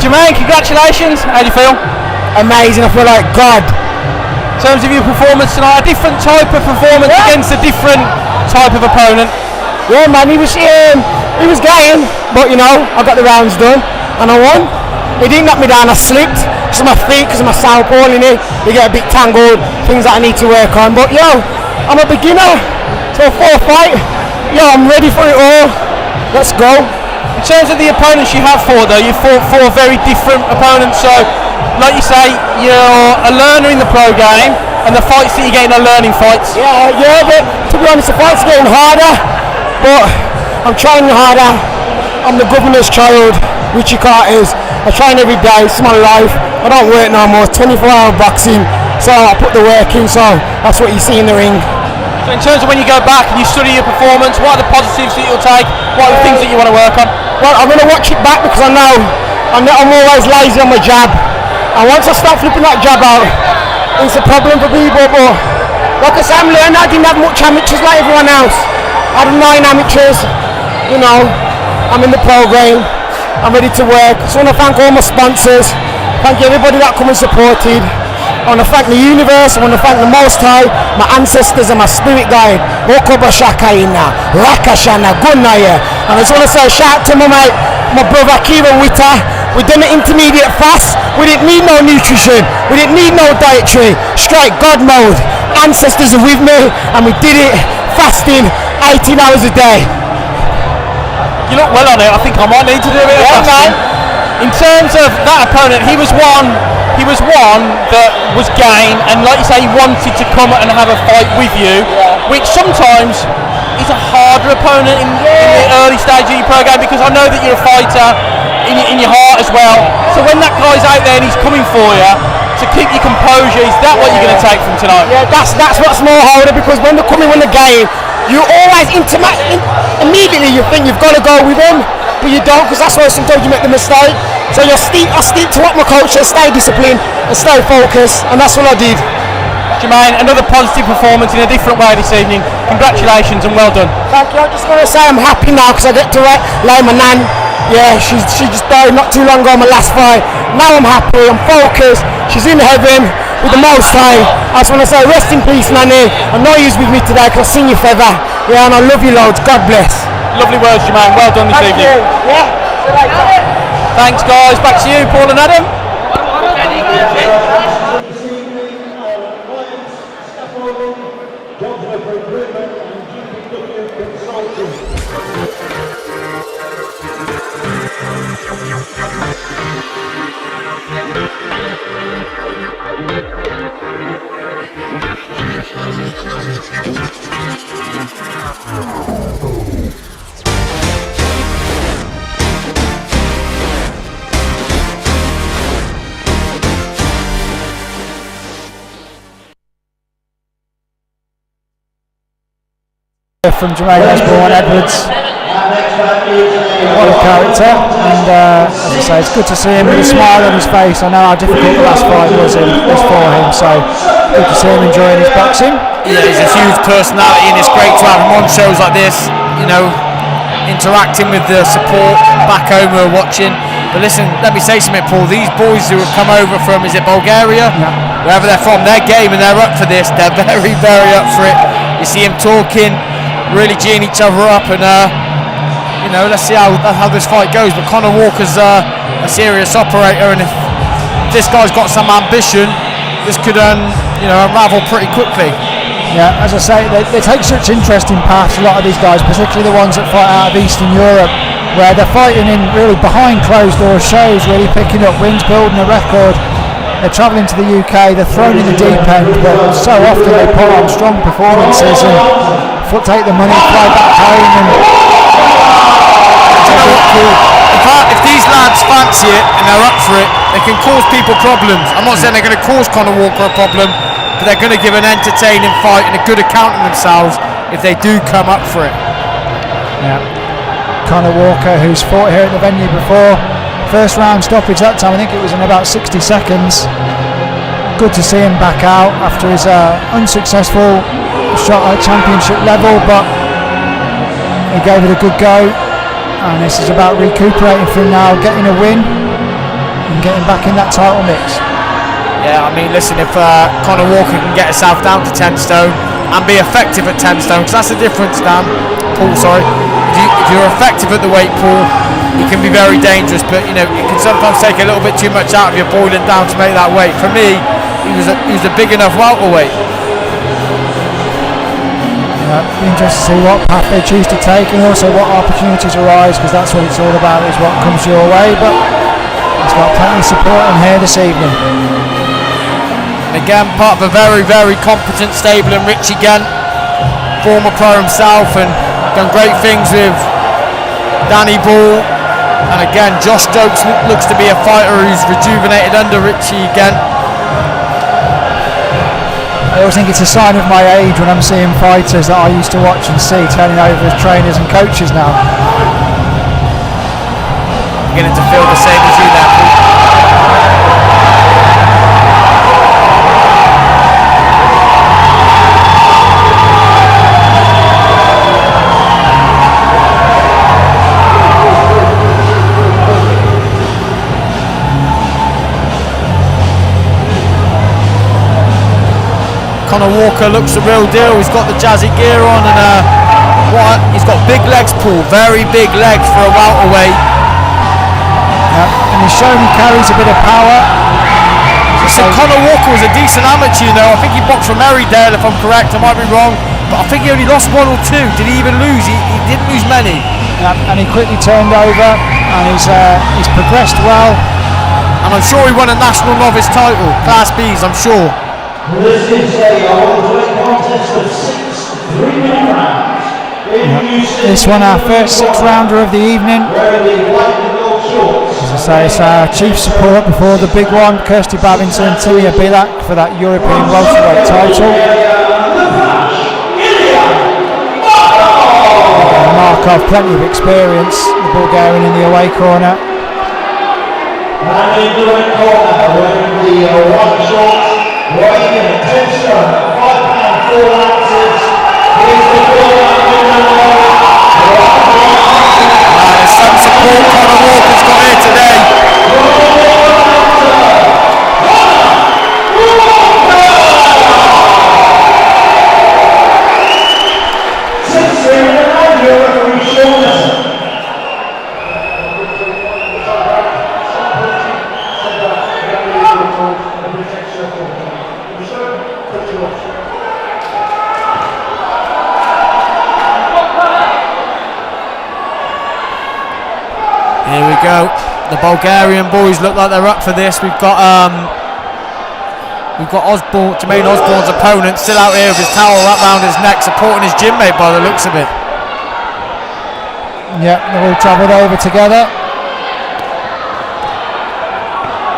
[SPEAKER 2] Jermaine, congratulations. How do you feel?
[SPEAKER 3] Amazing. I feel like God.
[SPEAKER 2] In terms of your performance tonight, a different type of performance against a different type of opponent.
[SPEAKER 3] Yeah, man, he was getting, but you know, I got the rounds done and I won. He didn't knock me down, I slipped because of my feet, because of my southpaw in it. You get a bit tangled, things that I need to work on. But yo, I'm a beginner, so for a fight, yo, I'm ready for it all. Let's go.
[SPEAKER 2] In terms of the opponents you have fought, though, you've fought four very different opponents. So, like you say, you're a learner in the pro game, and the fights that you're getting are learning fights.
[SPEAKER 3] Yeah, but to be honest, the fights are getting harder, but I'm trying harder. I'm the governor's child, Richie Carter's. I train every day, it's my life. I don't work no more, 24-hour boxing, so I put the work in, so that's what you see in the ring.
[SPEAKER 2] So in terms of when you go back and you study your performance, what are the positives that you'll take? What are the things that you want to work on?
[SPEAKER 3] Well, I'm going to watch it back because I know I'm always lazy on my jab. And once I start flipping that jab out, it's a problem for people, but
[SPEAKER 10] Like I said, I'm learning. I didn't have much amateurs like everyone else. I had 9 amateurs. You know, I'm in the program. I'm ready to work. So I want to thank all my sponsors. Thank everybody that come and supported. I want to thank the universe. I want to thank the Most High, my ancestors and my spirit guide. Okobashakaina, Rakashana, Gunaya. And I just want to say a shout out to my mate, my brother Kieran Witter. We done an intermediate fast. We didn't need no nutrition. We didn't need no dietary. Straight God mode. Ancestors are with me, and we did it fasting 18 hours a day.
[SPEAKER 2] You look well on it. I think I might need to do it.
[SPEAKER 10] Yeah,
[SPEAKER 2] in terms of that opponent, he was one that was game, and like you say, he wanted to come and have a fight with you, which sometimes is a harder opponent in the early stage of your program, because I know that you're a fighter in your heart as well. So when that guy's out there and he's coming for you, to keep your composure, is that what you're going to take from tonight?
[SPEAKER 10] Yeah, that's what's more harder, because when they're coming in the game, you always immediately you think you've got to go with him, but you don't, because that's why sometimes you make the mistake. So I stick to what my coach says, stay disciplined and stay focused, and that's what I did.
[SPEAKER 2] Jermaine, another positive performance in a different way this evening. Congratulations and well done.
[SPEAKER 10] Thank you. I just want to say I'm happy now because I get to lay my nan. Yeah, she just died not too long ago, my last fight. Now I'm happy, I'm focused. She's in heaven with the Most High. I just want to say rest in peace, Nanny. I know you're with me today because I've seen you feather. Yeah, and I love you loads. God bless.
[SPEAKER 2] Lovely words, Jermaine. Well done this evening.
[SPEAKER 10] You. Yeah.
[SPEAKER 2] Thanks, guys. Back to you, Paul and Adam.
[SPEAKER 1] From Jermaine Osborne Edwards, what a character, and as I say, it's good to see him with a smile on his face. I know how difficult the last fight was for him, so good to see him enjoying his boxing.
[SPEAKER 5] Yeah, he's a huge personality, and it's great to have him on shows like this, you know, interacting with the support back home who are watching. But listen, let me say something, Paul, these boys who have come over from, is it Bulgaria?
[SPEAKER 1] Yeah.
[SPEAKER 5] Wherever they're from, they're game and they're up for this. They're very, very up for it. You see him talking, really geeing each other up, and you know, let's see how this fight goes. But Conor Walker's a serious operator, and if this guy's got some ambition, this could you know, unravel pretty quickly.
[SPEAKER 1] Yeah, as I say, they take such interesting paths, a lot of these guys, particularly the ones that fight out of Eastern Europe, where they're fighting in really behind closed door shows, really picking up wins, building a record. They're travelling to the UK, they're thrown in the deep end, but so often they put on strong performances and take the money, fly back home. And
[SPEAKER 5] you know what, Paul? If these lads fancy it and they're up for it, they can cause people problems. I'm not saying they're going to cause Conor Walker a problem, but they're going to give an entertaining fight and a good account of themselves if they do come up for it.
[SPEAKER 1] Yeah. Conor Walker, who's fought here at the venue before, first round stoppage that time, I think it was in about 60 seconds. Good to see him back out after his unsuccessful shot at championship level, but he gave it a good go, and this is about recuperating from now, getting a win and getting back in that title mix.
[SPEAKER 5] Yeah, I mean, listen, if Conor Walker can get himself down to 10 stone and be effective at 10 stone, because that's the difference, Paul, sorry. If you're effective at the weight, Paul, he can be very dangerous, but you know, it can sometimes take a little bit too much out of you boiling down to make that weight. For me, he was a big enough welterweight.
[SPEAKER 1] Be interested to see what path they choose to take, and also what opportunities arise, because that's what it's all about, is what comes your way. But he's got plenty of support in here this evening.
[SPEAKER 5] Again, part of a very, very competent stable, and Richie Gent, former pro himself, and done great things with Danny Ball. And again, Josh Stokes looks to be a fighter who's rejuvenated under Richie Gent.
[SPEAKER 1] I always think it's a sign of my age when I'm seeing fighters that I used to watch and see turning over as trainers and coaches now.
[SPEAKER 5] Beginning to feel the same as you there, Paul. Conor Walker looks the real deal. He's got the jazzy gear on, and he's got big legs, Paul. Very big legs for a welterweight.
[SPEAKER 1] And he's shown he carries a bit of power.
[SPEAKER 5] So Conor Walker was a decent amateur, you know. I think he boxed from Merrydale, if I'm correct. I might be wrong, but I think he only lost 1 or 2. Did he even lose? He didn't lose many.
[SPEAKER 1] And he quickly turned over, and he's progressed well.
[SPEAKER 5] And I'm sure he won a national novice title, Class Bs, I'm sure.
[SPEAKER 4] This is a welterweight contest of 6 3-minute rounds.
[SPEAKER 1] This one, our first 6-rounder of the evening. As I say, it's our chief support before the big one, Kirstie Bavington, Timea Belik for that European Welterweight Title. Markov, plenty of experience, the Bulgarian in the away corner.
[SPEAKER 4] And in the red corner, wearing the white shorts, weighing in at 10 stone, 5 pound 4 ounces. Here's the
[SPEAKER 5] There's some support Conor Walker's got here today. Here we go. The Bulgarian boys look like they're up for this. We've got Osborne, Jermaine Osborne's opponent, still out here with his towel wrapped round his neck, supporting his gym mate by the looks of it.
[SPEAKER 1] Yep, they've all travelled over together.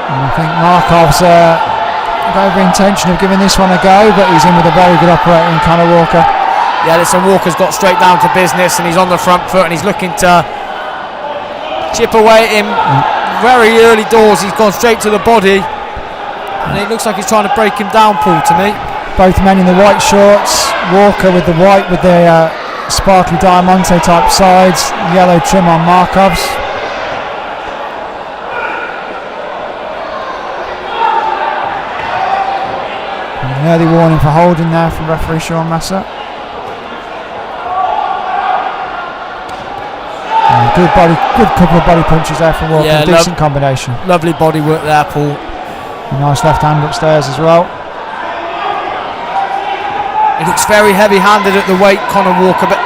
[SPEAKER 1] And I think Markov's got every intention of giving this one a go, but he's in with a very good operator in Conor Walker.
[SPEAKER 5] Yeah, listen, Walker's got straight down to business, and he's on the front foot, and he's looking to chip away at him. Very early doors, he's gone straight to the body, and it looks like he's trying to break him down, Paul, to me.
[SPEAKER 1] Both men in the white shorts, Walker with the white with the sparkly diamante type sides, yellow trim on Markov's. An early warning for holding there from referee Sean Messer. Good couple of body punches there from Walker. Yeah, decent combination.
[SPEAKER 5] Lovely body work there, Paul.
[SPEAKER 1] A nice left hand upstairs as well.
[SPEAKER 5] He looks very heavy-handed at the weight, Conor Walker, but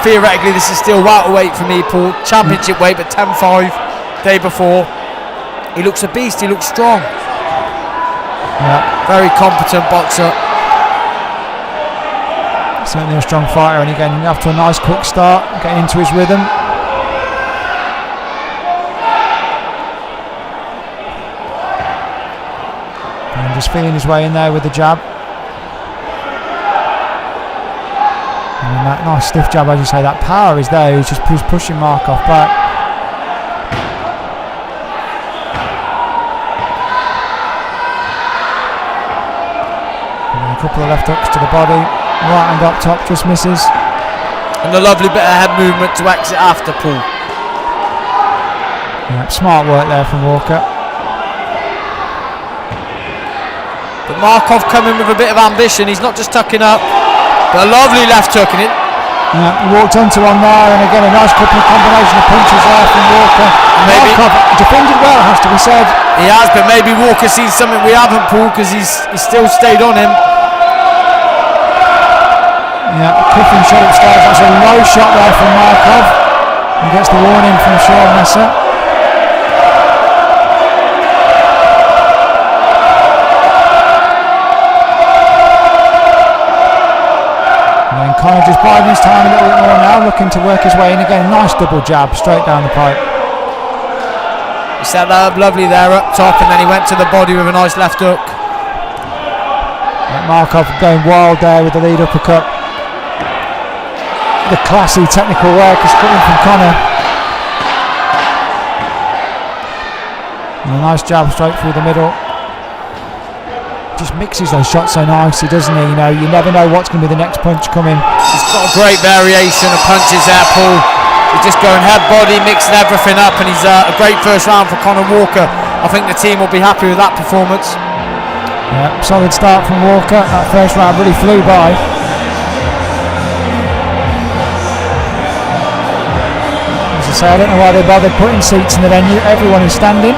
[SPEAKER 5] theoretically this is still welterweight for me, Paul. Championship weight, but 10-5 day before. He looks a beast. He looks strong.
[SPEAKER 1] Yeah.
[SPEAKER 5] Very competent boxer.
[SPEAKER 1] Certainly a strong fighter, and again off to a nice quick start, getting into his rhythm. And just feeling his way in there with the jab. And that nice stiff jab, as you say, that power is there. He's just pushing Markov back. And a couple of left hooks to the body. Right hand up top, just misses.
[SPEAKER 5] And a lovely bit of head movement to exit after, Paul.
[SPEAKER 1] Yeah, smart work there from Walker.
[SPEAKER 5] But Markov coming with a bit of ambition. He's not just tucking up, but a lovely left hook in it.
[SPEAKER 1] Yeah, he walked onto one there, and again a nice couple of combination of punches there from Walker.
[SPEAKER 5] Maybe
[SPEAKER 1] Markov defended well, has to be said.
[SPEAKER 5] He has, but maybe Walker sees something we haven't, Paul, because he's still stayed on him.
[SPEAKER 1] Yeah, Clifford shot upstairs. That's a low shot there from Markov. He gets the warning from Sean Messer. And then Conor just biding his time a little bit more now, looking to work his way in again. Nice double jab straight down the pipe.
[SPEAKER 5] He set that up lovely there up top, and then he went to the body with a nice left hook.
[SPEAKER 1] Markov going wild there with the lead uppercut. The classy technical work is coming from Conor. And a nice jab straight through the middle. Just mixes those shots so nicely, doesn't he? You know, you never know what's going to be the next punch coming.
[SPEAKER 5] He's got a great variation of punches there, Paul. He's just going head, body, mixing everything up, and he's a great first round for Conor Walker. I think the team will be happy with that performance.
[SPEAKER 1] Yeah, solid start from Walker. That first round really flew by. As I say, I don't know why they bothered putting seats in the venue. Everyone is standing.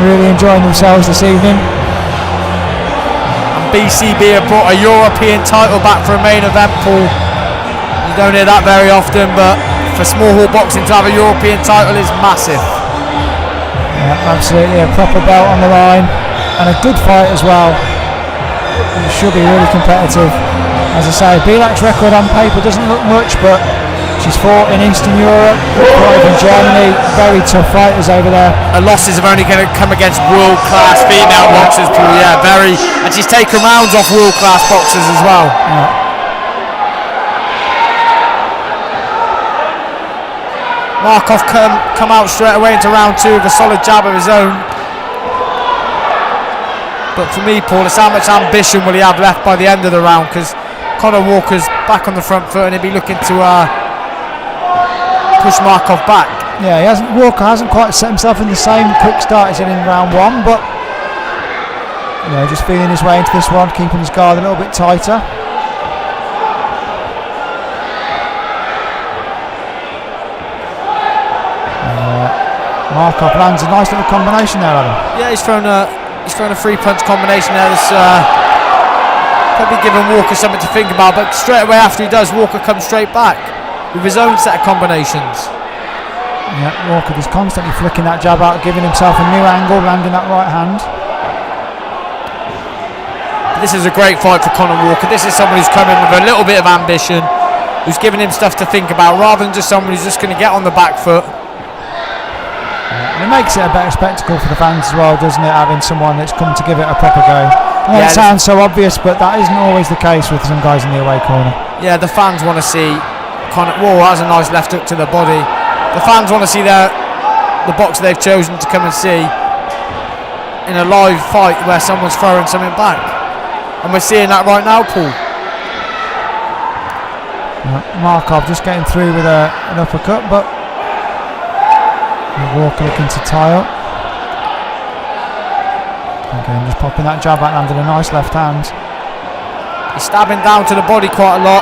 [SPEAKER 1] Really enjoying themselves this evening.
[SPEAKER 5] And BCB have brought a European title back for a main event, Paul. You don't hear that very often, but for small hall boxing to have a European title is massive.
[SPEAKER 1] Yeah, absolutely, a proper belt on the line. And a good fight as well. It should be really competitive. As I say, Belik's record on paper doesn't look much, but she's fought in Eastern Europe, fought in Germany, very tough fighters over there.
[SPEAKER 5] Her losses are only going to come against world-class female boxers, Paul, yeah, very. And she's taken rounds off world-class boxers as well.
[SPEAKER 1] Yeah.
[SPEAKER 5] Markov come out straight away into round 2 with a solid jab of his own. But for me, Paul, it's how much ambition will he have left by the end of the round, because Conor Walker's back on the front foot and he'll be looking to push Markov back.
[SPEAKER 1] Yeah, Walker hasn't quite set himself in the same quick start as he did in round 1, but just feeling his way into this one, keeping his guard a little bit tighter. Markov lands a nice little combination there, Adam.
[SPEAKER 5] Yeah, he's thrown a 3-punch combination there that's probably giving Walker something to think about, but straight away after he does, Walker comes straight back with his own set of combinations.
[SPEAKER 1] Yeah, Walker just constantly flicking that jab out, giving himself a new angle, landing that right hand.
[SPEAKER 5] This is a great fight for Conor Walker. This is someone who's come in with a little bit of ambition, who's giving him stuff to think about, rather than just someone who's just going to get on the back foot.
[SPEAKER 1] It makes it a better spectacle for the fans as well, doesn't it, having someone that's come to give it a proper go. It sounds so obvious, but that isn't always the case with some guys in the away corner.
[SPEAKER 5] Yeah, the fans want to see Conor. Whoa, has a nice left hook to the body. The fans want to see the boxer they've chosen to come and see in a live fight where someone's throwing something back, and we're seeing that right now, Paul.
[SPEAKER 1] Markov just getting through with an uppercut, but Walker looking to tie up. Again, just popping that jab out, landed a nice left hand.
[SPEAKER 5] He's stabbing down to the body quite a lot.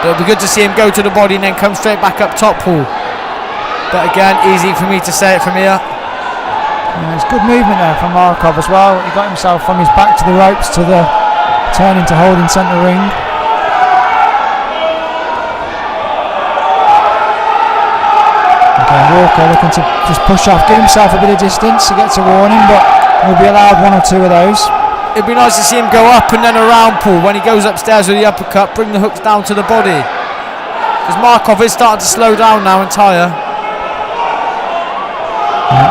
[SPEAKER 5] It'll be good to see him go to the body and then come straight back up top, Paul. But again, easy for me to say it from here.
[SPEAKER 1] Yeah, it's good movement there from Markov as well. He got himself from his back to the ropes to the turning to holding centre ring. Walker looking to just push off, give himself a bit of distance. He gets a warning, but he'll be allowed 1 or 2 of those.
[SPEAKER 5] It'd be nice to see him go up and then around, Paul, when he goes upstairs with the uppercut, bring the hooks down to the body. Because Markov is starting to slow down now and tire.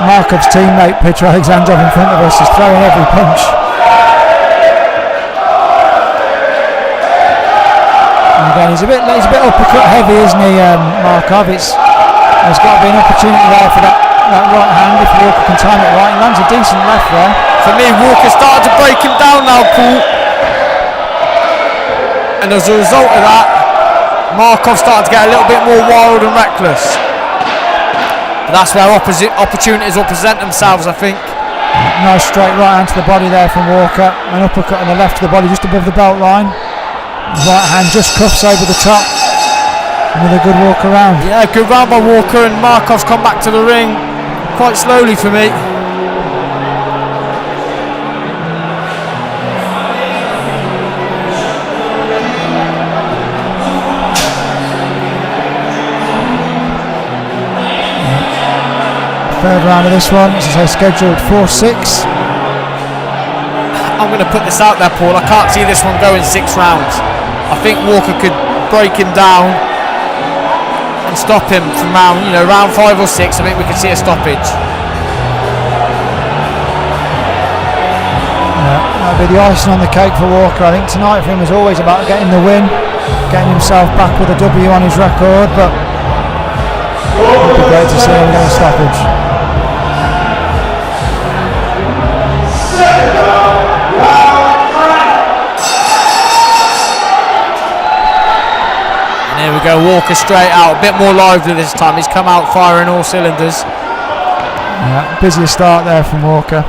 [SPEAKER 1] Markov's teammate Petr Alexandrov in front of us is throwing every punch. And again, he's a bit uppercut heavy, isn't he, Markov? There's got to be an opportunity there for that right hand if Walker can time it right. He lands a decent left there.
[SPEAKER 5] For me, Walker started to break him down now, Paul. And as a result of that, Markov started to get a little bit more wild and reckless. But that's where opportunities will present themselves, I think.
[SPEAKER 1] Nice straight right hand to the body there from Walker. An uppercut on the left of the body just above the belt line. Right hand just cuffs over the top. Another good walk around.
[SPEAKER 5] Yeah, good round by Walker, and Markov's come back to the ring quite slowly for me.
[SPEAKER 1] Third round of this one, as I say, scheduled for 6.
[SPEAKER 5] I'm going to put this out there, Paul. I can't see this one going 6 rounds. I think Walker could break him down and stop him from round 5 or 6. I think we could see a stoppage.
[SPEAKER 1] Yeah, that'll be the icing on the cake for Walker. I think tonight for him was always about getting the win, getting himself back with a W on his record, but it would be great to see him get a stoppage.
[SPEAKER 5] Here we go, Walker straight out, a bit more lively this time. He's come out firing all cylinders.
[SPEAKER 1] Yeah, busier start there from Walker.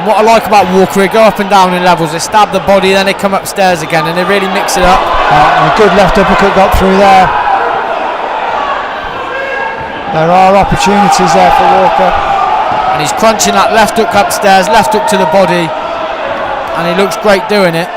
[SPEAKER 5] And what I like about Walker, they go up and down in levels. They stab the body, then they come upstairs again, and they really mix it up.
[SPEAKER 1] A good left uppercut got through there. There are opportunities there for Walker.
[SPEAKER 5] And he's crunching that left hook upstairs, left hook to the body, and he looks great doing it.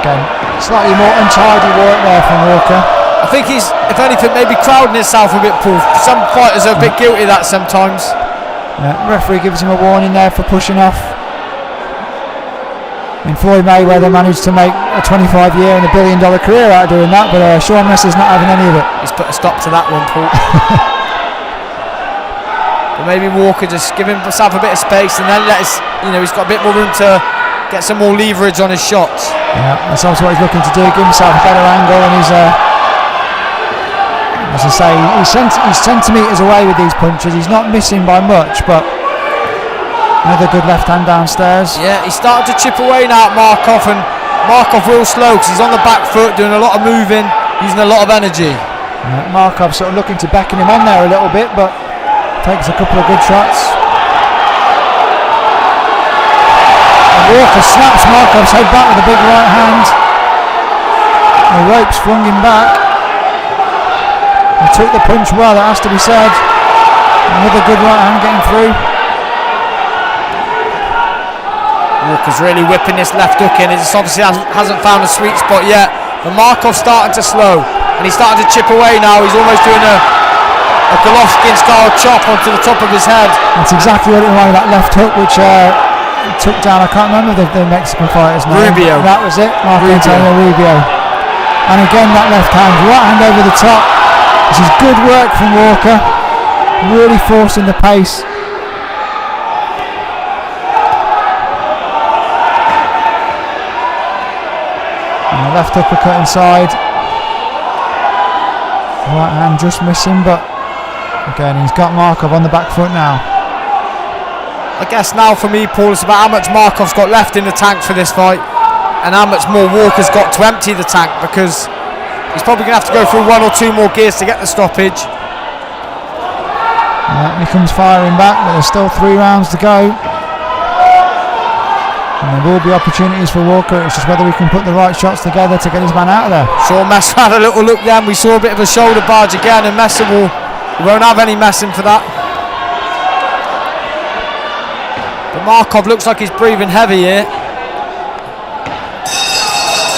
[SPEAKER 1] Again, slightly more untidy work there from Walker.
[SPEAKER 5] I think he's, if anything, maybe crowding himself a bit, Paul. Some fighters are a bit guilty of that sometimes.
[SPEAKER 1] Referee gives him a warning there for pushing off. I mean, Floyd Mayweather managed to make a 25-year and $1 billion career out of doing that, but Sean Messer's not having any of it.
[SPEAKER 5] He's put a stop to that one, Paul. But maybe Walker just give himself a bit of space and then let us, he's got a bit more room to get some more leverage on his shots.
[SPEAKER 1] Yeah, that's also what he's looking to do, give himself a better angle, and he's, as I say, he's centimetres away with these punches. He's not missing by much, but another good left hand downstairs.
[SPEAKER 5] Yeah, he's starting to chip away now at Markov, and Markov real slow because he's on the back foot, doing a lot of moving, using a lot of energy.
[SPEAKER 1] Markov sort of looking to beckon him on there a little bit, but takes a couple of good shots. Walker snaps Markov's head back with a big right hand. The ropes flung him back. He took the punch well, that has to be said. Another good right hand getting through.
[SPEAKER 5] Walker's really whipping this left hook in. It just obviously hasn't found a sweet spot yet. But Markov's starting to slow, and he's starting to chip away now. He's almost doing a Golovkin style chop onto the top of his head.
[SPEAKER 1] That's exactly what it reminded of, that left hook, which took down, I can't remember the Mexican fighter's name.
[SPEAKER 5] Rubio.
[SPEAKER 1] That was it, Marco Antonio Rubio. And again that left hand, right hand over the top. This is good work from Walker, really forcing the pace. And the left uppercut inside. Right hand just missing, but again he's got Markov on the back foot now.
[SPEAKER 5] I guess now for me, Paul, it's about how much Markov's got left in the tank for this fight and how much more Walker's got to empty the tank, because he's probably going to have to go through one or two more gears to get the stoppage.
[SPEAKER 1] He comes firing back, but there's still 3 rounds to go. And there will be opportunities for Walker. It's just whether he can put the right shots together to get his man out of there.
[SPEAKER 5] Sean Messer had a little look then. We saw a bit of a shoulder barge again, and Messer won't have any messing for that. But Markov looks like he's breathing heavy here.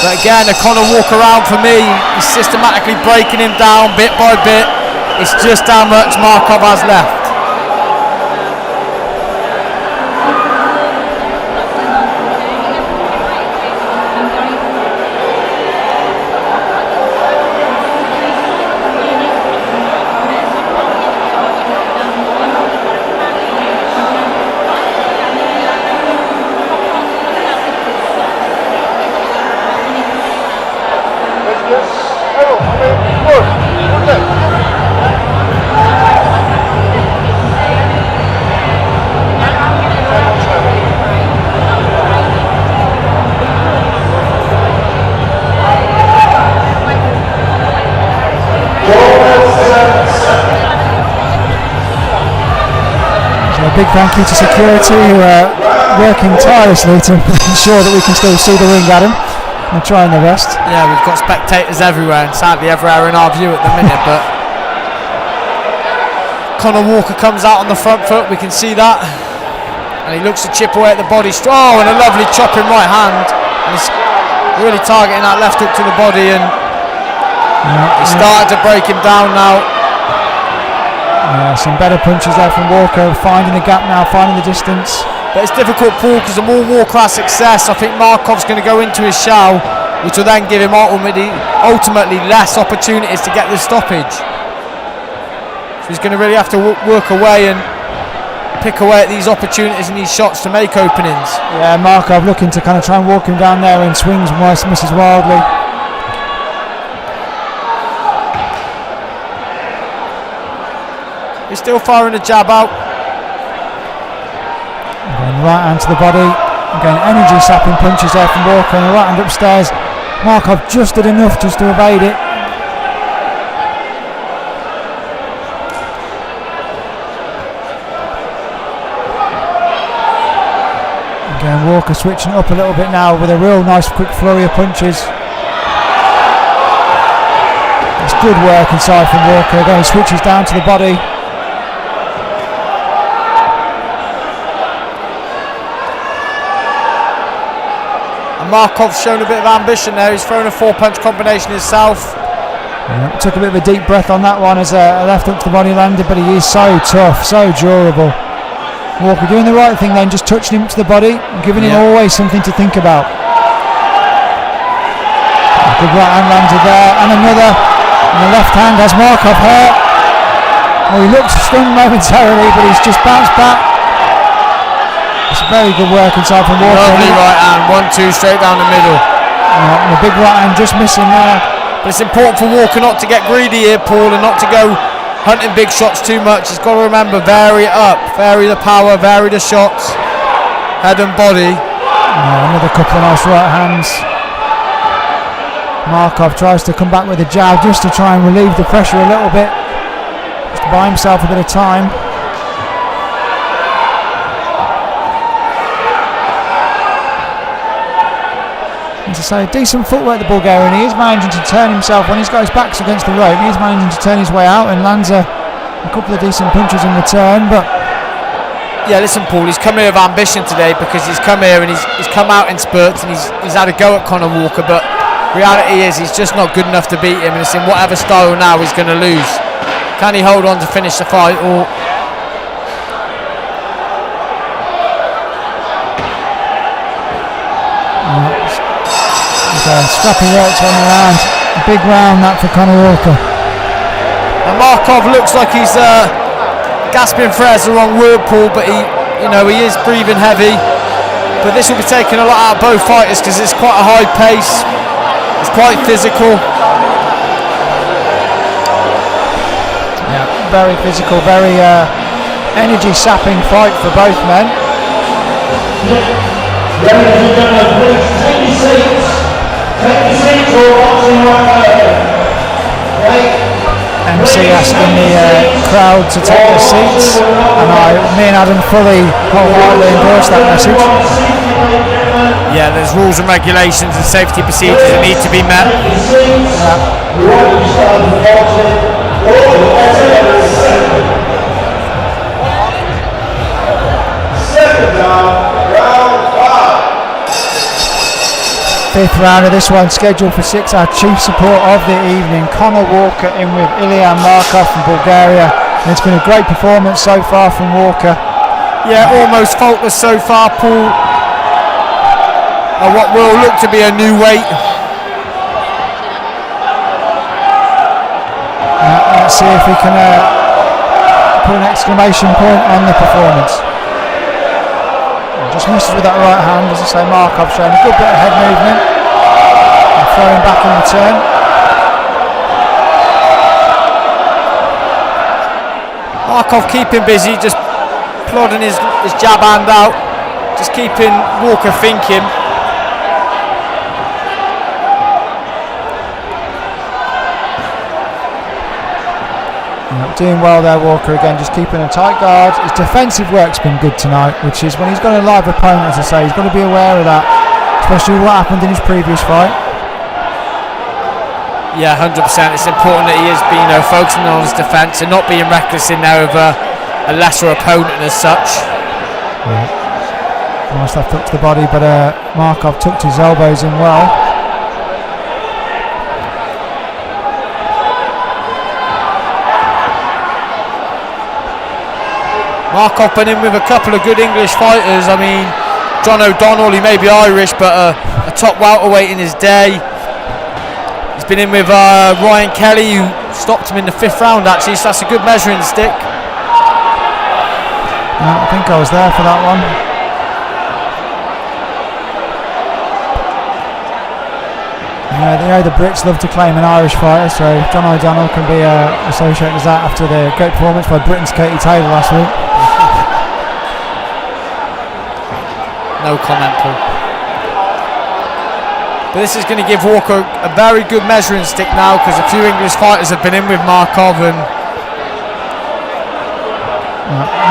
[SPEAKER 5] But again, a Conor Walker round for me. He's systematically breaking him down bit by bit. It's just how much Markov has left.
[SPEAKER 1] Big thank you to security who are working tirelessly to ensure that we can still see the ring, Adam. They're trying their best.
[SPEAKER 5] Yeah, we've got spectators everywhere, and sadly everywhere in our view at the minute, but Conor Walker comes out on the front foot, we can see that, and he looks to chip away at the body. And a lovely chopping right hand, and he's really targeting that left hook to the body, and he's started to break him down now.
[SPEAKER 1] Yeah, some better punches there from Walker, finding the gap now, finding the distance.
[SPEAKER 5] But it's difficult, Paul, because the more Walker has success, I think Markov's going to go into his shell, which will then give him ultimately less opportunities to get the stoppage. So he's going to really have to work away and pick away at these opportunities and these shots to make openings.
[SPEAKER 1] Yeah, Markov looking to kind of try and walk him down there, and swings and misses wildly.
[SPEAKER 5] He's still firing a jab out.
[SPEAKER 1] Again, right hand to the body. Again, energy sapping punches there from Walker, and a right hand upstairs. Markov just did enough just to evade it. Again, Walker switching it up a little bit now with a real nice quick flurry of punches. It's good work inside from Walker. Again, switches down to the body.
[SPEAKER 5] And Markov's shown a bit of ambition there. He's thrown a 4-punch combination himself.
[SPEAKER 1] Yeah, took a bit of a deep breath on that one as a left hook to the body landed, but he is so tough, so durable. Walker doing the right thing then, just touching him to the body and giving him always something to think about. Good right hand landed there, and another. And the left hand has Markov hurt. Well, he looks stunned momentarily, but he's just bounced back. It's very good work inside from Walker.
[SPEAKER 5] Lovely right hand, 1-2 straight down the middle.
[SPEAKER 1] And the big right hand just missing there.
[SPEAKER 5] But it's important for Walker not to get greedy here, Paul, and not to go hunting big shots too much. He's got to remember, vary it up, vary the power, vary the shots, head and body.
[SPEAKER 1] Another couple of nice right hands. Markov tries to come back with a jab just to try and relieve the pressure a little bit, just to buy himself a bit of time. And to say, decent footwork the Bulgarian. He is managing to turn himself when he's got his backs against the rope. He is managing to turn his way out and lands a couple of decent punches in return. But
[SPEAKER 5] yeah, listen, Paul, he's come here with ambition today because he's come here and he's come out in spurts and he's had a go at Conor Walker, but reality is he's just not good enough to beat him, and it's in whatever style now he's going to lose. Can he hold on to finish the fight, or
[SPEAKER 1] scrappy work to the round. A big round that for Conor Walker.
[SPEAKER 5] And Markov looks like he's gasping for air's the wrong word, Paul, but he is breathing heavy. But this will be taking a lot out of both fighters because it's quite a high pace. It's quite physical.
[SPEAKER 1] Yeah, very physical, very energy sapping fight for both men.
[SPEAKER 4] Ladies and gentlemen, please take your seats. Take your seats or watching right there.
[SPEAKER 1] MC asking the crowd to take their seats, and me and Adam fully wholeheartedly endorse that message.
[SPEAKER 5] Yeah, there's rules and regulations and safety procedures that need to be met.
[SPEAKER 1] Fifth round of this one, scheduled for 6. Our chief support of the evening, Conor Walker, in with Ilya Markov from Bulgaria. And it's been a great performance so far from Walker.
[SPEAKER 5] Yeah, almost faultless so far, Paul. What will look to be a new weight.
[SPEAKER 1] Let's see if we can put an exclamation point on the performance. Just misses with that right hand. As I say, Markov showing a good bit of head movement and throwing back in return.
[SPEAKER 5] Markov keeping busy, just plodding his jab hand out, just keeping Walker thinking.
[SPEAKER 1] Doing well there, Walker, again, just keeping a tight guard. His defensive work's been good tonight, which is when he's got a live opponent, as I say, he's got to be aware of that, especially what happened in his previous fight.
[SPEAKER 5] Yeah, 100%. It's important that he is being focusing on his defence and not being reckless in there of a lesser opponent as such.
[SPEAKER 1] Yeah. Nice left hook to the body, but Markov tucked his elbows in well.
[SPEAKER 5] Markov been in with a couple of good English fighters. I mean, John O'Donnell, he may be Irish, but a top welterweight in his day. He's been in with Ryan Kelly, who stopped him in the 5th round actually, so that's a good measuring stick.
[SPEAKER 1] I think I was there for that one. The Brits love to claim an Irish fighter, so John O'Donnell can be associated with that after the great performance by Britain's Katie Taylor last week.
[SPEAKER 5] No comment, Paul. But this is going to give Walker a very good measuring stick now, because a few English fighters have been in with Markov. And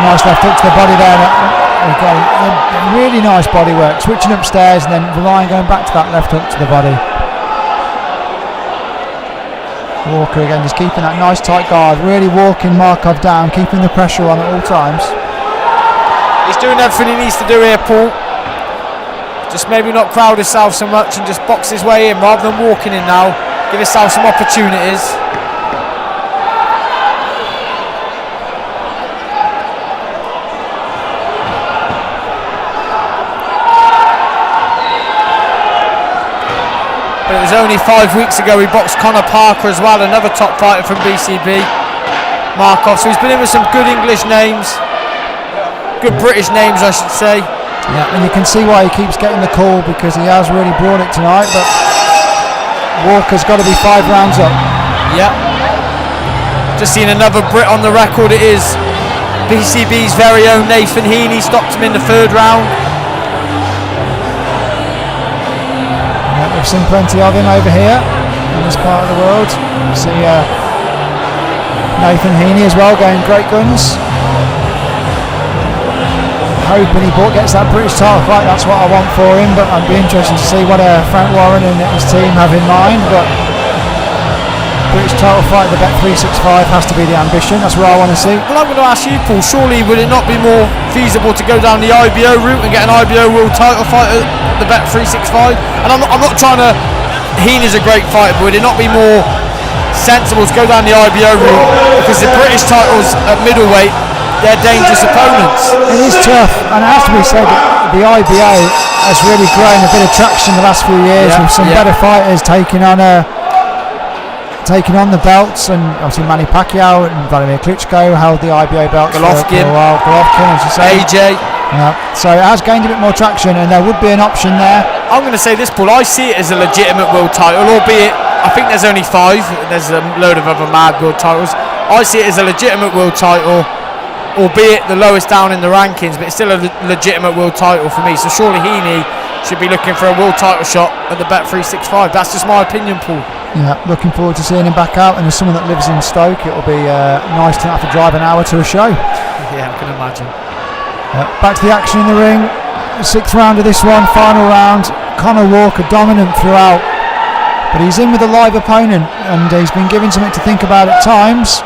[SPEAKER 1] nice left hook to the body there. Again, really nice body work, switching upstairs and then relying, going back to that left hook to the body. Walker again just keeping that nice tight guard, really walking Markov down, keeping the pressure on at all times.
[SPEAKER 5] He's doing everything he needs to do here, Paul. Just maybe not crowd himself so much and just box his way in rather than walking in now. Give himself some opportunities. But it was only 5 weeks ago he boxed Conor Parker as well, another top fighter from BCB. Markov, so he's been in with some good English names, good British names I should say.
[SPEAKER 1] Yeah, and you can see why he keeps getting the call, because he has really brought it tonight, but Walker's got to be 5 rounds up.
[SPEAKER 5] Yeah. Just seen another Brit on the record, it is BCB's very own Nathan Heaney, stopped him in the 3rd round.
[SPEAKER 1] We've seen plenty of him over here in this part of the world. You see Nathan Heaney as well going great guns. Hoping he gets that British title fight, that's what I want for him, but I'd be interested to see what Frank Warren and his team have in mind. But British title fight, the Bet365 has to be the ambition, that's what I want to see.
[SPEAKER 5] Well, I'm going to ask you, Paul, surely would it not be more feasible to go down the IBO route and get an IBO world title fight at the Bet365? And I'm not trying to, Heaney's a great fighter, but would it not be more sensible to go down the IBO route, because the British titles at middleweight, they're dangerous opponents.
[SPEAKER 1] It is tough, and it has to be said that the IBO has really grown a bit of traction the last few years, with some better fighters taking on the belts, and obviously Manny Pacquiao and Vladimir Klitschko held the IBO belts for a while. Golovkin, as you say.
[SPEAKER 5] AJ.
[SPEAKER 1] So it has gained a bit more traction, and there would be an option there.
[SPEAKER 5] I'm going to say this, Paul, I see it as a legitimate world title, albeit I think there's only 5, there's a load of other mad world titles. I see it as a legitimate world title, albeit the lowest down in the rankings, but it's still a legitimate world title for me. So surely Heaney should be looking for a world title shot at the Bet365. That's just my opinion, Paul.
[SPEAKER 1] Yeah, looking forward to seeing him back out, and as someone that lives in Stoke, it'll be nice to not have to drive an hour to a show.
[SPEAKER 5] Yeah, I can imagine.
[SPEAKER 1] Back to the action in the ring. 6th round of this one, final round. Conor Walker dominant throughout, but he's in with a live opponent, and he's been given something to think about at times.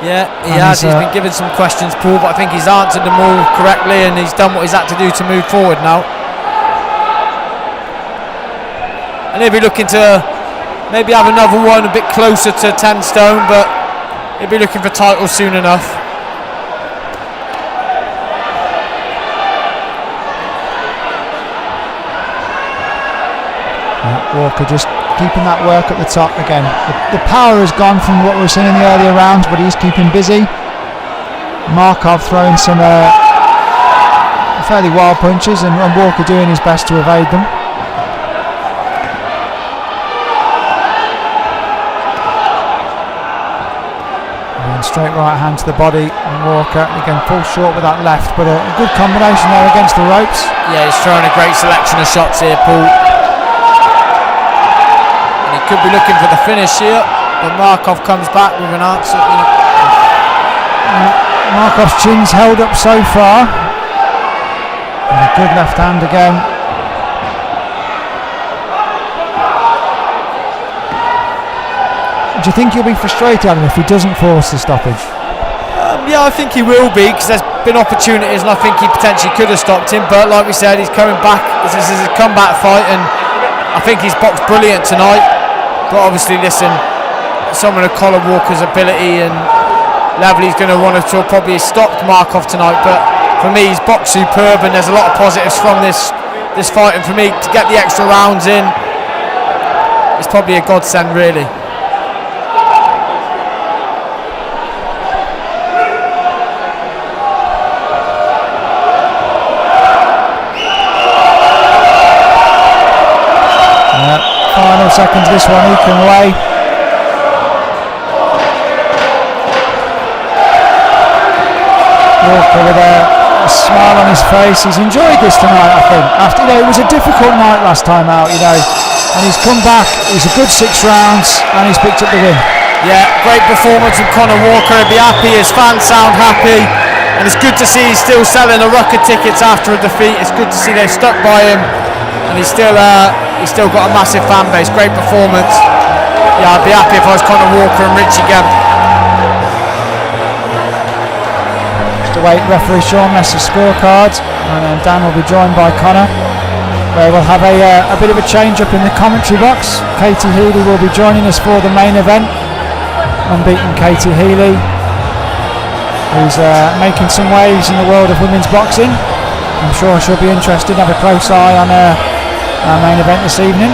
[SPEAKER 5] Yeah, he has. He's been given some questions, Paul, but I think he's answered them all correctly, and he's done what he's had to do to move forward now. And he'll be looking to maybe have another one a bit closer to 10 stone, but he'll be looking for titles soon enough.
[SPEAKER 1] Walker just keeping that work at the top again. The power has gone from what we were seeing in the earlier rounds, but he's keeping busy. Markov throwing some fairly wild punches, and Walker doing his best to evade them. And straight right hand to the body, and Walker again falls short with that left, but a good combination there against the ropes.
[SPEAKER 5] Yeah, he's throwing a great selection of shots here, Paul. Could be looking for the finish here, but Markov comes back with an answer.
[SPEAKER 1] Markov's chin's held up so far, and a good left hand again. Do you think he'll be frustrated, Adam, if he doesn't force the stoppage?
[SPEAKER 5] Yeah, I think he will be, because there's been opportunities, and I think he potentially could have stopped him. But like we said, he's coming back. This is a comeback fight, and I think he's boxed brilliant tonight. But obviously, listen, someone of Conor Walker's ability and level, he's going to want to probably stopped Markov tonight. But for me, he's boxed superb, and there's a lot of positives from this fight. And for me, to get the extra rounds in, it's probably a godsend, really.
[SPEAKER 1] Final seconds, this one eking away. Walker with a smile on his face. He's enjoyed this tonight, I think. After, it was a difficult night last time out, and he's come back. It was a good 6 rounds, and he's picked up the win.
[SPEAKER 5] Yeah, great performance from Conor Walker. He'll be happy. His fans sound happy. and it's good to see he's still selling the Rucker tickets after a defeat. It's good to see they've stuck by him, and he's still got a massive fan base. Great performance. Yeah, I'd be happy if I was Conor Walker and Richie Gemp.
[SPEAKER 1] Just await referee Sean Messer's scorecard, and then Dan will be joined by Conor, where we'll have a bit of a change up in the commentary box. Katie Healy will be joining us for the main event. Unbeaten Katie Healy, who's making some waves in the world of women's boxing. I'm sure she'll be interested. Have a close eye on our main event this evening.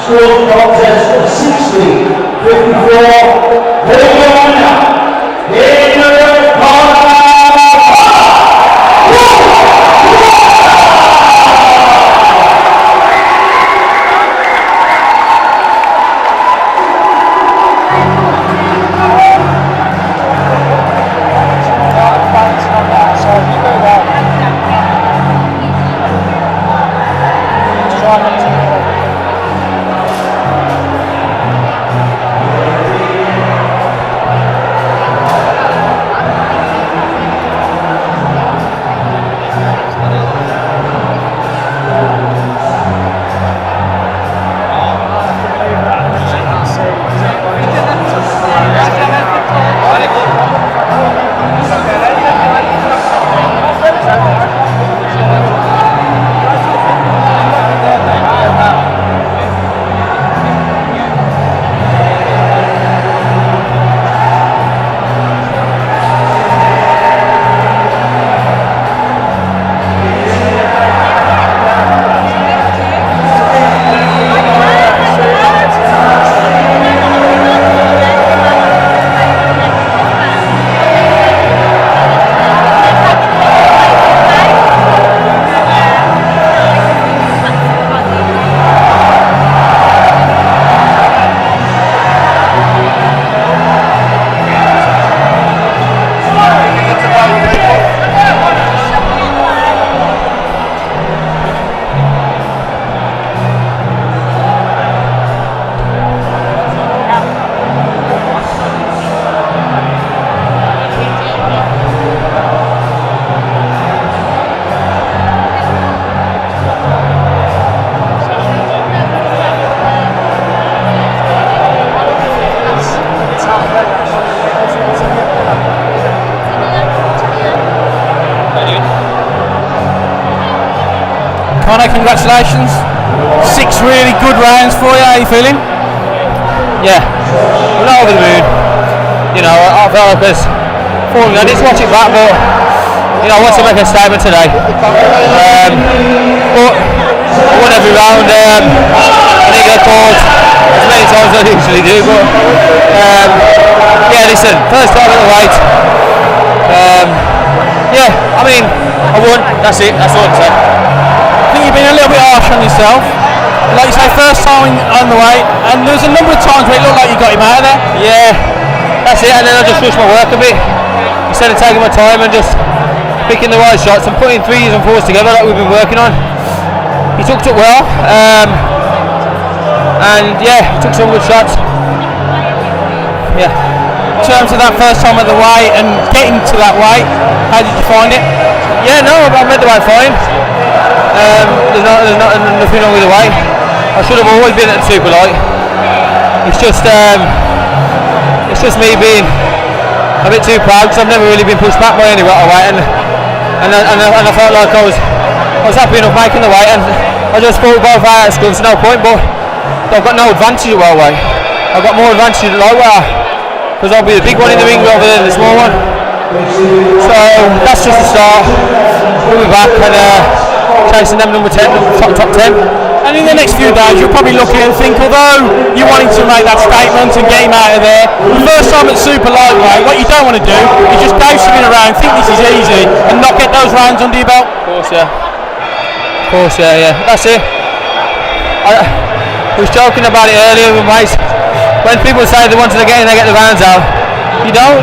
[SPEAKER 4] Scored contest of 60-54.
[SPEAKER 5] Conor, congratulations. 6 really good rounds for you. How are you feeling?
[SPEAKER 8] Yeah, I'm not over the moon. You know, I felt like I was falling. I didn't watch it back, but you know, I want to make a statement today. But I won every round. I didn't get caught as many times as I usually do, but yeah, listen, first time at the weight. Yeah, I mean, I won. That's it. That's all I can say.
[SPEAKER 5] I think you've been a little bit harsh on yourself. Like you say, first time on the weight, and there was a number of times where it looked like you got him out of there.
[SPEAKER 8] Yeah, that's it. And then I just rushed my work a bit instead of taking my time and just picking the right shots and putting 3s and 4s together like we've been working on. He took it well, and yeah, he took some good shots. Yeah.
[SPEAKER 5] In terms of that first time at the weight and getting to that weight, how did you find it?
[SPEAKER 8] Yeah, no, I made the weight fine. There's nothing wrong with the weight. I should have always been at the super light. It's just me being a bit too proud because I've never really been pushed back by any weight, and I felt like I was happy enough making the weight, and I just thought both out at scrums, no point, but I've got no advantage at welterweight. I've got more advantage at lightweight because I'll be the big one in the ring rather than the small one. So that's just the start. We'll be back and chasing them number 10, top 10.
[SPEAKER 2] And in the next few days, you'll probably look at it and think, although you're wanting to make that statement and get him out of there, the first time at super lightweight, what you don't want to do is just go swimming around, think this is easy, and not get those rounds under your belt.
[SPEAKER 8] Of course, yeah. That's it. I was joking about it earlier with mates. When people say they wanted to get in, they get the rounds out. You don't.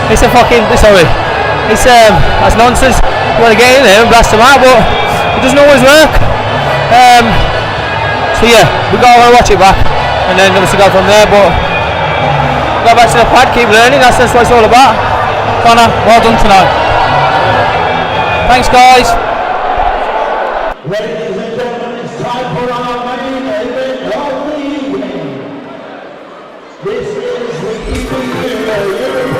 [SPEAKER 8] It's that's nonsense. You want to get in there and blast them out, but it doesn't always work. So yeah, we gotta watch it back, and then obviously go from there. But go back to the pad, keep learning. That's what it's all about.
[SPEAKER 2] Connor, well done tonight. Thanks, guys.
[SPEAKER 4] Ladies and gentlemen, it's time for our main event of the evening. This is the EBU European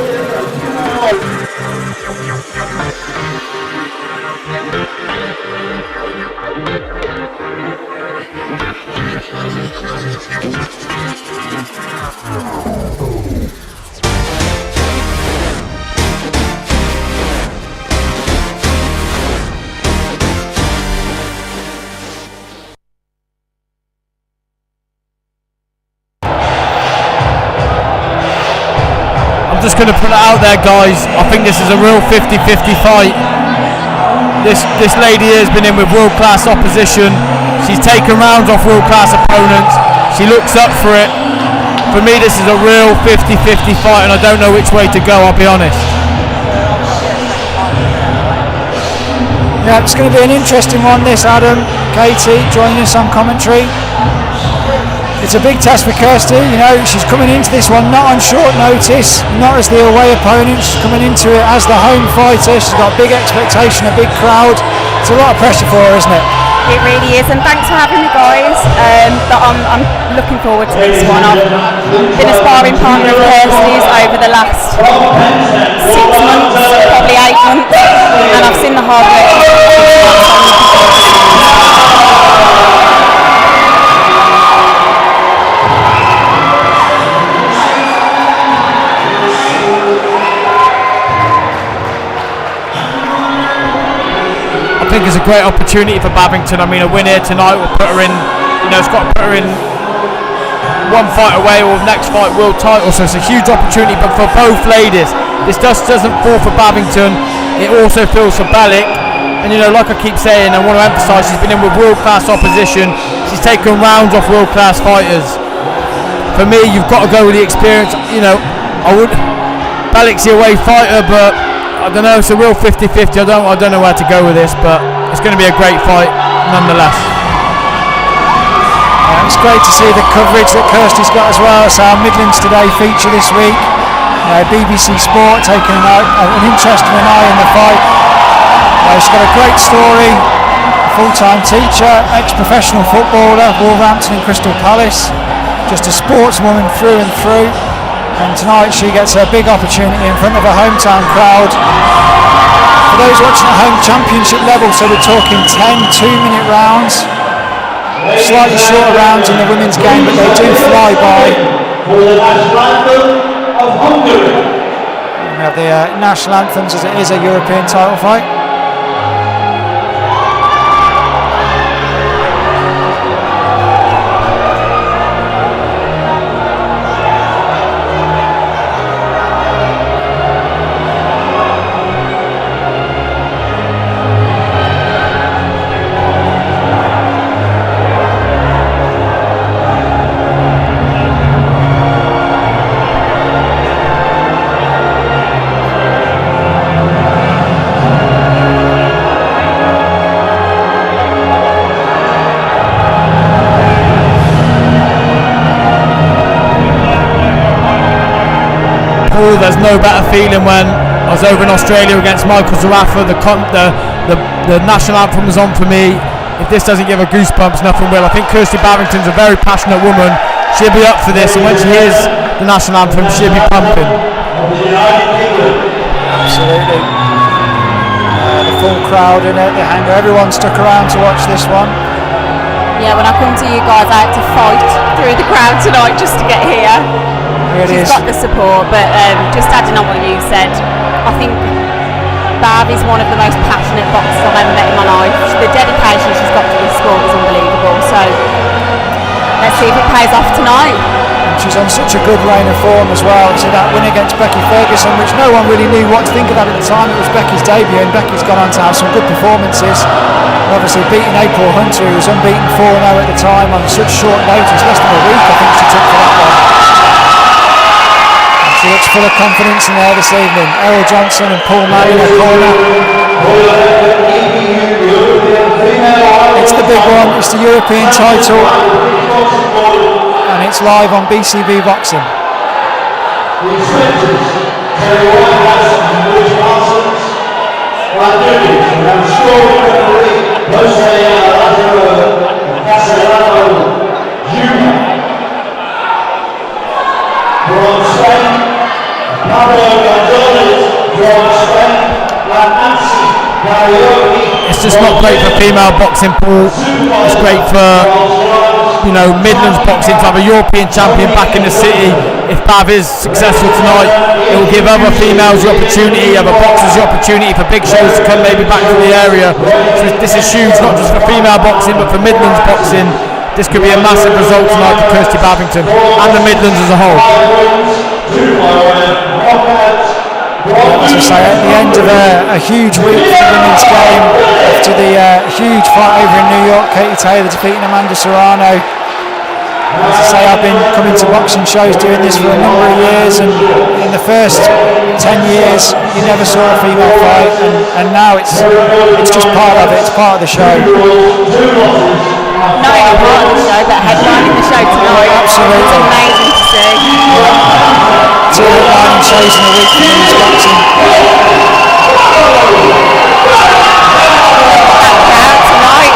[SPEAKER 5] I'm just going to put it out there, guys. I think this is a real 50-50 fight. This lady has been in with world-class opposition. She's taken rounds off world-class opponents. She looks up for it. For me, this is a real 50-50 fight, and I don't know which way to go, I'll be honest.
[SPEAKER 1] Yeah, it's going to be an interesting one, this, Adam. Katie joining us on commentary. It's a big test for Kirstie. You know, she's coming into this one not on short notice, not as the away opponent. She's coming into it as the home fighter. She's got a big expectation, a big crowd. It's a lot of pressure for her, isn't it?
[SPEAKER 11] It really is, and thanks for having me, guys. I'm looking forward to this one. I've been a sparring partner of Kirstie's over the last 6 months, probably 8 months, and I've seen the hard work she's put
[SPEAKER 5] I think it's a great opportunity for Bavington. I mean, a win here tonight will put her in, it's got to put her in one fight away or next fight world title, so it's a huge opportunity. But for both ladies, this just doesn't fall for Bavington, it also feels for Belik. And like I keep saying, I want to emphasise, she's been in with world-class opposition. She's taken rounds off world-class fighters. For me, you've got to go with the experience. Belik's the away fighter, but I don't know, it's a real 50-50. I don't know where to go with this, but it's going to be a great fight nonetheless.
[SPEAKER 1] It's great to see the coverage that Kirstie's got as well. It's our Midlands Today feature this week. BBC Sport taking an interest and an eye in the fight. She's got a great story, a full-time teacher, ex-professional footballer, Wolverhampton and Crystal Palace, just a sportswoman through and through. And tonight she gets a big opportunity in front of a hometown crowd. For those watching at home, championship level, so we're talking 10 2-minute rounds. Slightly shorter rounds in the women's game, but they do fly by. We have the national anthems as it is a European title fight.
[SPEAKER 5] There's no better feeling when I was over in Australia against Michael Zarafa. The national anthem was on for me. If this doesn't give her goosebumps, nothing will. I think Kirstie Bavington's a very passionate woman. She'll be up for this, and when she hears the national anthem, she'll be pumping.
[SPEAKER 1] Absolutely. The full crowd in it, the hanger. Everyone stuck around to watch this one.
[SPEAKER 11] Yeah, when I come to you guys, I had to fight through the crowd tonight just to get here. She's got the support, but just adding on what you said, I think Bav is one of the most passionate boxers I've ever met in my life. The dedication she's got to this sport is unbelievable. So let's see if it pays off tonight.
[SPEAKER 1] She's on such a good reign of form as well. So that win against Becky Ferguson, which no one really knew what to think about at the time, it was Becky's debut, and Becky's gone on to have some good performances. And obviously beating April Hunter, who was unbeaten 4-0 at the time on such short notice, less than a week I think she took for that one. And she looks full of confidence in there this evening. Errol Johnson and Paul May in her corner. It's the big one, it's the European title. And it's live on BCB Boxing.
[SPEAKER 9] It's just not great for female boxing, Paul. It's great for, you know, Midlands boxing to have a European champion back in the city. If Bav is successful tonight, it will give other females the opportunity, other boxers the opportunity for big shows to come maybe back to the area. So this is huge, not just for female boxing, but for Midlands boxing. This could be a massive result tonight for Kirstie Bavington and the Midlands as a whole.
[SPEAKER 1] As I say, at the end of a huge week for the women's game, after the huge fight over in New York, Katie Taylor defeating Amanda Serrano. As I say, I've been coming to boxing shows doing this for a number of years, and in the first 10 years you never saw a female fight, and now it's just part of it, it's part of the show.
[SPEAKER 11] Not only part of the show, but headlining the show tonight.
[SPEAKER 1] Absolutely.
[SPEAKER 11] It's amazing to see.
[SPEAKER 1] Two headlining shows in a week for women's boxing.
[SPEAKER 11] That crowd tonight.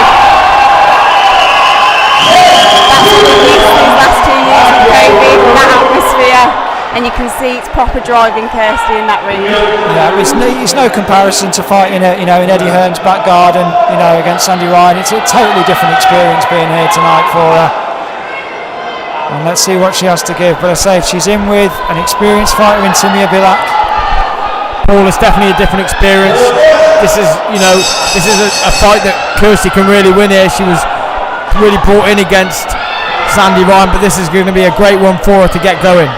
[SPEAKER 11] That's what we've missed these last 2 years with COVID, that atmosphere. And you can see it's proper driving Kirstie in that ring.
[SPEAKER 1] Yeah, it's no comparison to fighting in Eddie Hearn's back garden, against Sandy Ryan. It's a totally different experience being here tonight for her. And let's see what she has to give. But I say she's in with an experienced fighter in Timea Belik.
[SPEAKER 9] Paul, it's definitely a different experience. This is a fight that Kirstie can really win here. She was really brought in against Sandy Ryan, but this is going to be a great one for her to get going.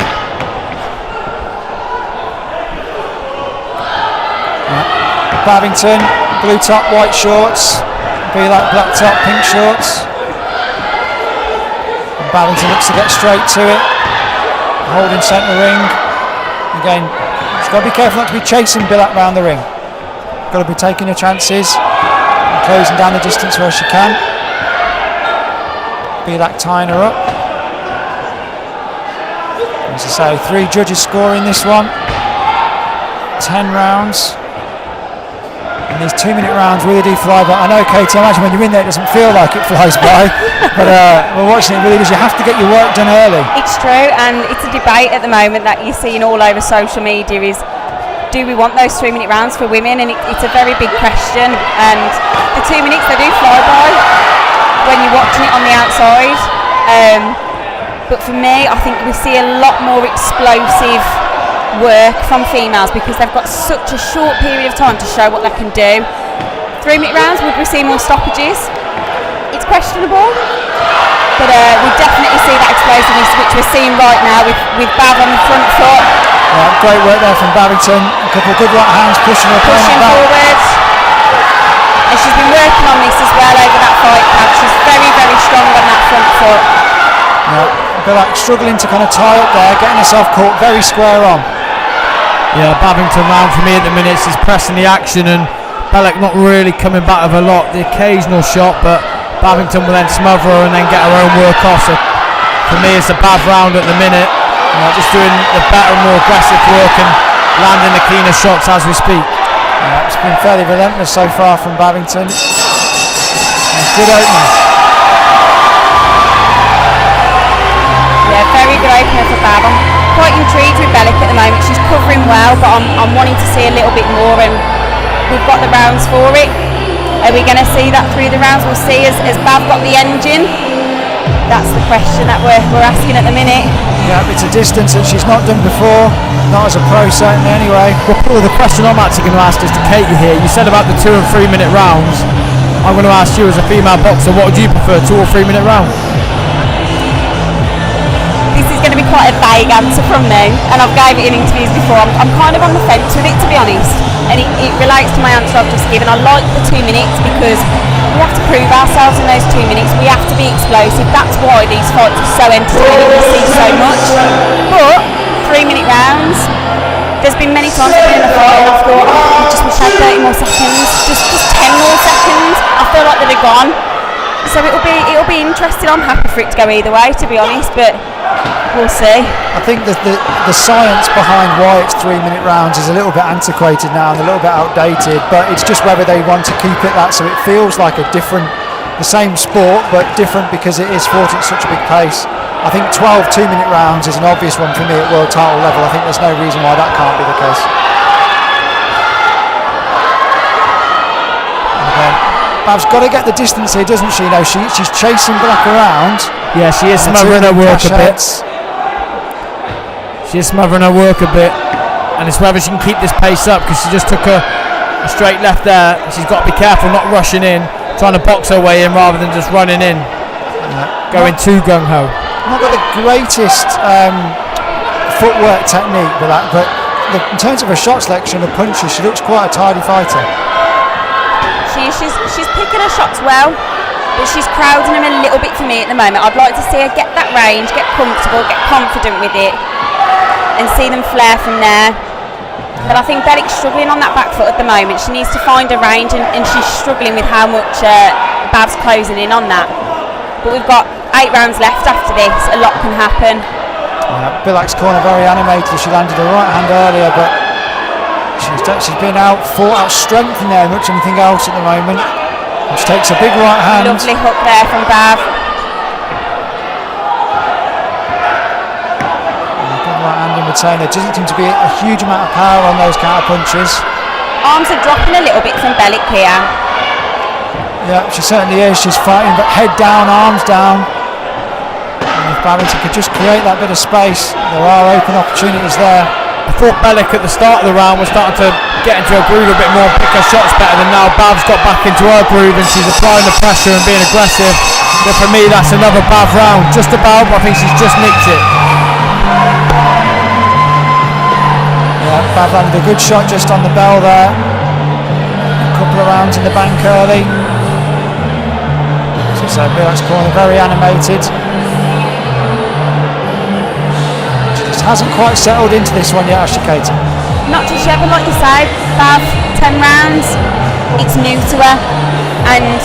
[SPEAKER 1] Bavington, blue top, white shorts. Belik, black top, pink shorts. And Bavington looks to get straight to it. Holding centre ring. Again, she's got to be careful not to be chasing Belik round the ring. Got to be taking her chances and closing down the distance where she can. Belik tying her up. As I say, 3 judges scoring this one. 10 rounds. And these 2-minute rounds really do fly by. I know, Katie, I imagine when you're in there it doesn't feel like it flies by, but we're watching it really does. You have to get your work done early.
[SPEAKER 11] It's true, and it's a debate at the moment that you're seeing all over social media is, do we want those 3-minute rounds for women? And it's a very big question, and the 2 minutes, they do fly by when you're watching it on the outside. But for me, I think we see a lot more explosive work from females because they've got such a short period of time to show what they can do. 3-minute rounds, would we see more stoppages? It's questionable, but we definitely see that explosiveness which we're seeing right now with Bav on the front foot.
[SPEAKER 1] Yeah, great work there from Bavington. A couple of good right hands pushing her
[SPEAKER 11] pushing forward. And she's been working on this as well over that fight camp. She's very, very strong on that front foot.
[SPEAKER 1] Yeah, Belik struggling to kind of tie up there, getting herself caught very square on.
[SPEAKER 9] Yeah, Bavington round for me at the minute. She's pressing the action and Belik not really coming back with a lot. The occasional shot, but Bavington will then smother her and then get her own work off. So for me, it's a bad round at the minute. Just doing the better, more aggressive work and landing the cleaner shots as we speak.
[SPEAKER 1] Yeah, it's been fairly relentless so far from Bavington. And good opener.
[SPEAKER 11] Yeah, very good opener for Bav. I'm quite intrigued with Belik at the moment. She's covering well, but I'm wanting to see a little bit more, and we've got the rounds for it. Are we going to see that through the rounds? We'll see. Has Bav got the engine? That's the question that we're asking at the minute.
[SPEAKER 1] Yeah, it's a distance that she's not done before, not as a pro certainly anyway.
[SPEAKER 5] Well, Paul, the question I'm actually going to ask is to Katie here. You said about the 2 and 3 minute rounds. I'm going to ask you as a female boxer, what would you prefer, 2 or 3 minute rounds?
[SPEAKER 11] This is going to be quite a vague answer from me, and I've gave it in interviews before. I'm kind of on the fence with it, to be honest, and it relates to my answer I've just given. I like the 2 minutes because we have to prove ourselves in those 2 minutes. We have to be explosive. That's why these fights are so entertaining. We see so much. But 3 minute rounds, there's been many times I've been in a fight and I've thought, I just wish I had 30 more seconds, just 10 more seconds. I feel like they've gone. So it'll be interesting. I'm happy for it to go either way, to be honest, but we'll see.
[SPEAKER 1] I think that the science behind why it's 3 minute rounds is a little bit antiquated now and a little bit outdated, but it's just whether they want to keep it that so it feels like the same sport but different because it is fought at such a big pace. I think 12 2-minute rounds is an obvious one for me at world title level. I think there's no reason why that can't be the case. Bav's got to get the distance here, doesn't she? She's chasing Belik around.
[SPEAKER 5] Yeah, she is smothering her work a bit. She is smothering her work a bit, and it's whether she can keep this pace up because she just took a straight left there. She's got to be careful not rushing in, trying to box her way in rather than just running in, going too gung-ho.
[SPEAKER 1] Not got the greatest footwork technique with that, but in terms of her shot selection and punches, she looks quite a tidy fighter.
[SPEAKER 11] She's picking her shots well, but she's crowding them a little bit for me at the moment. I'd like to see her get that range, get comfortable, get confident with it, and see them flare from there. But I think Belik's struggling on that back foot at the moment. She needs to find a range, and she's struggling with how much Bav's closing in on that. But we've got 8 rounds left after this. A lot can happen.
[SPEAKER 1] Belik's corner very animated. She landed a right hand earlier, but she's been out-strengthened there much anything else at the moment. And she takes a big right hand.
[SPEAKER 11] Lovely hook there from Bav.
[SPEAKER 1] Good right hand in return. There doesn't seem to be a huge amount of power on those counter punches.
[SPEAKER 11] Arms are dropping a little bit from Belik here.
[SPEAKER 1] Yeah, she certainly is. She's fighting, but head down, arms down. And if Bavington could just create that bit of space, there are open opportunities there.
[SPEAKER 5] I thought Belik at the start of the round was starting to get into her groove a bit more, pick her shots better than now. Bav's got back into her groove and she's applying the pressure and being aggressive. But for me, that's another Bav round. Just about, but I think she's just nicked it.
[SPEAKER 1] Yeah, Bav landed a good shot just on the bell there. A couple of rounds in the bank early. As I said, Belik's corner very animated. Hasn't quite settled into this one yet, has she, Katie?
[SPEAKER 11] Not just yet, but like you say, Bav, 10 rounds, it's new to her, and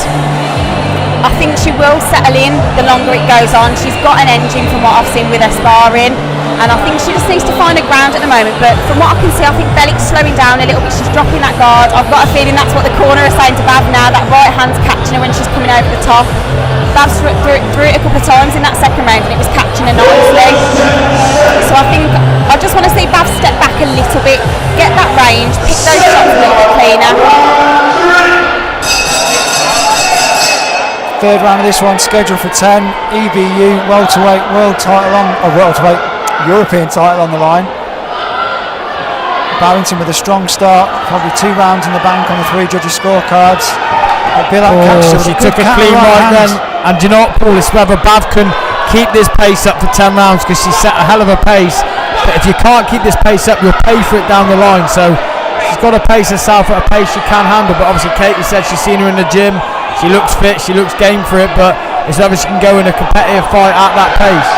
[SPEAKER 11] I think she will settle in the longer it goes on. She's got an engine from what I've seen with her sparring, and I think she just needs to find a ground at the moment, but from what I can see, I think Belik's slowing down a little bit. She's dropping that guard. I've got a feeling that's what the corner is saying to Bav now. That right hand's catching her when she's coming over the top. Bav threw it a couple of times in that second round and it was catching her nicely. So I think I just want to see Bav step back a little bit, get that range, pick those shots a little bit cleaner.
[SPEAKER 1] Third round of this one scheduled for 10. EBU welterweight welterweight European title on the line. Bavington with a strong start, probably 2 rounds in the bank on the 3 judges' scorecards.
[SPEAKER 5] She took a clean right then, and do you know what, Paul, it's whether Bav can keep this pace up for 10 rounds because she set a hell of a pace, but if you can't keep this pace up you'll pay for it down the line, so she's got to pace herself at a pace she can handle. But obviously Katie said she's seen her in the gym, she looks fit, she looks game for it, but it's whether she can go in a competitive fight at that pace.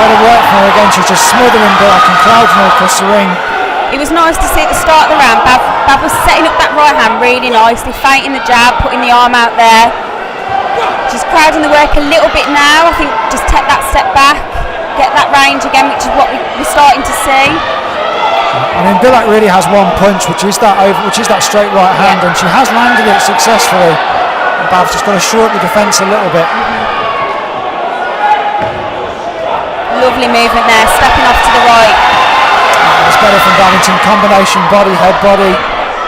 [SPEAKER 1] Better work for her again. She's just smothering Belik and crowding her across the ring.
[SPEAKER 11] It was nice to see at the start of the round, Bav was setting up that right hand really nicely, feinting the jab, putting the arm out there. She's crowding the work a little bit now. I think just take that step back, get that range again, which is what we're starting to see.
[SPEAKER 1] I mean, Belik really has one punch, which is that straight right hand, and she has landed it successfully. And Bav's just got to shorten the defence a little bit.
[SPEAKER 11] Lovely movement there, stepping off to the right.
[SPEAKER 1] That's better from Bavington, combination body, head body.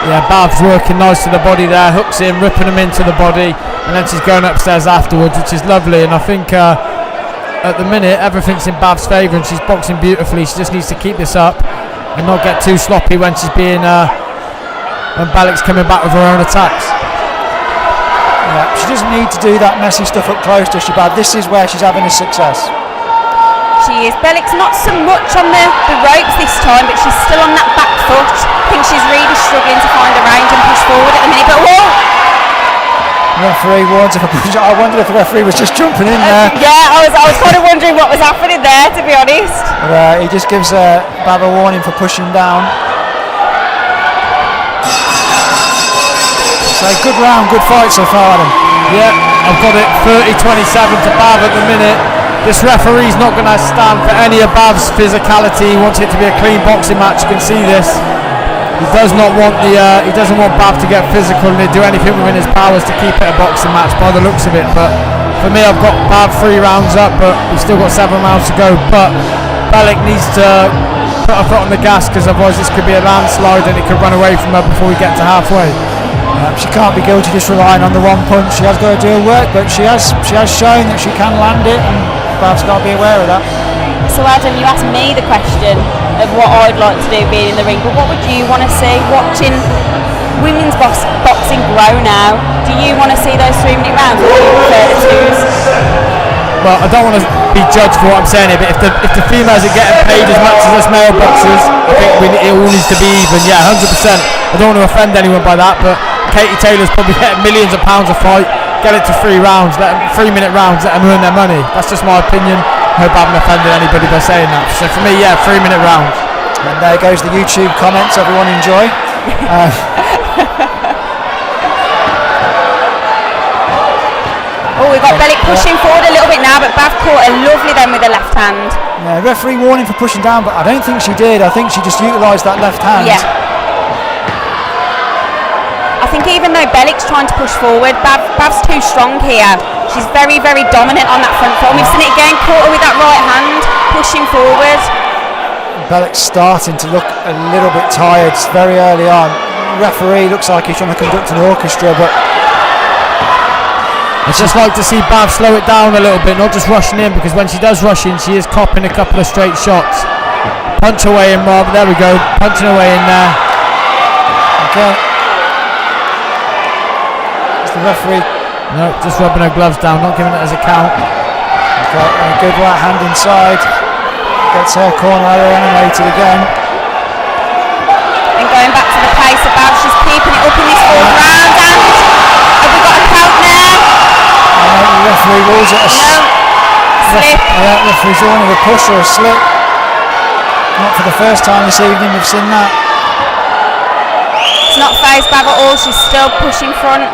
[SPEAKER 5] Yeah, Bav's working nice to the body there, hooks in, ripping them into the body. and then she's going upstairs afterwards, which is lovely. And I think at the minute everything's in Bav's favour, and she's boxing beautifully. She just needs to keep this up and not get too sloppy when she's being when Belik's coming back with her own attacks.
[SPEAKER 1] Yeah, she doesn't need to do that messy stuff up close, does she, Bav? This is where she's having a success.
[SPEAKER 11] She is. Belik's not so much on the ropes this time, but she's still on that back foot. I think she's really struggling to find a range and push forward at the minute. But whoa!
[SPEAKER 1] Referee warns if I push. I wondered if the referee was just jumping in there.
[SPEAKER 11] Yeah, I was kind of wondering what was happening there, to be honest.
[SPEAKER 1] He just gives Bav a warning for pushing down. So good round, good fight so far, Adam.
[SPEAKER 5] Yeah, I've got it 30-27 to Bav at the minute. This referee's not going to stand for any of Bav's physicality. He wants it to be a clean boxing match. You can see this. He does not want he doesn't want Bav to get physical and do anything within his powers to keep it a boxing match by the looks of it. But for me, I've got Bav 3 rounds up, but we've still got 7 rounds to go. But Belik needs to put her foot on the gas, because otherwise this could be a landslide and it could run away from her before we get to halfway.
[SPEAKER 1] She can't be guilty just relying on the one punch. She has got to do her work, but she has shown that she can land it, and Bav's got to be aware of that.
[SPEAKER 11] So Adam, you asked me the question of what I'd like to do being in the ring, but what would you want to see watching women's boxing grow now? Do you want to see those 3-minute rounds, or do you prefer the 2s?
[SPEAKER 5] Well, I don't want to be judged for what I'm saying here, but if the females are getting paid as much as us male boxers, I think it all needs to be even. Yeah, 100%. I don't want to offend anyone by that, but Katie Taylor's probably getting millions of pounds a fight. Get it to 3 rounds, 3-minute rounds, let them earn their money. That's just my opinion. I hope I haven't offended anybody by saying that. So for me, yeah, 3-minute rounds.
[SPEAKER 1] And there goes the YouTube comments. Everyone enjoy.
[SPEAKER 11] We've got Belik pushing forward a little bit now, but Bav caught her lovely then with the left hand.
[SPEAKER 1] Yeah, referee warning for pushing down, but I don't think she did. I think she just utilised that left hand.
[SPEAKER 11] Yeah. I think even though Belik's trying to push forward, Bav's too strong here. She's very, very dominant on that front foot. We've seen it again, caught her with that right hand, pushing forward.
[SPEAKER 1] Belik's starting to look a little bit tired very early on. The referee looks like he's trying to conduct an orchestra, but
[SPEAKER 5] I'd just like to see Bav slow it down a little bit, not just rushing in, because when she does rush in, she is copping a couple of straight shots. Punch away in, Rob. There we go. Punching away in there.
[SPEAKER 1] Okay. The referee.
[SPEAKER 5] No, just rubbing her gloves down, not giving it as a count.
[SPEAKER 1] Okay, and a good right hand inside. Gets her corner animated again.
[SPEAKER 11] And going back to the pace of Bav, she's keeping it up in this 4th round. And have we got a count now?
[SPEAKER 1] The referee rules it a
[SPEAKER 11] slip.
[SPEAKER 1] The referee's warning a push or a slip. Not for the first time this evening we've seen that.
[SPEAKER 11] It's not phased Bav at all, she's still pushing front.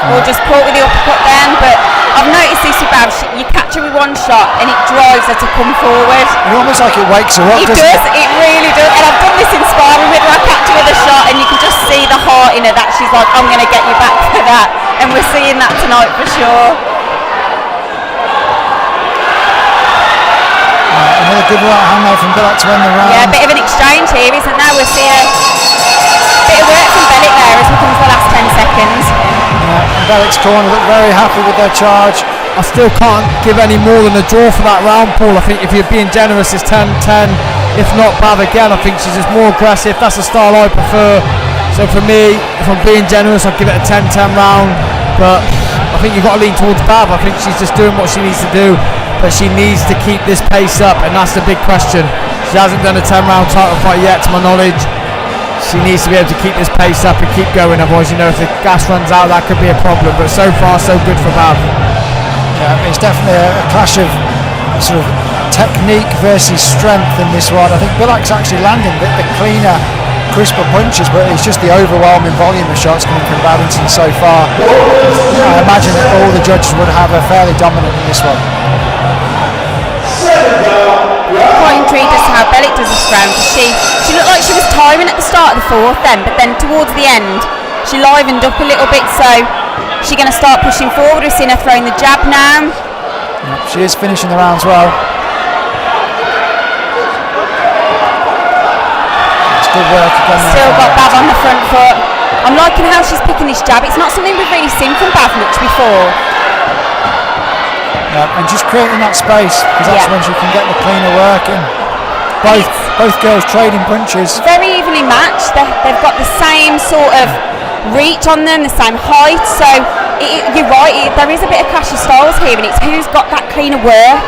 [SPEAKER 11] Or just caught with the uppercut then, but I've noticed this with Bav, you catch her with one shot and it drives her to come forward.
[SPEAKER 1] It's almost like it wakes her up,
[SPEAKER 11] it
[SPEAKER 1] doesn't it?
[SPEAKER 11] It really does, and I've done this in sparring with her. I catch her with a shot and you can just see the heart in her, that she's like, I'm going to get you back for that, and we're seeing that tonight for sure.
[SPEAKER 1] Another good right hand there from Belik to end the round.
[SPEAKER 11] Yeah, a bit of an exchange here, isn't there? We're seeing a bit of work from Belik there as we come to the last 10 seconds.
[SPEAKER 1] Yeah, Belik's corner look very happy with their charge.
[SPEAKER 5] I still can't give any more than a draw for that round, Paul. I think if you're being generous, it's 10-10. If not, Bav again. I think she's just more aggressive. That's the style I prefer. So for me, if I'm being generous, I'd give it a 10-10 round. But I think you've got to lean towards Bav. I think she's just doing what she needs to do. But she needs to keep this pace up, and that's the big question. She hasn't done a 10-round title fight yet, to my knowledge. She needs to be able to keep this pace up and keep going. Otherwise, you know, if the gas runs out, that could be a problem. But so far, so good for Bav.
[SPEAKER 1] Yeah, it's definitely a clash of sort of technique versus strength in this one. I think Belik's actually landing the cleaner, crisper punches, but it's just the overwhelming volume of shots coming from Bavington so far. I imagine that all the judges would have her fairly dominant in this one.
[SPEAKER 11] Quite intrigued as to how Belik does this round. She looked like she was tiring at the start of the 4th then, but then towards the end she livened up a little bit, so she's going to start pushing forward. We've seen her throwing the jab now.
[SPEAKER 1] Yeah, she is finishing the rounds well. It's good work again.
[SPEAKER 11] Still got Bav on the front foot. I'm liking how she's picking this jab. It's not something we've really seen from Bav much before.
[SPEAKER 1] Yeah, and just creating that space, because that's when she can get the cleaner work in. Both girls trading punches.
[SPEAKER 11] Very evenly matched. They've got the same sort of reach on them, the same height. So you're right, there is a bit of clash of styles here, and it's who's got that cleaner work,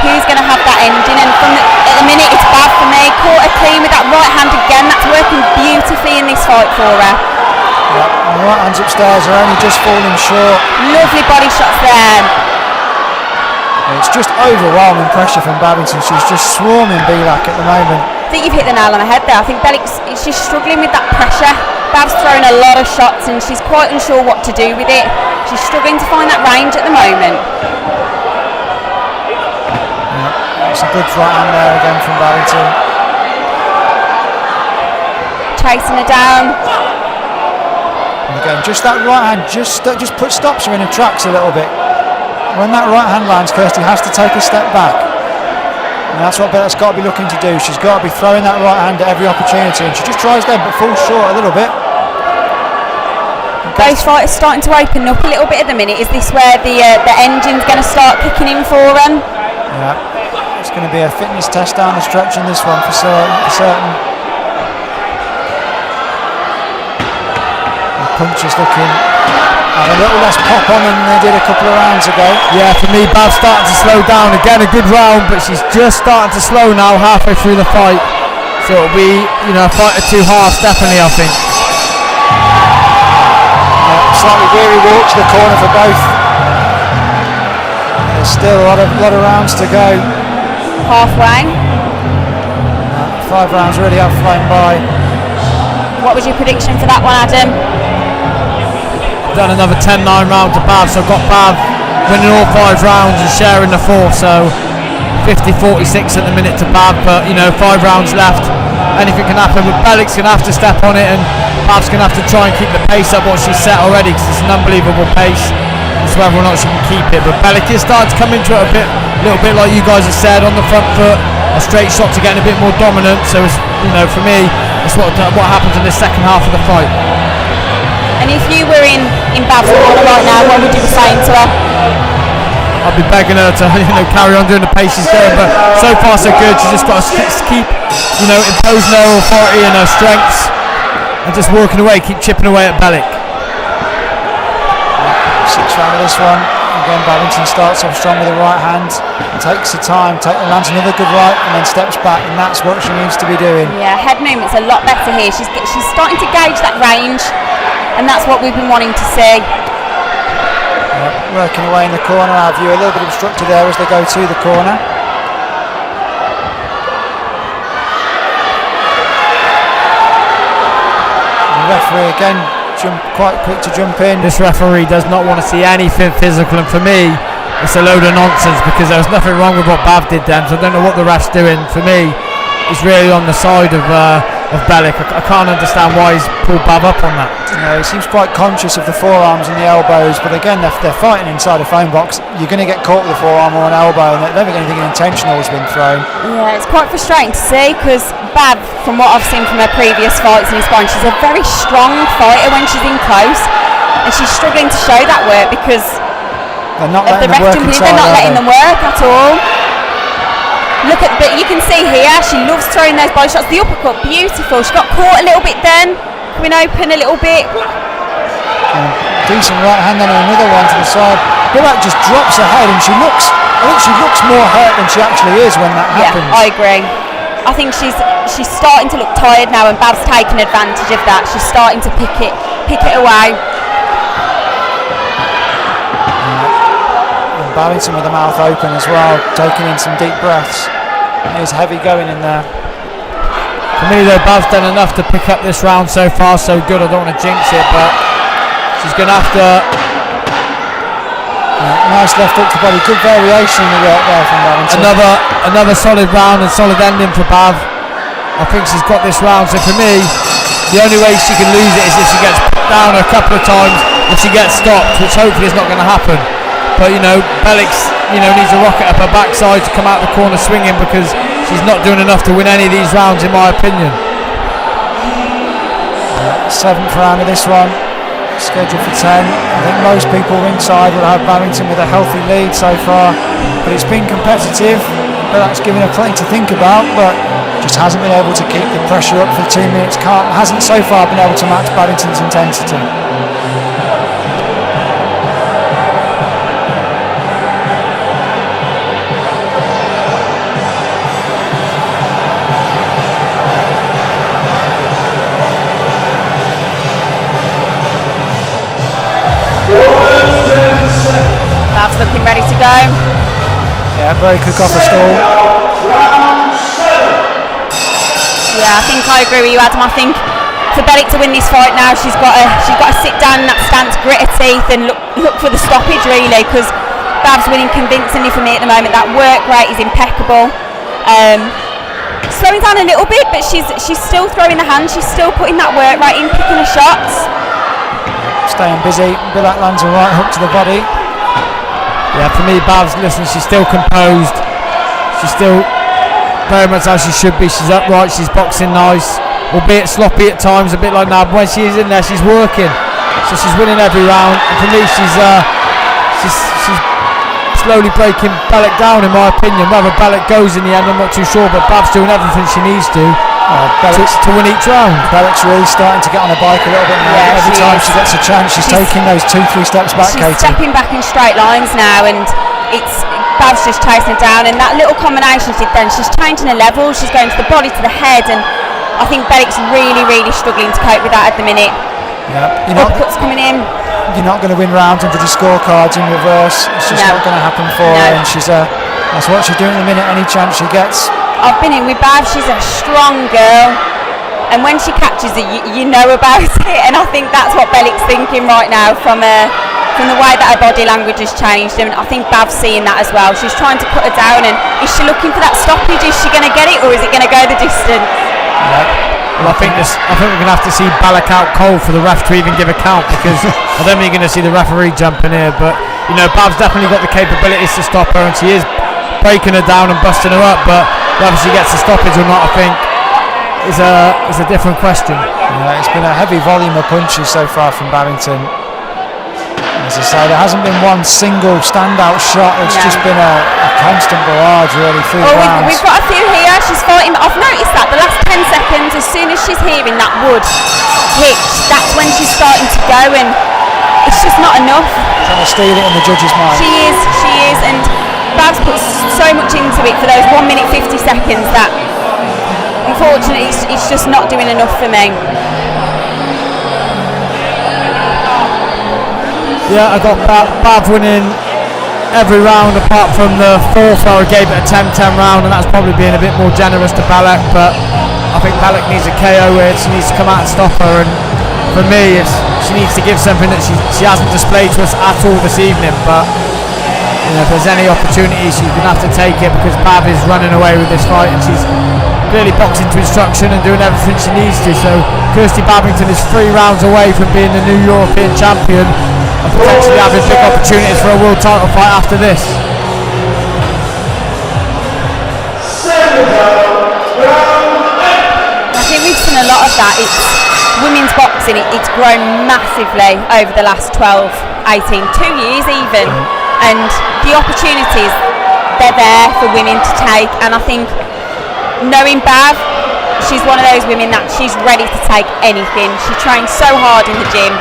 [SPEAKER 11] who's going to have that engine. And at the minute, it's Bav for me. Caught her clean with that right hand again. That's working beautifully in this fight for her.
[SPEAKER 1] Yeah, and the right hands upstairs are only just falling short.
[SPEAKER 11] Lovely body shots there.
[SPEAKER 1] It's just overwhelming pressure from Bavington. She's just swarming Belik at the moment.
[SPEAKER 11] I think you've hit the nail on the head there. I think Belik's she's struggling with that pressure. Bav's throwing a lot of shots and she's quite unsure what to do with it. She's struggling to find that range at the moment.
[SPEAKER 1] Yeah, it's a good right hand there again from Bavington.
[SPEAKER 11] Chasing her down.
[SPEAKER 1] And again, just that right hand just stops her in her tracks a little bit. When that right hand lands, Kirstie has to take a step back. And that's what Belik's got to be looking to do. She's got to be throwing that right hand at every opportunity, and she just tries then, but falls short a little bit.
[SPEAKER 11] Both fighters starting to open up a little bit at the minute. Is this where the engine's going to start kicking in for them?
[SPEAKER 1] Yeah, it's going to be a fitness test down the stretch in this one for certain. The punches looking a little less pop on than they did a couple of rounds ago.
[SPEAKER 9] Yeah, for me, Bav's starting to slow down. Again, a good round, but she's just starting to slow now halfway through the fight. So it'll be, a fight of two halves, definitely, I think.
[SPEAKER 1] Slightly weary walk to the corner for both. There's still a lot of rounds to go.
[SPEAKER 11] Halfway.
[SPEAKER 1] 5 rounds really have flown by.
[SPEAKER 11] What was your prediction for that one, Adam?
[SPEAKER 9] Done another 10-9 round to Bav, so I've got Bav winning all 5 rounds and sharing the 4, so 50-46 at the minute to Bav, but 5 rounds left, anything can happen, but Belik's going to have to step on it and Bav's going to have to try and keep the pace up what she's set already, because it's an unbelievable pace. It's whether or not she can keep it, but Belik is starting to come into it a little bit like you guys have said, on the front foot, a straight shot to getting a bit more dominant, so it's, for me, it's what happens in the second half of the fight.
[SPEAKER 11] And if you were in Bav's corner right now, what would you be saying to her?
[SPEAKER 9] I'd be begging her to carry on doing the pace she's doing, but so far so good. She's just got to keep imposing her authority and her strengths and just working away, keep chipping away at Belik.
[SPEAKER 1] 6th round of this one. Again, Bavington starts off strong with the right hand, takes the time, lands another good right and then steps back, and that's what she needs to be doing.
[SPEAKER 11] Yeah, head movement's a lot better here. She's starting to gauge that range, and that's what we've been wanting to see.
[SPEAKER 1] Working away in the corner, our view a little bit obstructed there as they go to the corner. The referee again quite quick to jump in.
[SPEAKER 9] This referee does not want to see anything physical, and for me it's a load of nonsense, because there was nothing wrong with what Bav did then, so I don't know what the ref's doing. For me, he's really on the side of Belik. I can't understand why he's pulled Bav up on that.
[SPEAKER 1] He seems quite conscious of the forearms and the elbows, but again, they're fighting inside a phone box. You're going to get caught with a forearm or an elbow, and I don't think anything intentional has been thrown.
[SPEAKER 11] Yeah, it's quite frustrating to see, because Bav, from what I've seen from her previous fights in sparring, she's a very strong fighter when she's in close, and she's struggling to show that work because
[SPEAKER 1] they're not
[SPEAKER 11] of the ref jumping in. They're not letting them work at all. But you can see here, she loves throwing those body shots. The uppercut, beautiful. She got caught a little bit then, coming open a little bit.
[SPEAKER 1] Decent right hand, then another one to the side. Belik just drops her head, and I think she looks more hurt than she actually is when that happens.
[SPEAKER 11] Yeah, I agree. I think she's starting to look tired now, and Bav's taking advantage of that. She's starting to pick it away.
[SPEAKER 1] And Bavington with the mouth open as well, taking in some deep breaths. It is heavy going in there.
[SPEAKER 9] For me though, Bav's done enough to pick up this round so far, so good. I don't want to jinx it, but she's going to have to...
[SPEAKER 1] Nice left hook to body, good variation in the work there from Bavington.
[SPEAKER 9] Another solid round and solid ending for Bav. I think she's got this round, so for me, the only way she can lose it is if she gets put down a couple of times, if she gets stopped, which hopefully is not going to happen. But Belik's needs a rocket up her backside to come out the corner swinging, because she's not doing enough to win any of these rounds, in my opinion.
[SPEAKER 1] 7th round of this one, scheduled for 10. I think most people ringside will have Bavington with a healthy lead so far, but it's been competitive. But that's given her plenty to think about, but just hasn't been able to keep the pressure up for the 2 minutes. Hasn't so far been able to match Bavington's intensity.
[SPEAKER 11] Bav's looking ready to go.
[SPEAKER 1] Yeah, very quick off the stall.
[SPEAKER 11] Yeah, I think I agree with you, Adam. I think for Belik to win this fight now, she's got to sit down in that stance, grit her teeth, and look for the stoppage really, because Bav's winning convincingly for me at the moment. That work rate is impeccable. Slowing down a little bit, but she's still throwing the hand. She's still putting that work rate in, picking her shots.
[SPEAKER 1] Staying busy. Belik lands a right hook to the body.
[SPEAKER 5] Yeah, for me, Bav's, listen, she's still composed. She's still very much how she should be. She's upright, she's boxing nice, albeit sloppy at times, a bit like now. But when she is in there, she's working. So she's winning every round. And for me, she's slowly breaking Belik down, in my opinion. Whether Belik goes in the end, I'm not too sure. But Bav's doing everything she needs to win each round.
[SPEAKER 1] Belik's really starting to get on her bike a little bit now.
[SPEAKER 11] Yeah,
[SPEAKER 1] every time she gets a chance, she's taking those 2-3 steps back,
[SPEAKER 11] She's
[SPEAKER 1] Katie.
[SPEAKER 11] stepping back in straight lines now, and Bav's just chasing her down. And that little combination she did then, she's changing her level. She's going to the body, to the head, and I think Belik's really, really struggling to cope with that at the minute.
[SPEAKER 1] Yeah,
[SPEAKER 11] Uppercuts coming in.
[SPEAKER 1] You're not going to win rounds into the scorecards in reverse. It's just not going to happen for her, and that's what she's doing at the minute. Any chance she gets.
[SPEAKER 11] I've been in with Bav. She's a strong girl, and when she catches it, you know about it. And I think that's what Belik's thinking right now from the way that her body language has changed. And I think Bav's seeing that as well. She's trying to put her down, and is she looking for that stoppage? Is she going to get it, or is it going to go the distance?
[SPEAKER 5] Yeah. Well, I think we're going to have to see Belik out cold for the ref to even give a count, because I don't think you're going to see the referee jumping here. But Bav's definitely got the capabilities to stop her, and she is breaking her down and busting her up. But whether she gets the stoppage or not, I think is a different question.
[SPEAKER 1] Yeah, it's been a heavy volume of punches so far from Bavington. As I say, there hasn't been one single standout shot. It's just been a constant barrage really through the rounds.
[SPEAKER 11] We've got a few here. She's fighting. I've noticed that the last 10 seconds, as soon as she's hearing that wood hit, that's when she's starting to go, and it's just not enough.
[SPEAKER 1] Trying to steal it in the judge's mind.
[SPEAKER 11] She is, and Bav's put so much into it for those 1 minute 50 seconds that unfortunately it's just not doing enough for me.
[SPEAKER 5] Yeah, I got Bav winning every round apart from the fourth where I gave it a 10-10 round, and that's probably being a bit more generous to Belik. But I think Belik needs a KO where she needs to come out and stop her, and for me she needs to give something that she hasn't displayed to us at all this evening. But if there's any opportunity, she's going to have to take it, because Bav is running away with this fight, and she's clearly boxing to instruction and doing everything she needs to. So Kirstie Bavington is 3 rounds away from being the new European champion, and potentially having big opportunities for a world title fight after this.
[SPEAKER 11] I think we've seen a lot of that. It's women's boxing, it's grown massively over the last 12, 18, 2 years even, and the opportunities, they're there for women to take. And I think knowing Bav, she's one of those women that she's ready to take anything. She trains so hard in the gym,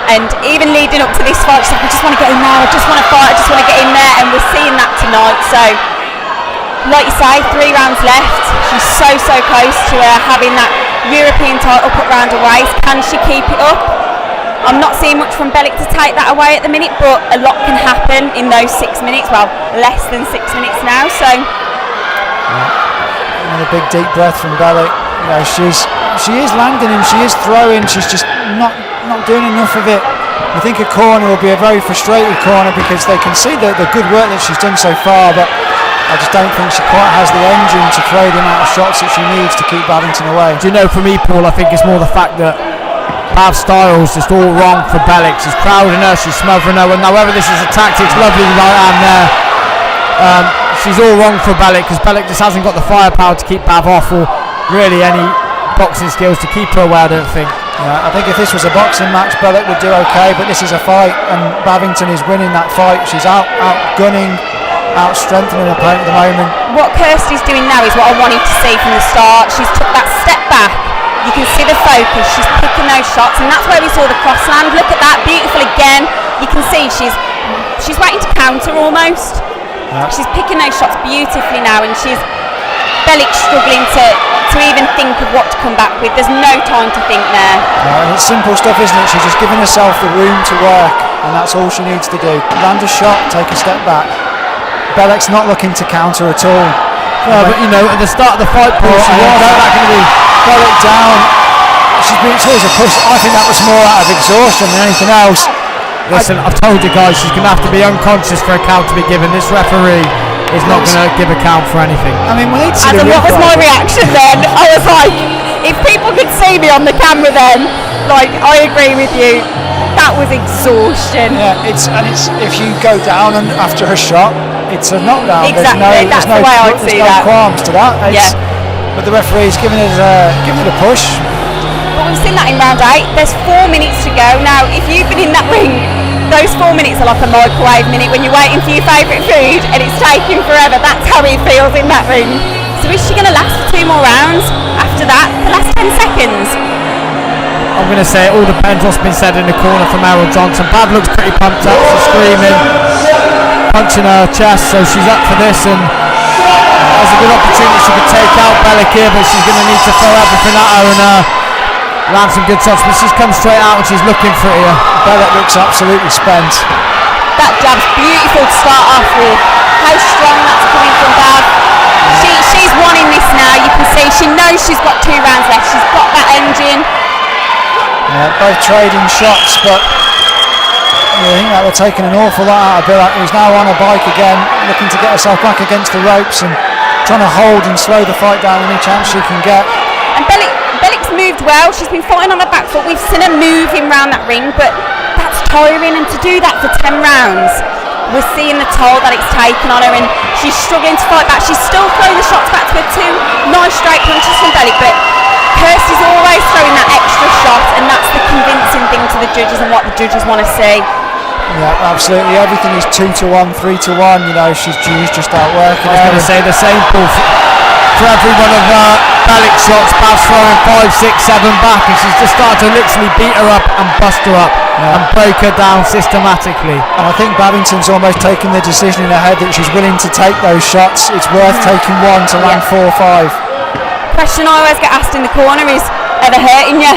[SPEAKER 11] and even leading up to this fight, she's like, I just want to get in there, I just want to fight, I just want to get in there, and we're seeing that tonight. So, like you say, 3 rounds left. She's so close to having that European title put round her waist. Can she keep it up? I'm not seeing much from Belik to take that away at the minute, but a lot can happen in those 6 minutes. Well, less than 6 minutes now. So,
[SPEAKER 1] another big deep breath from Belik. She is landing and she is throwing. She's just not doing enough of it. I think a corner will be a very frustrated corner, because they can see the good work that she's done so far, but I just don't think she quite has the engine to throw the amount of shots that she needs to keep Bavington away.
[SPEAKER 5] Do you know, for me, Paul, I think it's more the fact that Bav's style's just all wrong for Belik. She's crowding her, she's smothering her, and however this is a tactic, lovely right hand there. She's all wrong for Belik, because Belik just hasn't got the firepower to keep Bav off, or really any boxing skills to keep her away, I don't think.
[SPEAKER 1] Yeah, I think if this was a boxing match, Belik would do okay, but this is a fight, and Bavington is winning that fight. She's out-gunning, out-strengthening her opponent at the moment.
[SPEAKER 11] What Kirstie's doing now is what I wanted to see from the start. She's took that step back. You can see the focus. She's picking those shots, and that's where we saw the crossland. Look at that, beautiful again. You can see she's waiting to counter almost. Yeah. She's picking those shots beautifully now, and Belik struggling to even think of what to come back with. There's no time to think there.
[SPEAKER 1] No, and it's simple stuff, isn't it? She's just giving herself the room to work, and that's all she needs to do. Land a shot, take a step back. Belik's not looking to counter at all.
[SPEAKER 5] No, but you know, at the start of the fight, Paul, she was that going to be
[SPEAKER 1] Belik down. It's always a push. I think that was more out of exhaustion than anything else.
[SPEAKER 5] Listen, I've told you guys, she's going to have to be unconscious for a count to be given. This referee is not going to give a count for anything.
[SPEAKER 1] I mean, we need to see
[SPEAKER 11] Adam, what was my reaction then? I was like, if people could see me on the camera then, like, I agree with you. That was exhaustion.
[SPEAKER 1] Yeah, it's if you go down and after a shot, it's a knockdown.
[SPEAKER 11] Exactly, that's the way I'd see that.
[SPEAKER 1] There's no qualms to that.
[SPEAKER 11] Yeah.
[SPEAKER 1] But the referee's giving it a push.
[SPEAKER 11] But we've seen that in round 8. There's 4 minutes to go. Now, if you've been in that ring, those 4 minutes are like a microwave minute when you're waiting for your favourite food and it's taking forever. That's how it feels in that ring. So is she going to last for 2 more rounds after that? The last 10 seconds?
[SPEAKER 5] I'm going to say it all depends what's been said in the corner from Errol Johnson. Bav looks pretty pumped up, she's screaming, punching her chest, so she's up for this, and there's a good opportunity she could take out Belik here, but she's going to need to throw everything at her and land some good shots, but she's come straight out and she's looking for it here.
[SPEAKER 1] Belik looks absolutely spent.
[SPEAKER 11] That jab's beautiful to start off with. How strong that's coming from Bav. She's wanting this now, you can see. She knows she's got 2 rounds left. She's got that engine.
[SPEAKER 1] Yeah, both trading shots, but I think that they're taking an awful lot out of Belik, who's now on a bike again, looking to get herself back against the ropes and trying to hold and slow the fight down any chance she can get.
[SPEAKER 11] And Belik's moved well. She's been fighting on her back foot. We've seen her moving around that ring, but that's tiring, and to do that for 10 rounds, we're seeing the toll that it's taken on her, and she's struggling to fight back. She's still throwing the shots back to her. 2 nice straight punches from Belik, but Kirstie's always throwing that extra shot, and that's the convincing thing to the judges and what the judges want to see.
[SPEAKER 1] Yeah, absolutely. Everything is 2-1, 3-1. You know, she's just outworking.
[SPEAKER 5] I was going to say the same, Paul. For every one of Belik's shots, Bav's throwing 5, 6, 7 back, and she's just started to literally beat her up and bust her up and break her down systematically.
[SPEAKER 1] And I think Bavington's almost taken the decision in her head that she's willing to take those shots. It's worth taking 1 to land 4 or 5.
[SPEAKER 11] Question I always get asked in the corner is, are they hurting you?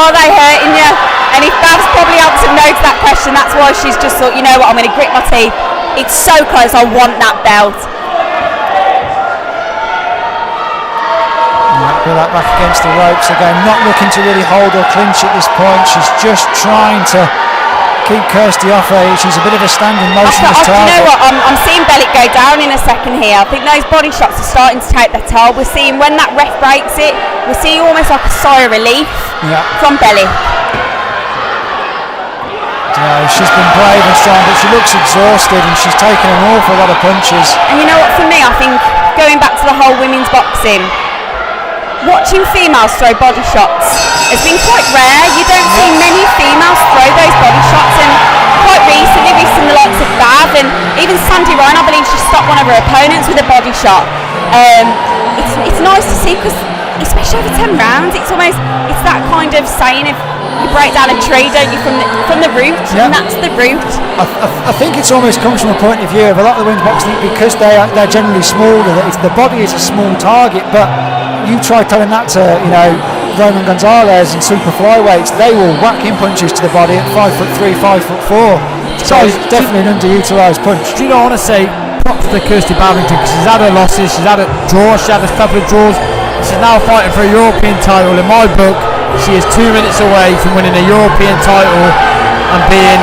[SPEAKER 11] Are they hurting you? And if Bav's probably answered no to that question, that's why she's just thought, you know what, I'm going to grit my teeth. It's so close, I want that belt.
[SPEAKER 1] Belik back against the ropes again, not looking to really hold or clinch at this point. She's just trying to keep Kirstie off her. She's a bit of a standing motionless target.
[SPEAKER 11] You know what, I'm seeing Belik go down in a second here. I think those body shots are starting to take their toll. We're seeing when that ref breaks it, we're seeing almost like a sigh of relief from Belik.
[SPEAKER 1] She's been brave and strong, but she looks exhausted and she's taken an awful lot of punches.
[SPEAKER 11] And you know what, for me, I think going back to the whole women's boxing, watching females throw body shots has been quite rare. You don't see many females throw those body shots, and quite recently we've seen the likes of Bav and even Sandy Ryan. I believe she stopped one of her opponents with a body shot. It's nice to see, because especially over 10 rounds, it's that kind of saying of you break down a tree, don't you, from the root, and that's the root.
[SPEAKER 1] I think it's almost comes from a point of view of a lot of the women's boxing, because they're generally smaller. The body is a small target, but you try telling that to Roman Gonzalez and super flyweights, they will whack in punches to the body at 5'3", 5'4". So it's definitely an underutilised punch.
[SPEAKER 5] Do you know what I want to say? Props to Kirstie Bavington, because she's had her losses, she's had a draw, she had a couple of draws. She's now fighting for a European title. In my book, she is 2 minutes away from winning a European title and being,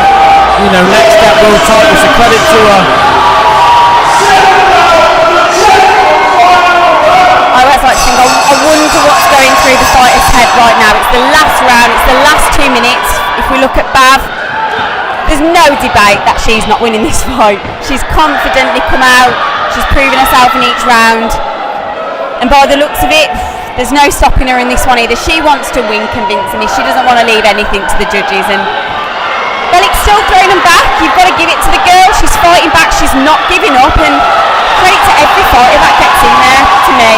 [SPEAKER 5] next step world title. So credit to her.
[SPEAKER 11] I always like to think, I wonder what's going through the fighter's head right now. It's the last round, it's the last 2 minutes. If we look at Bav, there's no debate that she's not winning this fight. She's confidently come out, she's proven herself in each round, and by the looks of it, there's no stopping her in this one either. She wants to win convincingly. She doesn't want to leave anything to the judges, and Belik's still throwing them back. You've got to give it to the girl. She's fighting back. She's not giving up, and credit to every fighter that gets in there, to me.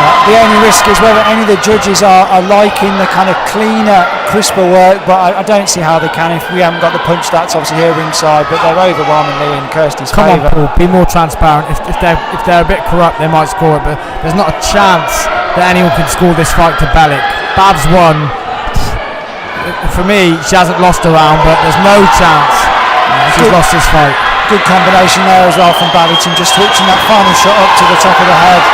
[SPEAKER 1] The only risk is whether any of the judges are liking the kind of cleaner, crisper work, but I don't see how they can if we haven't got the punch stats obviously here ringside, but they're overwhelmingly in Kirstie's favour.
[SPEAKER 5] Come on, Paul, be more transparent. If they're a bit corrupt, they might score it, but there's not a chance that anyone can score this fight to Belik. Bav's won. For me, she hasn't lost a round, but there's no chance she's lost this fight.
[SPEAKER 1] Good combination there as well from Bavington, just switching that final shot up to the top of the head.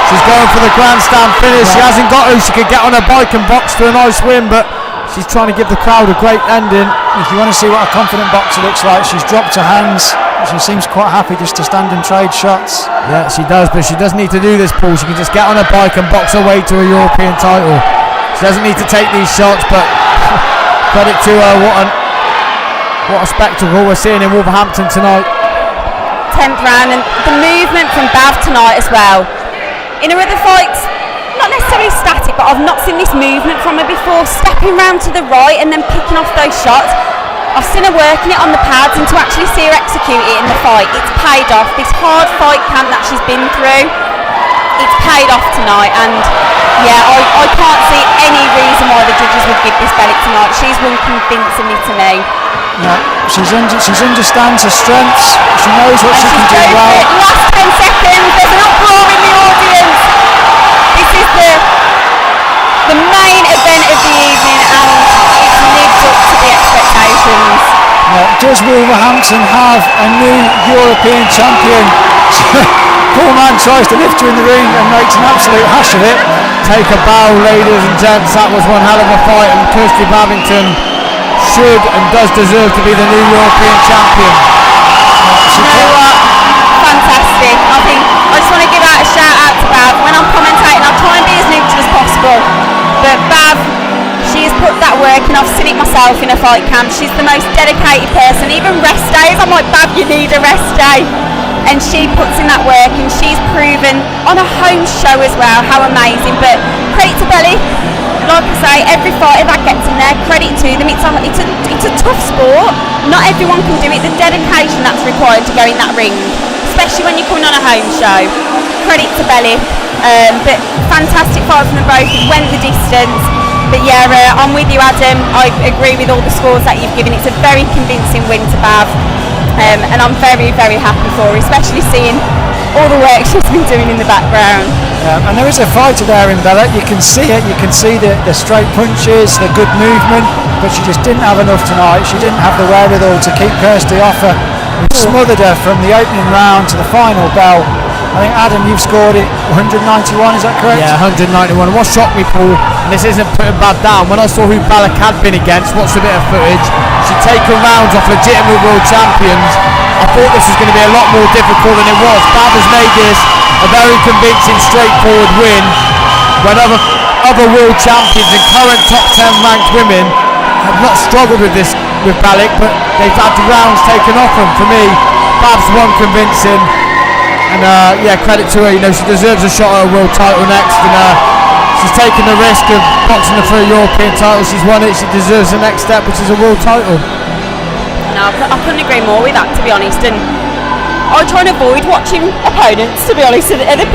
[SPEAKER 5] She's going for the grandstand finish. She hasn't got who. She could get on her bike and box for a nice win, but she's trying to give the crowd a great ending.
[SPEAKER 1] If you want to see what a confident boxer looks like, she's dropped her hands. She seems quite happy just to stand and trade shots.
[SPEAKER 5] Yeah, she does, but she doesn't need to do this, Paul. She can just get on her bike and box her way to a European title. She doesn't need to take these shots, but credit to her. What a spectacle we're seeing in Wolverhampton tonight.
[SPEAKER 11] 10th round, and the movement from Bav tonight as well. In her other fights, not necessarily static, but I've not seen this movement from her before, stepping round to the right and then picking off those shots. I've seen her working it on the pads, and to actually see her execute it in the fight, it's paid off. This hard fight camp that she's been through, it's paid off tonight, and yeah, I can't see any reason why the judges would give this Belik tonight. She's won convincingly to me.
[SPEAKER 1] Yeah, she understands her strengths. She knows what she can do well.
[SPEAKER 11] Last 10 seconds, there's an uproar in the audience. This is the main event of the evening, and it's lived up to the expectations.
[SPEAKER 1] Does Wolverhampton have a new European champion? Poor man tries to lift her in the ring and makes an absolute hash of it.
[SPEAKER 5] Take a bow, ladies and gents. That was one hell of a fight, and Kirstie Bavington should and does deserve to be the new European champion.
[SPEAKER 11] You know what? Fantastic. I just want to give out a shout out to Bav. When I'm commentating, I'll try and be as neutral as possible. But Bav, she has put that work in. I've seen it myself in a fight camp. She's the most dedicated person. Even rest days, I'm like, Bav, you need a rest day. And she puts in that work, and she's proven on a home show as well how amazing. But credit to Belik. Like I say, every fighter that gets in there, credit to them. It's a tough sport. Not everyone can do it. The dedication that's required to go in that ring, especially when you're coming on a home show. Credit to Belik. But fantastic fight from them both. It went the distance. But yeah, I'm with you, Adam. I agree with all the scores that you've given. It's a very convincing win to Bav. And I'm very, very happy for her, especially seeing all the work she's been doing in the background.
[SPEAKER 1] And there is a fighter there in Belik. You can see it. You can see the straight punches, the good movement, but she just didn't have enough tonight. She didn't have the wherewithal to keep Kirstie off her. We've smothered her from the opening round to the final bell. I think, Adam, you've scored it 191, is that correct?
[SPEAKER 5] Yeah, 191. What shocked me, Paul, and this isn't putting Bad down, when I saw who Belik had been against, watched a bit of footage, she'd taken rounds off legitimate world champions. I thought this was going to be a lot more difficult than it was. Bad has made this a very convincing, straightforward win, when other world champions and current top 10 ranked women have not struggled with Belik, but they've had the rounds taken off them. For me, Bab's won convincing. And yeah, credit to her. You know, she deserves a shot at a world title next, and she's taken the risk of boxing her for a European title. She's won it. She deserves the next step, which is a world title.
[SPEAKER 11] No, I couldn't agree more with that, to be honest. And I try and avoid watching opponents, to be honest, and other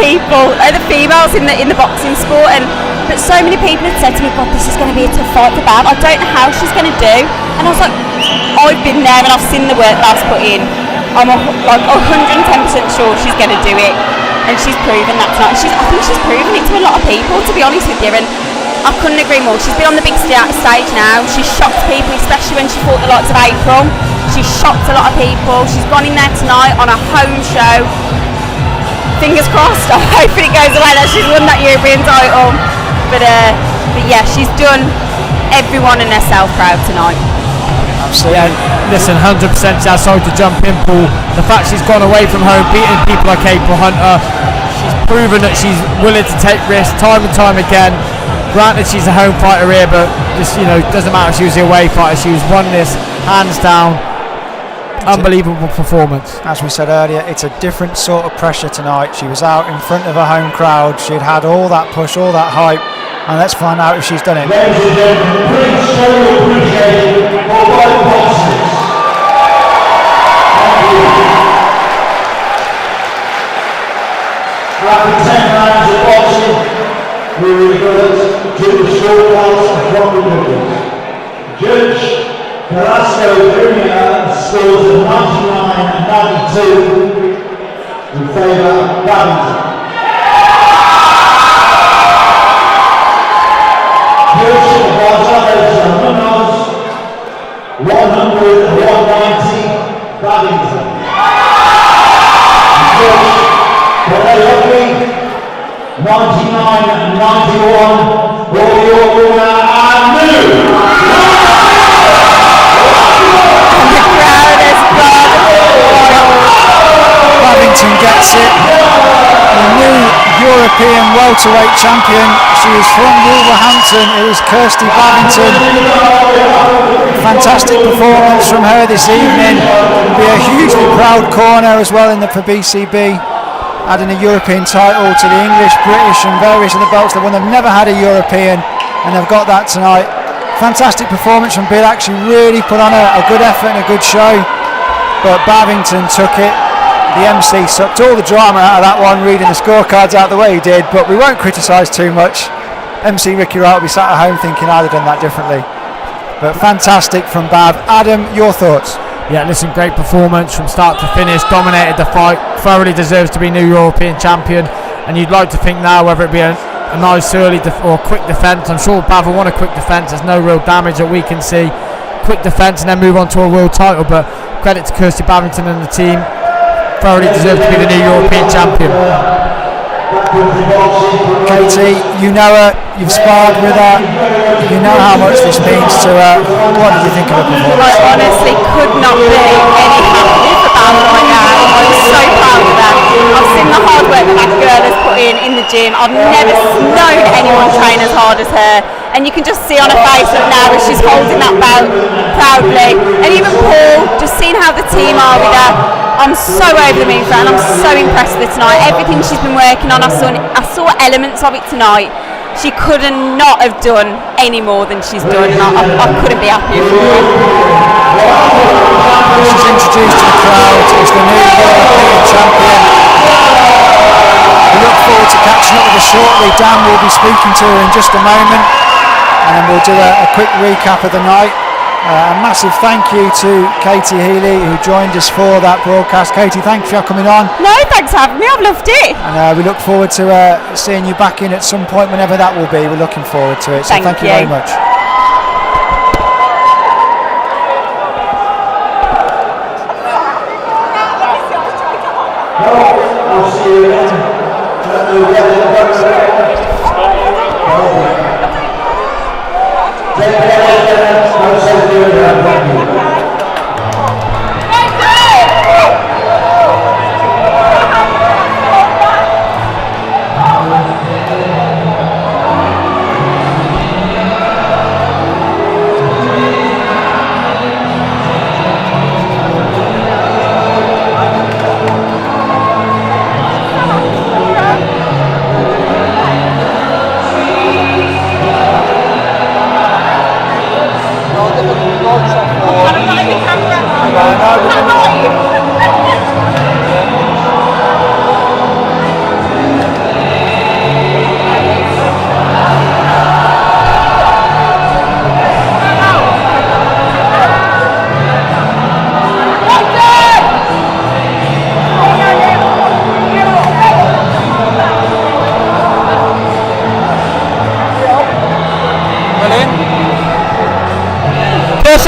[SPEAKER 11] females in the boxing sport. But so many people had said to me, "God, this is going to be a tough fight for Bav. I don't know how she's going to do." And I was like, I've been there and I've seen the work Bav's put in. I'm like 110% sure she's going to do it, and she's proven that tonight. I think she's proven it to a lot of people, to be honest with you, and I couldn't agree more. She's been on the big stage now. She's shocked people, especially when she fought the likes of April. She's shocked a lot of people. She's gone in there tonight on a home show. Fingers crossed. I hope it goes away that she's won that European title. But yeah, she's done everyone and herself proud tonight.
[SPEAKER 5] Yeah, listen, 100% she has sorry to jump in, Paul. The fact she's gone away from home, beating people like April Hunter, she's proven that she's willing to take risks time and time again. Granted, she's a home fighter here, but just, you know, it doesn't matter if she was the away fighter. She was won this hands down. unbelievable performance.
[SPEAKER 1] As we said earlier, it's a different sort of pressure tonight. She was out in front of a home crowd. She'd had all that push, all that hype, and let's find out if she's done it.
[SPEAKER 4] Ladies and gentlemen, please show your appreciation for both boxers. Thank you. After 10 rounds of boxing, we revert to the scorecards from the judges. Judge Kirstie scores of 99 and 92 in favour of Bavington. Judge Kirstie 100 and 190 Bavington. Judge Kirstie 99 and 91 for your winner and new.
[SPEAKER 1] Bavington gets it. The new European welterweight champion. She is from Wolverhampton. It is Kirstie Bavington. Fantastic performance from her this evening. It'll be a hugely proud corner as well for BCB. Adding a European title to the English, British and various other belts. They've never had a European, and they've got that tonight. Fantastic performance from Belik. She really put on a good effort and a good show, but Bavington took it. The MC sucked all the drama out of that one, reading the scorecards out the way he did, but we won't criticise too much. MC Ricky Wright will be sat at home thinking I'd have done that differently. But fantastic from Bav. Adam, your thoughts?
[SPEAKER 5] Yeah, listen, great performance from start to finish, dominated the fight, thoroughly deserves to be new European champion, and you'd like to think now whether it be a nice early or quick defence. I'm sure Bav will want a quick defence, there's no real damage that we can see. Quick defence and then move on to a world title, but credit to Kirstie Bavington and the team, thoroughly deserves to be the new European champion.
[SPEAKER 1] Katie, you know her, you've sparred with her, you know how much this means to her. What did you think of her performance?
[SPEAKER 11] I honestly could not be any happier for Bam right now. I'm so proud of her. I've seen the hard work that girl has put in the gym. I've never known anyone train as hard as her. And you can just see on her face that now as she's holding that belt proudly. And even Paul, just seeing how the team are with her, I'm so over the moon for her and I'm so impressed with her tonight. Everything she's been working on, I saw elements of it tonight. She could not have done any more than she's done, and I couldn't be happier for her.
[SPEAKER 1] She's introduced to the crowd as the new European champion. We look forward to catching up with her shortly. Dan will be speaking to her in just a moment, and then we'll do a quick recap of the night. A massive thank you to Katie Healy, who joined us for that broadcast. Katie, thanks for coming on.
[SPEAKER 11] No, thanks for having me, I've loved it.
[SPEAKER 1] And we look forward to seeing you back in at some point, whenever that will be. We're looking forward to it, so thank you very much.
[SPEAKER 4] I'll see you again.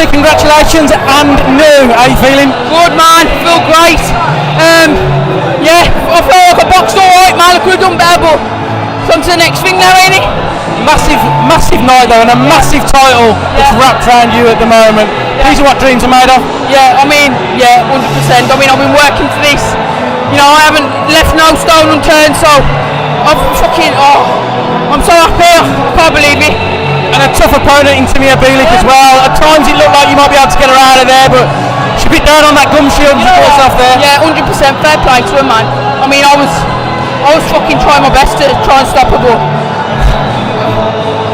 [SPEAKER 12] Congratulations and new. How are you feeling? Good, man. Feel great. Yeah, I feel like I boxed alright, man. I could have done better, but it's on to the next thing now, ain't it? Massive night though, and a massive title that's wrapped around you at the moment. These are what dreams are made of. Yeah, I mean, 100%. I mean, I've been working for this. You know, I haven't left no stone unturned, so I'm I'm so happy. I can't believe it. And a tough opponent in Timea Belik as well. At times it looked like you might be able to get her out of there, but
[SPEAKER 2] a bit down on that gum shield and put herself there.
[SPEAKER 12] Yeah, 100% fair play to her, man. I mean, I was fucking trying my best to try and stop her, but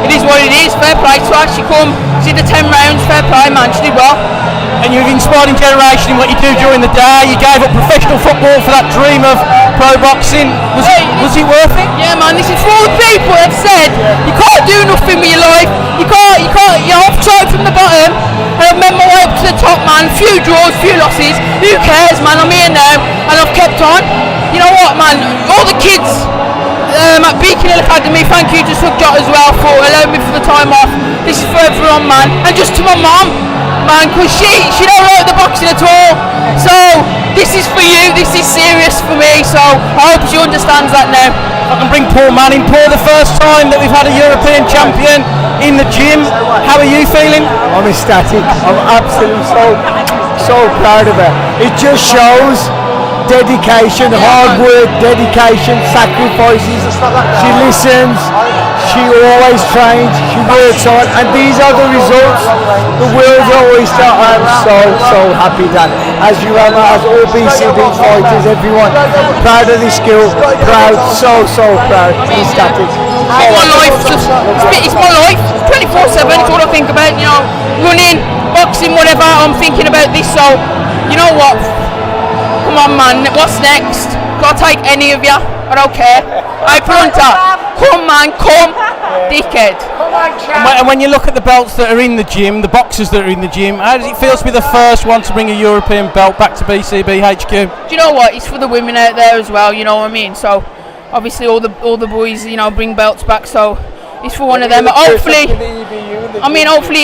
[SPEAKER 12] it is what it is. Fair play to her. She did the 10 rounds. Fair play, man. She did well.
[SPEAKER 2] And you've inspired a generation in what you do during the day. You gave up professional football for that dream of pro boxing. Was it worth it?
[SPEAKER 12] Yeah, man. This is for all the people that have said you can't do nothing with your life. I've started from the bottom and I've made my way up to the top, man. Few draws, few losses. Who cares, man? I'm here now and I've kept on. You know what, man? All the kids at Beacon Hill Academy, thank you to Sugjot as well for allowing me for the time off. This is for everyone, man. And just to my mum, man, because she don't like the boxing at all. So this is for you, this is serious for me, so I hope she understands that now.
[SPEAKER 2] I can bring Paul Manning. Paul, the first time that we've had a European champion in the gym. How are you feeling?
[SPEAKER 3] I'm ecstatic. I'm absolutely so proud of her. It just shows dedication, hard work, dedication, sacrifices. She listens, she always trains, she works on, and these are the results. The world's oyster. I'm so happy that, as you are, as all BCB fighters, everyone, proud of this skill, proud, so proud, ecstatic.
[SPEAKER 12] It's my life, it's my life, 24/7, it's all I think about, you know, running, boxing, whatever, I'm thinking about this, so, you know what, come on man, what's next? I'll take any of you, I don't care. Hey Plunter, come man, come, dickhead.
[SPEAKER 2] And when you look at the belts that are in the gym, the boxers that are in the gym, how does it feel to be the first one to bring a European belt back to BCB HQ?
[SPEAKER 12] Do you know what, it's for the women out there as well, you know what I mean, so obviously all the boys, you know, bring belts back, so it's for one of them. But hopefully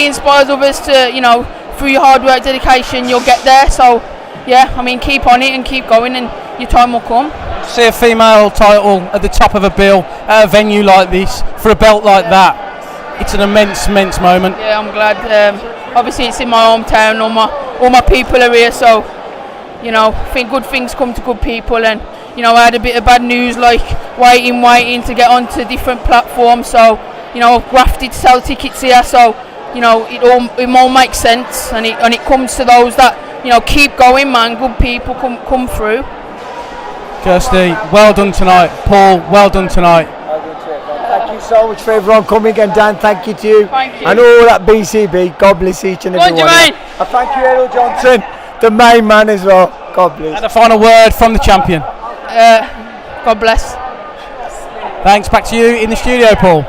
[SPEAKER 12] it inspires others to, you know, through your hard work, dedication, you'll get there. So yeah, I mean, keep on it and keep going, and your time will come.
[SPEAKER 2] See a female title at the top of a bill at a venue like this for a belt like that. It's an immense moment.
[SPEAKER 12] Yeah, I'm glad. Obviously, it's in my hometown. All my people are here, so you know, I think good things come to good people. And you know, I had a bit of bad news, like waiting to get onto different platforms. So you know, I've grafted to sell tickets here. So you know, it all makes sense, and it comes to those that, you know, keep going, man. Good people come through.
[SPEAKER 2] Kirstie, well done tonight. Paul, well done tonight.
[SPEAKER 3] Thank you so much for everyone coming, and Dan, thank you to you.
[SPEAKER 12] Thank you.
[SPEAKER 3] And all that BCB. God bless each and every one. And thank you, Errol Johnson, the main man as well. God bless.
[SPEAKER 2] And a final word from the champion.
[SPEAKER 12] God bless.
[SPEAKER 2] Thanks. Back to you in the studio, Paul.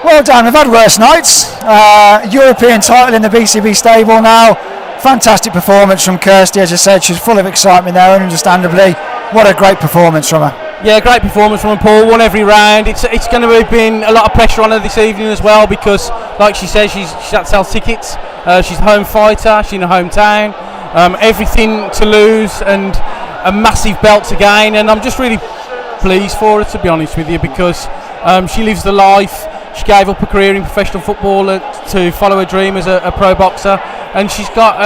[SPEAKER 1] Well done, we've had worse nights. European title in the BCB stable now. Fantastic performance from Kirstie, as I said, she's full of excitement there, and understandably. What a great performance from her.
[SPEAKER 2] Yeah, great performance from her, Paul. Won every round. It's going to have been a lot of pressure on her this evening as well, because, like she says, she's had to sell tickets. She's a home fighter. She's in her hometown. Everything to lose and a massive belt to gain. And I'm just really pleased for her, to be honest with you, because she lives the life. She gave up a career in professional football to follow her dream as a pro boxer, and she's got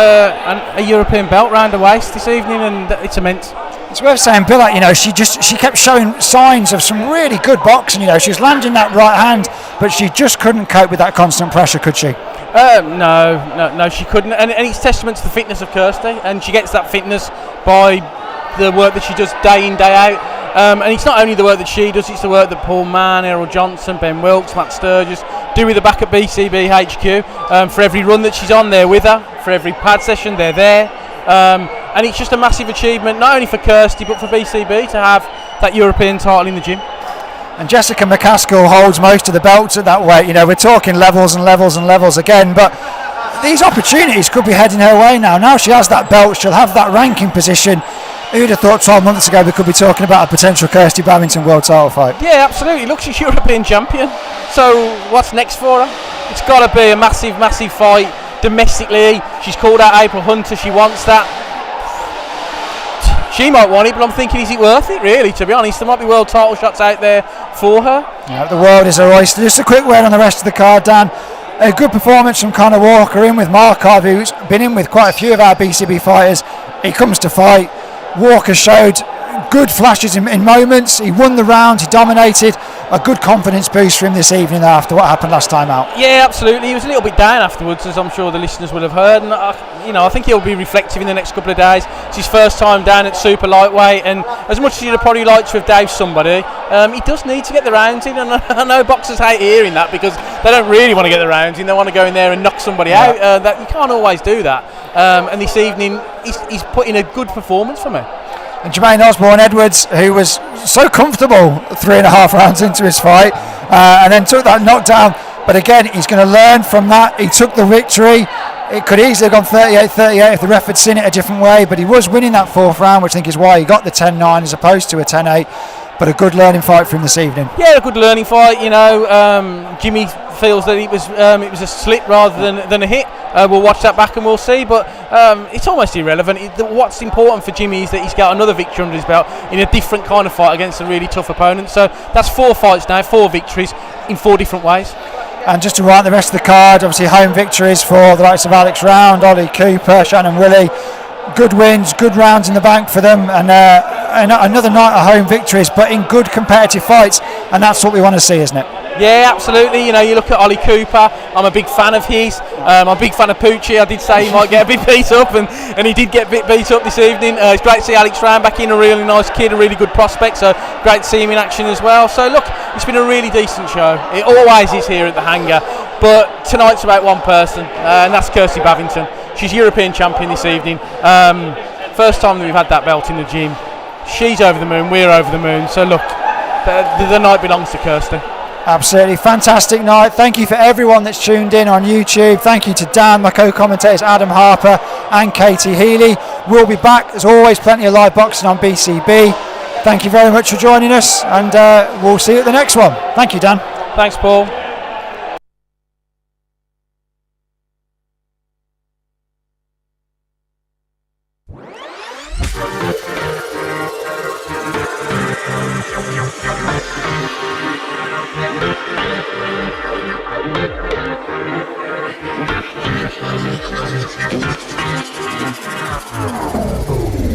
[SPEAKER 2] a European belt round her waist this evening, and it's immense.
[SPEAKER 1] It's worth saying, Belik, you know, she kept showing signs of some really good boxing. You know, she was landing that right hand, but she just couldn't cope with that constant pressure, could she?
[SPEAKER 2] No, she couldn't. And it's testament to the fitness of Kirstie, and she gets that fitness by the work that she does day in, day out. And it's not only the work that she does, it's the work that Paul Mann, Errol Johnson, Ben Wilkes, Matt Sturgis do with her back at BCB HQ. For every run that she's on, they're with her. For every pad session, they're there. And it's just a massive achievement, not only for Kirstie, but for BCB to have that European title in the gym.
[SPEAKER 1] And Jessica McCaskill holds most of the belts at that weight. You know, we're talking levels and levels and levels again, but these opportunities could be heading her way now. Now she has that belt, she'll have that ranking position Who'd have thought 12 months ago we could be talking about a potential Kirstie Bavington world title fight?
[SPEAKER 2] Yeah, absolutely. Look, she's European champion. So what's next for her? It's got to be a massive, massive fight domestically. She's called out April Hunter. She wants that. She might want it, but I'm thinking, is it worth it, really, to be honest? There might be world title shots out there for her.
[SPEAKER 1] Yeah, the world is her oyster. Just a quick word on the rest of the card, Dan. A good performance from Conor Walker, in with Markov, who's been in with quite a few of our BCB fighters. He comes to fight. Walker showed good flashes in moments. He won the round, he dominated. A good confidence boost for him this evening after what happened last time out.
[SPEAKER 2] Yeah, absolutely. He was a little bit down afterwards, as I'm sure the listeners will have heard. And I think he'll be reflective in the next couple of days. It's his first time down at super lightweight, and as much as you'd probably like to have Dave somebody, he does need to get the rounds in. And I know boxers hate hearing that because they don't really want to get the rounds in. They want to go in there and knock somebody out. That you can't always do that. And this evening, he's put in a good performance for me.
[SPEAKER 1] And Jermaine Osborne-Edwards, who was so comfortable 3.5 rounds into his fight, and then took that knockdown. But again, he's going to learn from that. He took the victory. It could easily have gone 38-38 if the ref had seen it a different way, but he was winning that 4th round, which I think is why he got the 10-9 as opposed to a 10-8. But a good learning fight for him this evening.
[SPEAKER 2] Yeah, a good learning fight. Jimmy feels that it was a slip rather than a hit. We'll watch that back and we'll see. But it's almost irrelevant. What's important for Jimmy is that he's got another victory under his belt in a different kind of fight against a really tough opponent. So that's 4 fights now, 4 victories in 4 different ways.
[SPEAKER 1] And just to write the rest of the card, obviously home victories for the likes of Alex Round, Ollie Cooper, Shannon Willey. Good wins, good rounds in the bank for them, and another night of home victories, but in good competitive fights, and that's what we want to see, isn't it?
[SPEAKER 2] Yeah, absolutely. You look at Ollie Cooper. I'm a big fan of his. I'm a big fan of Pucci. I did say he might get a bit beat up, and he did get a bit beat up this evening. It's great to see Alex Round back in, a really nice kid, a really good prospect, so great to see him in action as well. So look, it's been a really decent show. It always is here at the Hangar, but tonight's about one person, and that's Kirstie Bavington. She's European champion this evening. First time that we've had that belt in the gym. She's over the moon, we're over the moon. So look, the night belongs to Kirstie.
[SPEAKER 1] Absolutely fantastic night. Thank you for everyone that's tuned in on YouTube. Thank you to Dan, my co-commentators Adam Harper and Katie Healy. We'll be back. There's always plenty of live boxing on BCB. Thank you very much for joining us, and we'll see you at the next one. Thank you, Dan.
[SPEAKER 2] Thanks, Paul.
[SPEAKER 4] Oh.